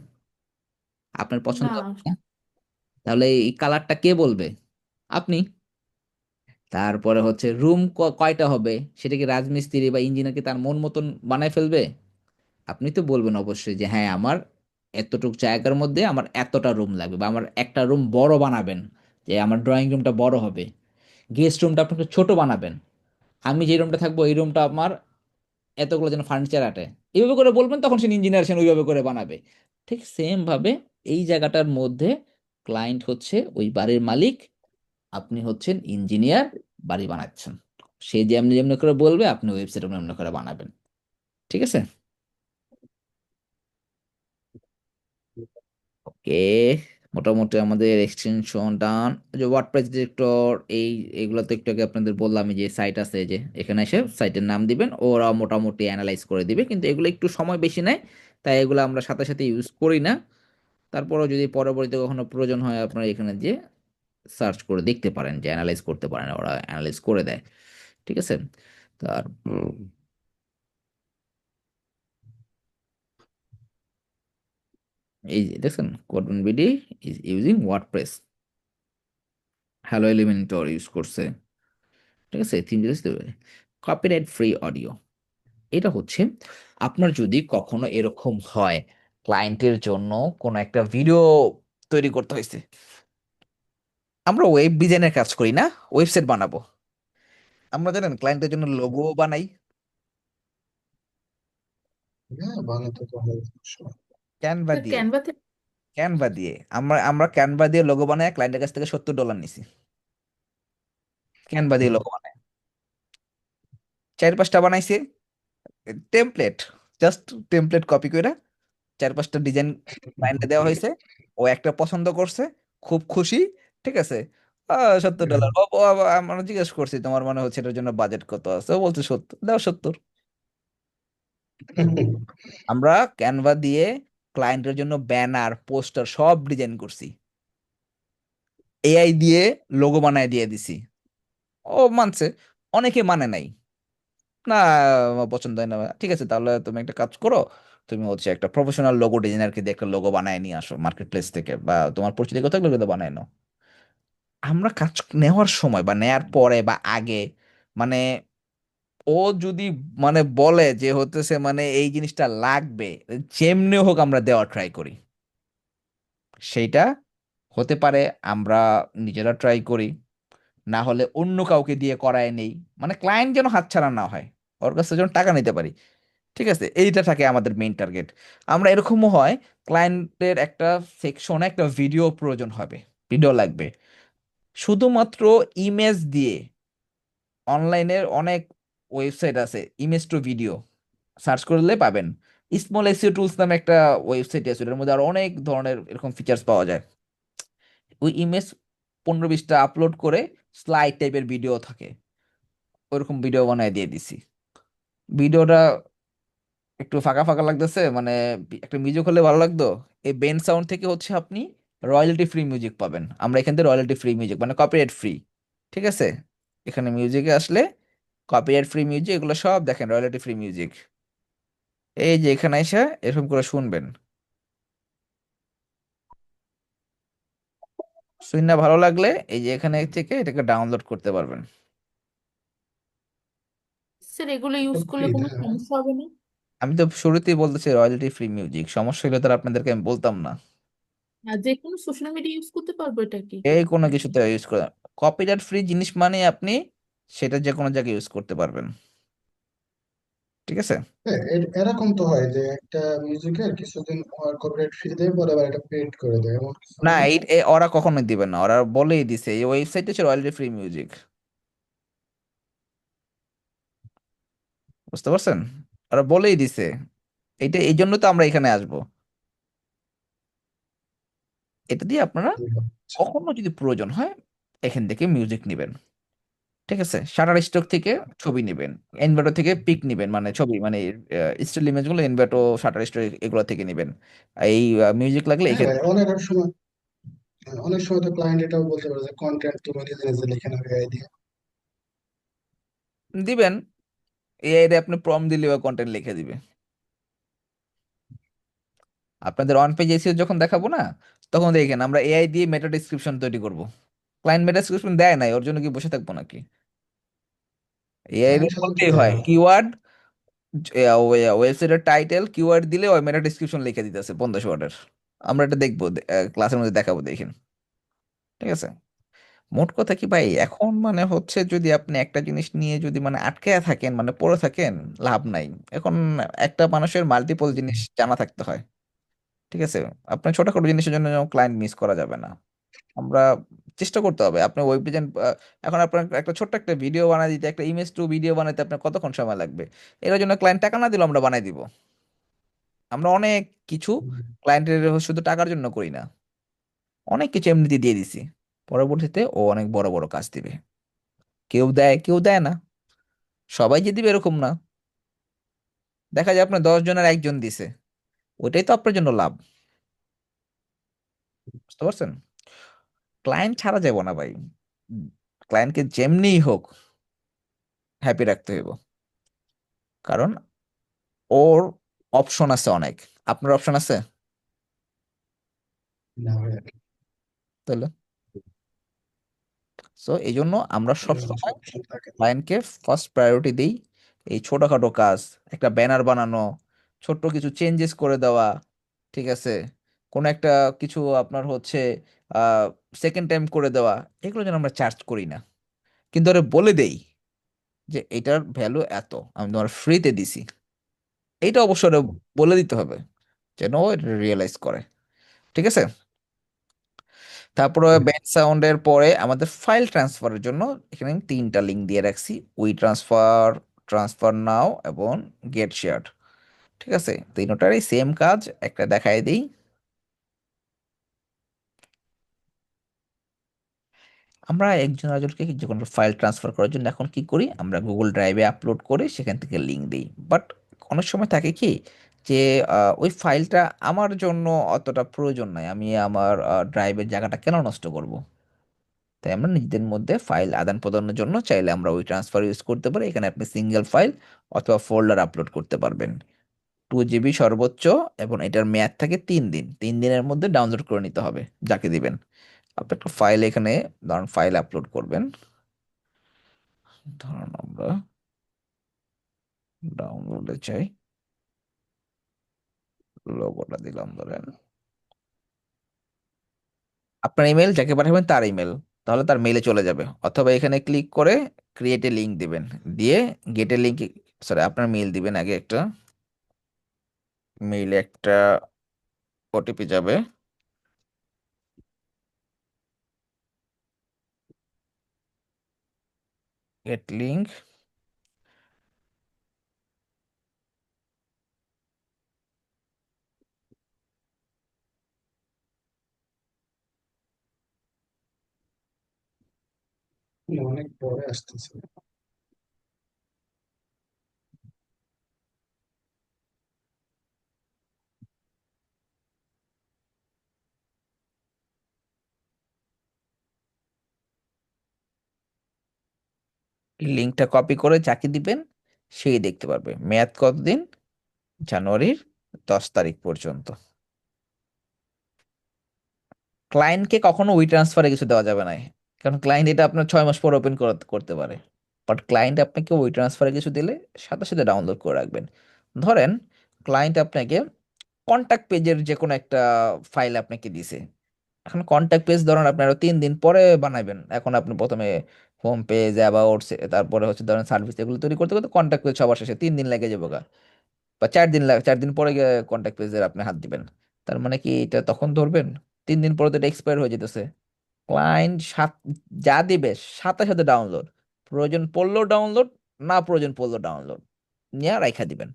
আপনার পছন্দ না, হবে না? তাহলে এই কালারটা কে বলবে? আপনি। তারপরে হচ্ছে রুম কয়টা হবে সেটা কি রাজমিস্ত্রি বা ইঞ্জিনিয়ার কি তার মন মতন বানায় ফেলবে? আপনি তো বলবেন অবশ্যই যে হ্যাঁ আমার এতটুকু জায়গার মধ্যে আমার এতটা রুম লাগবে, বা আমার একটা রুম বড় বানাবেন, যে আমার ড্রয়িং রুমটা বড় হবে, গেস্ট রুমটা আপনাকে ছোট বানাবেন, আমি যে রুমটা থাকবো এই রুমটা আমার এতগুলো যেন ফার্নিচার আটে, এইভাবে করে বলবেন, তখন সে ইঞ্জিনিয়ার সে ওইভাবে করে বানাবে। ঠিক সেম ভাবে এই জায়গাটার মধ্যে ক্লায়েন্ট হচ্ছে ওই বাড়ির মালিক, আপনি হচ্ছেন ইঞ্জিনিয়ার, বাড়ি বানাচ্ছেন। সে যেমনি যেমনি করে বলবে আপনি ওয়েবসাইট এমনি করে বানাবেন। ঠিক আছে? ওকে, মোটামুটি আমাদের এক্সটেনশন ডান। যে ওয়ার্ডপ্রেস ডিরেক্টর, এই এগুলো তো একটু আগে আপনাদের বললাম, যে সাইট আছে, যে এখানে এসে সাইটের নাম দিবেন, ওরা মোটামুটি অ্যানালাইজ করে দিবে, কিন্তু এগুলো একটু সময় বেশি নেয়, তাই এগুলো আমরা সাথে সাথে ইউজ করি না। তারপরেও যদি পরবর্তীতে কখনো প্রয়োজন হয় আপনারা এখানে যে সার্চ করে দেখতে পারেন, যে অ্যানালাইজ করতে পারেন, ওরা অ্যানালাইজ করে দেয়। ঠিক আছে? তার এই যে দেখছেন, codon BD is using WordPress, hello Elementor use করছে। ঠিক আছে? থিম দিতে পারে। কপিরাইট ফ্রি অডিও, এটা হচ্ছে আপনার যদি কখনো এরকম হয় ক্লায়েন্টের জন্য কোনো একটা ভিডিও তৈরি করতে হয়েছে, আমরা ওয়েব ডিজাইনের কাজ করি না, ওয়েবসাইট বানাবো, আমরা জানেন ক্লায়েন্টের জন্য লোগো বানাই হ্যাঁ, বানাতে তো হয় সময়। ক্যানভা দিয়ে। ক্যানভাতে ক্যানভা দিয়ে আমরা ক্যানভা দিয়ে লোগো বানাই, ক্লায়েন্টের কাছ থেকে $70 নিছি, ক্যানভা দিয়ে লোগো বানাই। 4-5টা বানাইছে টেমপ্লেট, জাস্ট টেমপ্লেট কপি করে 4-5টা ডিজাইন ক্লায়েন্টে দেওয়া হয়েছে, ও একটা পছন্দ করছে, খুব খুশি। ঠিক আছে? $70। আমরা জিজ্ঞেস করছি তোমার মনে হচ্ছে এটার জন্য বাজেট কত আছে, ও বলছে 70, দাও 70। আমরা ক্যানভা দিয়ে ক্লায়েন্টের জন্য ব্যানার পোস্টার সব ডিজাইন করছি, এআই দিয়ে লোগো বানায় দিয়ে দিছি। ও মানছে, অনেকে মানে নাই, না আমার পছন্দ হয় না। ঠিক আছে, তাহলে তুমি একটা কাজ করো, তুমি হচ্ছে একটা প্রফেশনাল লোগো ডিজাইনারকে দিয়ে একটা লোগো বানায় নিয়ে আসো মার্কেট প্লেস থেকে, বা তোমার পরিচিত কেউ থাকলে ওটা বানায় নাও। আমরা কাজ নেওয়ার সময় বা নেয়ার পরে বা আগে, মানে ও যদি বলে যে হতেছে এই জিনিসটা লাগবে, যেমনি হোক আমরা দেওয়ার ট্রাই করি। সেইটা হতে পারে আমরা নিজেরা ট্রাই করি, না হলে অন্য কাউকে দিয়ে করায় নেই, ক্লায়েন্ট যেন হাতছাড়া না হয়, ওর কাছে যেন টাকা নিতে পারি। ঠিক আছে, এইটা থাকে আমাদের মেইন টার্গেট। আমরা এরকমও হয় ক্লায়েন্টের একটা সেকশনে একটা ভিডিও প্রয়োজন হবে, ভিডিও লাগবে, শুধুমাত্র ইমেজ দিয়ে অনলাইনের অনেক ওয়েবসাইট আছে ইমেজ টু ভিডিও, সার্চ করলে পাবেন। স্মল এসইও টুলস নামে একটা ওয়েবসাইট আছে, এর মধ্যে আরো অনেক ধরনের এরকম ফিচার্স পাওয়া যায়। ওই ইমেজ 15-20টা আপলোড করে স্লাইড টাইপের ভিডিও থাকে, ওইরকম ভিডিও বানায় দিয়ে দিছি। ভিডিওটা একটু ফাঁকা ফাঁকা লাগতেছে, একটা মিউজিক হলে ভালো লাগতো। এই বেন সাউন্ড থেকে হচ্ছে আপনি রয়্যালটি ফ্রি মিউজিক পাবেন, আমরা এখান থেকে royalty free music copyright free. ঠিক আছে? এখানে মিউজিকে আসলে কপিরাইট ফ্রি মিউজিক, এগুলো সব দেখেন রয়্যালটি ফ্রি মিউজিক। এই যে এখানে এসে এরকম করে শুনবেন, শুনে ভালো লাগলে এই যে এখানে থেকে এটাকে ডাউনলোড করতে পারবেন। স্যার এগুলো ইউজ সব করলে ফ্রি কোনো তাই না? সমস্যা হবে না? আমি তো শুরুতেই বলতেছি রয়্যালটি ফ্রি মিউজিক, সমস্যা হলে তো আর আপনাদেরকে আমি বলতাম না। আর যে কোনো সোশ্যাল মিডিয়া ইউজ করতে পারবো এটা কি? এই কোনো কিছুতে ইউজ করে, কপিরাইট ফ্রি জিনিস আপনি সেটা যে কোনো জায়গায় ইউজ করতে পারবেন। ঠিক আছে? হ্যাঁ, এরকম তো হয় যে একটা মিউজিকের কিছুদিন কপিরাইট ফ্রি দেয়, পরে আবার এটা পেড করে দেয়, এমন কিছু না, হয় না? ওরা কখনোই দিবে না, ওরা বলেই দিছে এই ওয়েবসাইটে হচ্ছে রয়্যালটি ফ্রি মিউজিক। বুঝতে পারছেন? ওরা বলেই দিছে, এইটা এই জন্য তো আমরা এখানে আসবো, এটা দিয়ে আপনারা আচ্ছা। কখনো যদি প্রয়োজন হয় এখান থেকে মিউজিক নেবেন। ঠিক আছে? শাটার স্টক থেকে ছবি নেবেন, এনভাটো থেকে পিক নেবেন, ছবি স্টিল ইমেজ গুলো এনভাটো শাটার স্টক এগুলো থেকে নেবেন। এই মিউজিক লাগলে হ্যাঁ এখানে। ভাই, অনেক সময় অনেক সময় তো ক্লায়েন্ট এটাও বলতে পারে যে কন্টেন্ট তুমি নিজে নিজে লিখে নাও এআই দিয়ে। দিবেন, এআই রে আপনি প্রম্পট দিলে বা কন্টেন্ট লিখে দিবে। আপনাদের অন পেজ এসিও যখন দেখাবো না, তখন দেখেন আমরা এআই দিয়ে মেটা ডিসক্রিপশন তৈরি করব। ক্লায়েন্ট মেটা ডিসক্রিপশন দেয় নাই, ওর জন্য কি বসে থাকবো নাকি? এআই রে ক্লায়েন্ট সাধারণত বলতেই দেয় হয় না। কিওয়ার্ড, ওয়েবসাইটের টাইটেল কিওয়ার্ড দিলে ওই মেটা ডিসক্রিপশন লিখে দিতেছে 1500 ওয়ার্ডের। আমরা এটা দেখবো, ক্লাসের মধ্যে দেখাবো, দেখেন। ঠিক আছে। মোট কথা কি ভাই, এখন মানে হচ্ছে যদি আপনি একটা জিনিস নিয়ে যদি মানে আটকে থাকেন, মানে পড়ে থাকেন, লাভ নাই। এখন একটা মানুষের মাল্টিপল জিনিস জানা থাকতে হয়। ঠিক আছে। আপনার ছোটখাটো জিনিসের জন্য ক্লায়েন্ট মিস করা যাবে না। আমরা চেষ্টা করতে হবে। আপনার ওয়েব ডিজাইন, এখন আপনার একটা ছোট্ট একটা ভিডিও বানাই দিতে, একটা ইমেজ টু ভিডিও বানাইতে আপনার কতক্ষণ সময় লাগবে? এর জন্য ক্লায়েন্ট টাকা না দিলেও আমরা বানাই দিব। আমরা অনেক কিছু ক্লায়েন্টের শুধু টাকার জন্য করি না, অনেক কিছু এমনিতে দিয়ে দিছি। পরবর্তীতে ও অনেক বড় বড় কাজ দিবে। কেউ দেয়, কেউ দেয় না। সবাই যে দিবে এরকম না। দেখা যায় আপনার 10 জনের একজন দিছে, ওইটাই তো আপনার জন্য লাভ। বুঝতে পারছেন? ক্লায়েন্ট ছাড়া যাব না ভাই। ক্লায়েন্টকে যেমনিই হোক হ্যাপি রাখতে হইব, কারণ ওর অপশন আছে অনেক। আপনার অপশন আছে? না ভাই, তাহলে সো এই জন্য আমরা সব এরকম সময় অপশন থাকে না। ক্লায়েন্টকে ফার্স্ট প্রায়োরিটি দিই। এই ছোটখাটো কাজ, একটা ব্যানার বানানো, ছোট্ট কিছু চেঞ্জেস করে দেওয়া, ঠিক আছে, কোনো একটা কিছু আপনার হচ্ছে সেকেন্ড টাইম করে দেওয়া, এগুলো যেন আমরা চার্জ করি না। কিন্তু ওরা বলে দেই যে এটার ভ্যালু এত, আমি তোমার ফ্রিতে দিছি। এইটা অবশ্যই ওরে বলে দিতে হবে, যেন ও এটা রিয়েলাইজ করে। ঠিক আছে। তারপরে ব্যাক সাউন্ডের পরে আমাদের ফাইল ট্রান্সফারের জন্য এখানে আমি 3টা লিঙ্ক দিয়ে রাখছি: উই ট্রান্সফার, ট্রান্সফার নাও এবং গেট শেয়ার্ড। ঠিক আছে, তিনটারই সেম কাজ, একটা দেখাই দিই। আমরা একজন আরেকজনকে যে কোনো ফাইল ট্রান্সফার করার জন্য এখন কি করি, আমরা গুগল ড্রাইভে আপলোড করে সেখান থেকে লিঙ্ক দিই। বাট অনেক সময় থাকে কি যে ওই ফাইলটা আমার জন্য অতটা প্রয়োজন নাই, আমি আমার ড্রাইভের জায়গাটা কেন নষ্ট করব? তাই আমরা নিজেদের মধ্যে ফাইল আদান প্রদানের জন্য চাইলে আমরা ওই ট্রান্সফার ইউজ করতে পারি। এখানে আপনি সিঙ্গেল ফাইল অথবা ফোল্ডার আপলোড করতে পারবেন। 2 জিবি সর্বোচ্চ, এবং এটার মেয়াদ থাকে 3 দিন। 3 দিনের মধ্যে ডাউনলোড করে নিতে হবে যাকে দিবেন। আপনি একটা ফাইল এখানে, ধরুন ফাইল আপলোড করবেন, ধরুন আমরা ডাউনলোডে চাই, লোগোটা দিলাম ধরেন। আপনার ইমেল যাকে পাঠাবেন তার ইমেল, তাহলে তার মেইলে চলে যাবে। অথবা এখানে ক্লিক করে ক্রিয়েট এ লিঙ্ক দিবেন, দিয়ে গেটের লিঙ্ক, সরি আপনার মেইল দিবেন আগে, একটা মেইলে একটা ওটিপি যাবে, গেট লিঙ্ক। অনেক পরে আসতেছে। লিঙ্কটা কপি করে যাকে দিবেন সেই দেখতে পারবে। মেয়াদ কতদিন? জানুয়ারির 10 তারিখ পর্যন্ত। ক্লায়েন্টকে কখনো উই ট্রান্সফারে কিছু দেওয়া যাবে না, কারণ ক্লায়েন্ট এটা আপনার 6 মাস পর ওপেন করতে পারে। বাট ক্লায়েন্ট আপনাকে উই ট্রান্সফারে কিছু দিলে সাথে সাথে ডাউনলোড করে রাখবেন। ধরেন ক্লায়েন্ট আপনাকে কন্ট্যাক্ট পেজের যে কোনো একটা ফাইল আপনাকে দিছে। এখন কন্ট্যাক্ট পেজ ধরেন আপনি আরো 3 দিন পরে বানাবেন। এখন আপনি প্রথমে হোম পেজ, অ্যাবাউট, তারপরে হচ্ছে ধরেন সার্ভিস, এগুলো তৈরি করতে করতে কন্ট্যাক্ট পেজ সবার শেষে 3 দিন লেগে যাবে গা। বা 4 দিন 4 দিন পরে গিয়ে কন্ট্যাক্ট পেজের আপনি হাত দিবেন। তার মানে কি এটা তখন ধরবেন? 3 দিন পরে তো এটা এক্সপায়ার হয়ে যেতেছে। ক্লায়েন্ট যা দিবে সাথে সাথে ডাউনলোড, প্রয়োজন পড়লেও ডাউনলোড, না প্রয়োজন পড়লেও ডাউনলোড নিয়ে রাইখা দিবেন।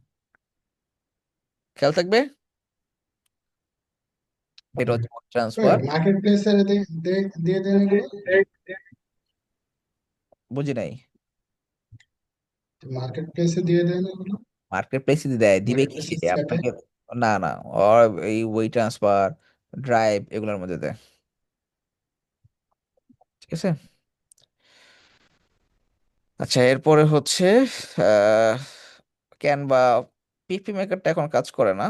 খেয়াল থাকবে। এটা হচ্ছে ট্রান্সফার। মার্কেট প্লেসে দিয়ে দেন এগুলো। বুঝি নাই। মার্কেট প্লেসে দিয়ে দেন এগুলো। মার্কেট প্লেসে দেয়, দিবে মার্কেট কিসে প্লেসের চ্যাটে। আপনাকে? না না, ওর এই ওই ট্রান্সফার, ড্রাইভ এগুলোর মধ্যে দেয়। ঠিক আছে। আচ্ছা, এরপরে হচ্ছে আহ ক্যানভা। পিপি মেকারটা এখন কাজ করে না।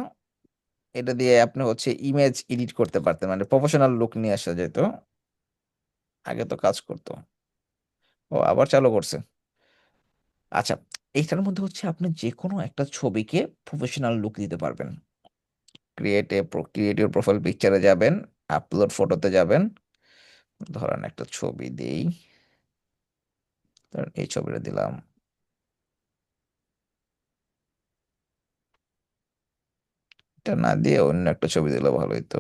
এটা দিয়ে আপনি হচ্ছে ইমেজ এডিট করতে পারতেন, মানে প্রফেশনাল লুক নিয়ে আসা যেত। আগে তো কাজ করতো। ও আবার চালু করছে। আচ্ছা, এইটার মধ্যে হচ্ছে আপনি যে কোনো একটা ছবিকে প্রফেশনাল লুক দিতে পারবেন। ক্রিয়েটিভ প্রোফাইল পিকচারে যাবেন, আপলোড ফটোতে যাবেন। ধরেন একটা ছবি দিই, ধরেন এই ছবিটা দিলাম। এটা না দিয়ে অন্য একটা ছবি দিলে ভালো হতো।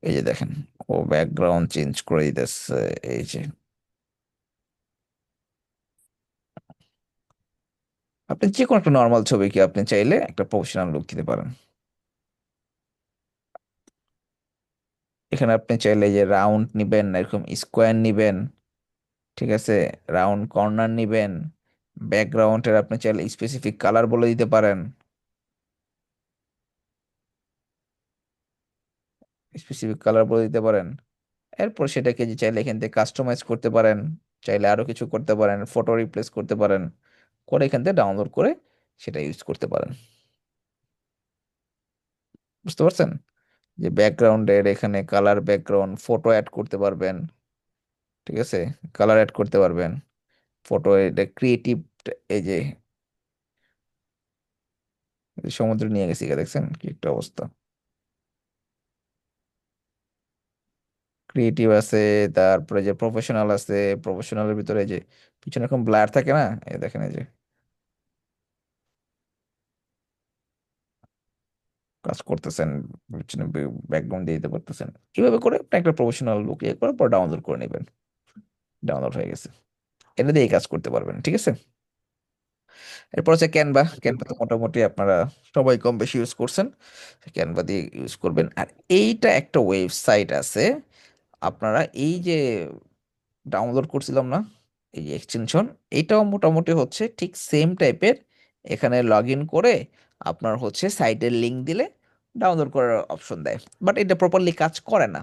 এই যে দেখেন, ও ব্যাকগ্রাউন্ড চেঞ্জ করে দিতেছে। এই যে আপনি যে কোনো একটা নর্মাল ছবিকে আপনি চাইলে একটা প্রফেশনাল লুক দিতে পারেন। এখানে আপনি চাইলে যে রাউন্ড নিবেন, এরকম স্কোয়ার নিবেন, ঠিক আছে, রাউন্ড কর্নার নিবেন। ব্যাকগ্রাউন্ডের আপনি চাইলে স্পেসিফিক কালার বলে দিতে পারেন, স্পেসিফিক কালার বলে দিতে পারেন। এরপর সেটাকে যে চাইলে এখান থেকে কাস্টমাইজ করতে পারেন, চাইলে আরো কিছু করতে পারেন, ফটো রিপ্লেস করতে পারেন, করে এখান থেকে ডাউনলোড করে সেটা ইউজ করতে পারেন। বুঝতে পারছেন? যে ব্যাকগ্রাউন্ডের এখানে কালার, ব্যাকগ্রাউন্ড, ফটো অ্যাড করতে পারবেন। ঠিক আছে, কালার অ্যাড করতে পারবেন, ফটো, এটা ক্রিয়েটিভ। এই যে সমুদ্র নিয়ে গেছি গা, দেখছেন কি একটা অবস্থা। ক্রিয়েটিভ আছে, তারপরে যে প্রফেশনাল আছে। প্রফেশনালের ভিতরে যে পিছনে এরকম ব্লার থাকে না, এই দেখেন, এই যে কাজ করতেছেন, পিছনে ব্যাকগ্রাউন্ড দিয়ে দিতে পারতেছেন। এইভাবে করে আপনি একটা প্রফেশনাল লুক ইয়ে করার পর ডাউনলোড করে নেবেন। ডাউনলোড হয়ে গেছে, এটা দিয়ে কাজ করতে পারবেন। ঠিক আছে। এরপর হচ্ছে ক্যানভা। ক্যানভা তো মোটামুটি আপনারা সবাই কম বেশি ইউজ করছেন। ক্যানভা দিয়ে ইউজ করবেন। আর এইটা একটা ওয়েবসাইট আছে, আপনারা এই যে ডাউনলোড করছিলাম না, এই যে এক্সটেনশন, এটাও মোটামুটি হচ্ছে ঠিক সেম টাইপের। এখানে লগ ইন করে আপনার হচ্ছে সাইটের লিংক দিলে ডাউনলোড করার অপশন দেয়, বাট এটা প্রপারলি কাজ করে না।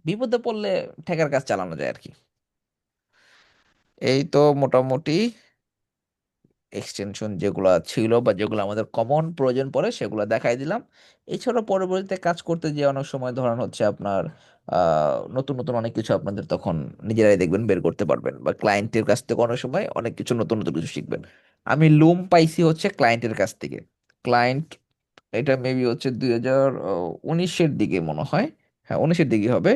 বিপদে পড়লে ঠেকার কাজ চালানো যায় আর কি। এই তো মোটামুটি এক্সটেনশন যেগুলো ছিল বা যেগুলো আমাদের কমন প্রয়োজন পড়ে সেগুলো দেখাই দিলাম। এছাড়াও পরবর্তীতে কাজ করতে গিয়ে অনেক সময় ধরেন হচ্ছে আপনার নতুন নতুন অনেক কিছু আপনাদের তখন নিজেরাই দেখবেন বের করতে পারবেন, বা ক্লায়েন্টের কাছ থেকে অনেক সময় অনেক কিছু নতুন নতুন কিছু শিখবেন। আমি লুম পাইছি হচ্ছে ক্লায়েন্টের কাছ থেকে। ক্লায়েন্ট, এটা মেবি হচ্ছে 2019-এর দিকে মনে হয়। হ্যাঁ, 19-এর দিকে হবে।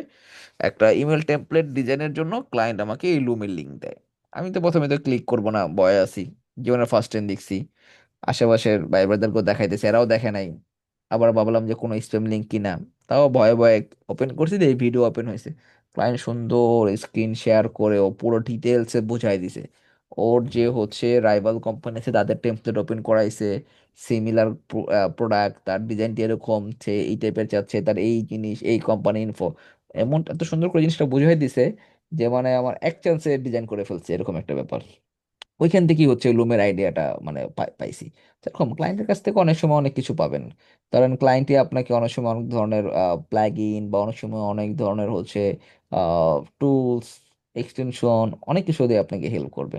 একটা ইমেল টেমপ্লেট ডিজাইনের জন্য ক্লায়েন্ট আমাকে এই লুমের লিঙ্ক দেয়। আমি তো প্রথমে তো ক্লিক করবো না, ভয়ে আছি। জীবনে ফার্স্ট টাইম দেখছি। আশেপাশের ভাই ব্রাদারকেও দেখাইতেছে, এরাও দেখে নাই। আবার ভাবলাম যে কোনো স্প্যাম লিঙ্ক কিনা। তাও ভয়ে ভয়ে ওপেন করছি, এই ভিডিও ওপেন হয়েছে। ক্লায়েন্ট সুন্দর স্ক্রিন শেয়ার করে ও পুরো ডিটেলসে বুঝাই দিছে। ওর যে হচ্ছে রাইভাল কোম্পানি আছে তাদের টেমপ্লেট ওপেন করাইছে, সিমিলার প্রোডাক্ট, তার ডিজাইনটি এরকম, সে এই টাইপের চাচ্ছে, তার এই জিনিস, এই কোম্পানি ইনফো, এমন এত সুন্দর করে জিনিসটা বুঝাই দিছে যে মানে আমার এক চান্সে ডিজাইন করে ফেলছে, এরকম একটা ব্যাপার। ওইখান থেকেই হচ্ছে লুমের আইডিয়াটা মানে পাইছি। এরকম ক্লায়েন্টের কাছ থেকে অনেক সময় অনেক কিছু পাবেন। ধরেন ক্লায়েন্টই আপনাকে অনেক সময় অনেক ধরনের প্লাগইন বা অনেক সময় অনেক ধরনের হচ্ছে টুলস, এক্সটেনশন, অনেক কিছু দিয়ে আপনাকে হেল্প করবে।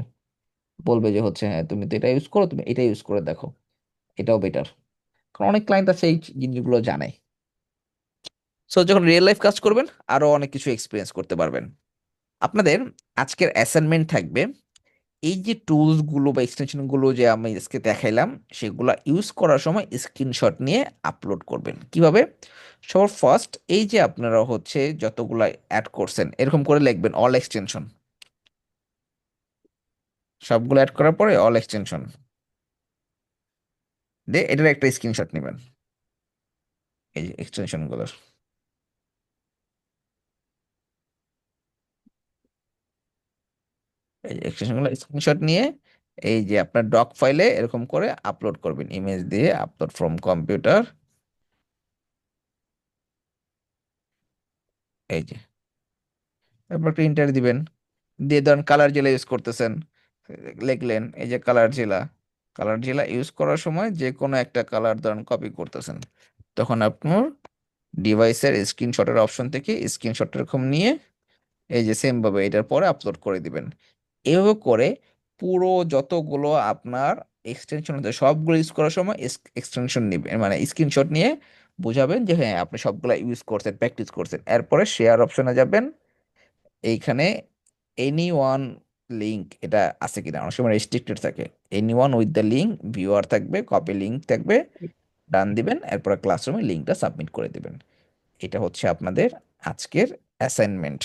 বলবে যে হচ্ছে হ্যাঁ তুমি তো এটা ইউজ করো, তুমি এটা ইউজ করে দেখো, এটাও বেটার। কারণ অনেক ক্লায়েন্ট আছে এই জিনিসগুলো জানে। সো যখন রিয়েল লাইফ কাজ করবেন আরো অনেক কিছু এক্সপিরিয়েন্স করতে পারবেন। আপনাদের আজকের অ্যাসাইনমেন্ট থাকবে, এই যে টুলস গুলো বা এক্সটেনশন গুলো যে আমি আজকে দেখাইলাম সেগুলো ইউজ করার সময় স্ক্রিনশট নিয়ে আপলোড করবেন। কিভাবে? সবার ফার্স্ট, এই যে আপনারা হচ্ছে যতগুলা অ্যাড করছেন এরকম করে লিখবেন অল এক্সটেনশন। সবগুলো অ্যাড করার পরে অল এক্সটেনশন দিয়ে এটার একটা স্ক্রিনশট নেবেন, এই যে এক্সটেনশন গুলোর। এই যে এক্সটেনশন গুলো স্ক্রিনশট নিয়ে এই যে আপনার ডক ফাইলে এরকম করে আপলোড করবেন, ইমেজ দিয়ে আপলোড ফ্রম কম্পিউটার। এই যে তারপর একটা ইন্টার দিবেন, দিয়ে ধরেন কালার জেলা ইউজ করতেছেন, লিখলেন এই যে কালার জেলা। কালার জেলা ইউজ করার সময় যে কোনো একটা কালার ধরেন কপি করতেছেন, তখন আপনার ডিভাইসের স্ক্রিনশটের অপশন থেকে স্ক্রিনশট এরকম নিয়ে এই যে সেম ভাবে এটার পরে আপলোড করে দিবেন। এভাবে করে পুরো যতগুলো আপনার এক্সটেনশন আছে সবগুলো ইউজ করার সময় এক্সটেনশন নেবেন, মানে স্ক্রিনশট নিয়ে বোঝাবেন যে হ্যাঁ আপনি সবগুলো ইউজ করছেন, প্র্যাকটিস করছেন। এরপরে শেয়ার অপশনে যাবেন, এইখানে এনি ওয়ান লিঙ্ক এটা আছে কিনা, অনেক সময় রেস্ট্রিক্টেড থাকে। Any one with the link viewer থাকবে, কপি লিঙ্ক থাকবে, ডান দিবেন, এরপরে ক্লাসরুমে লিঙ্কটা সাবমিট করে দিবেন। এটা হচ্ছে আপনাদের আজকের অ্যাসাইনমেন্ট।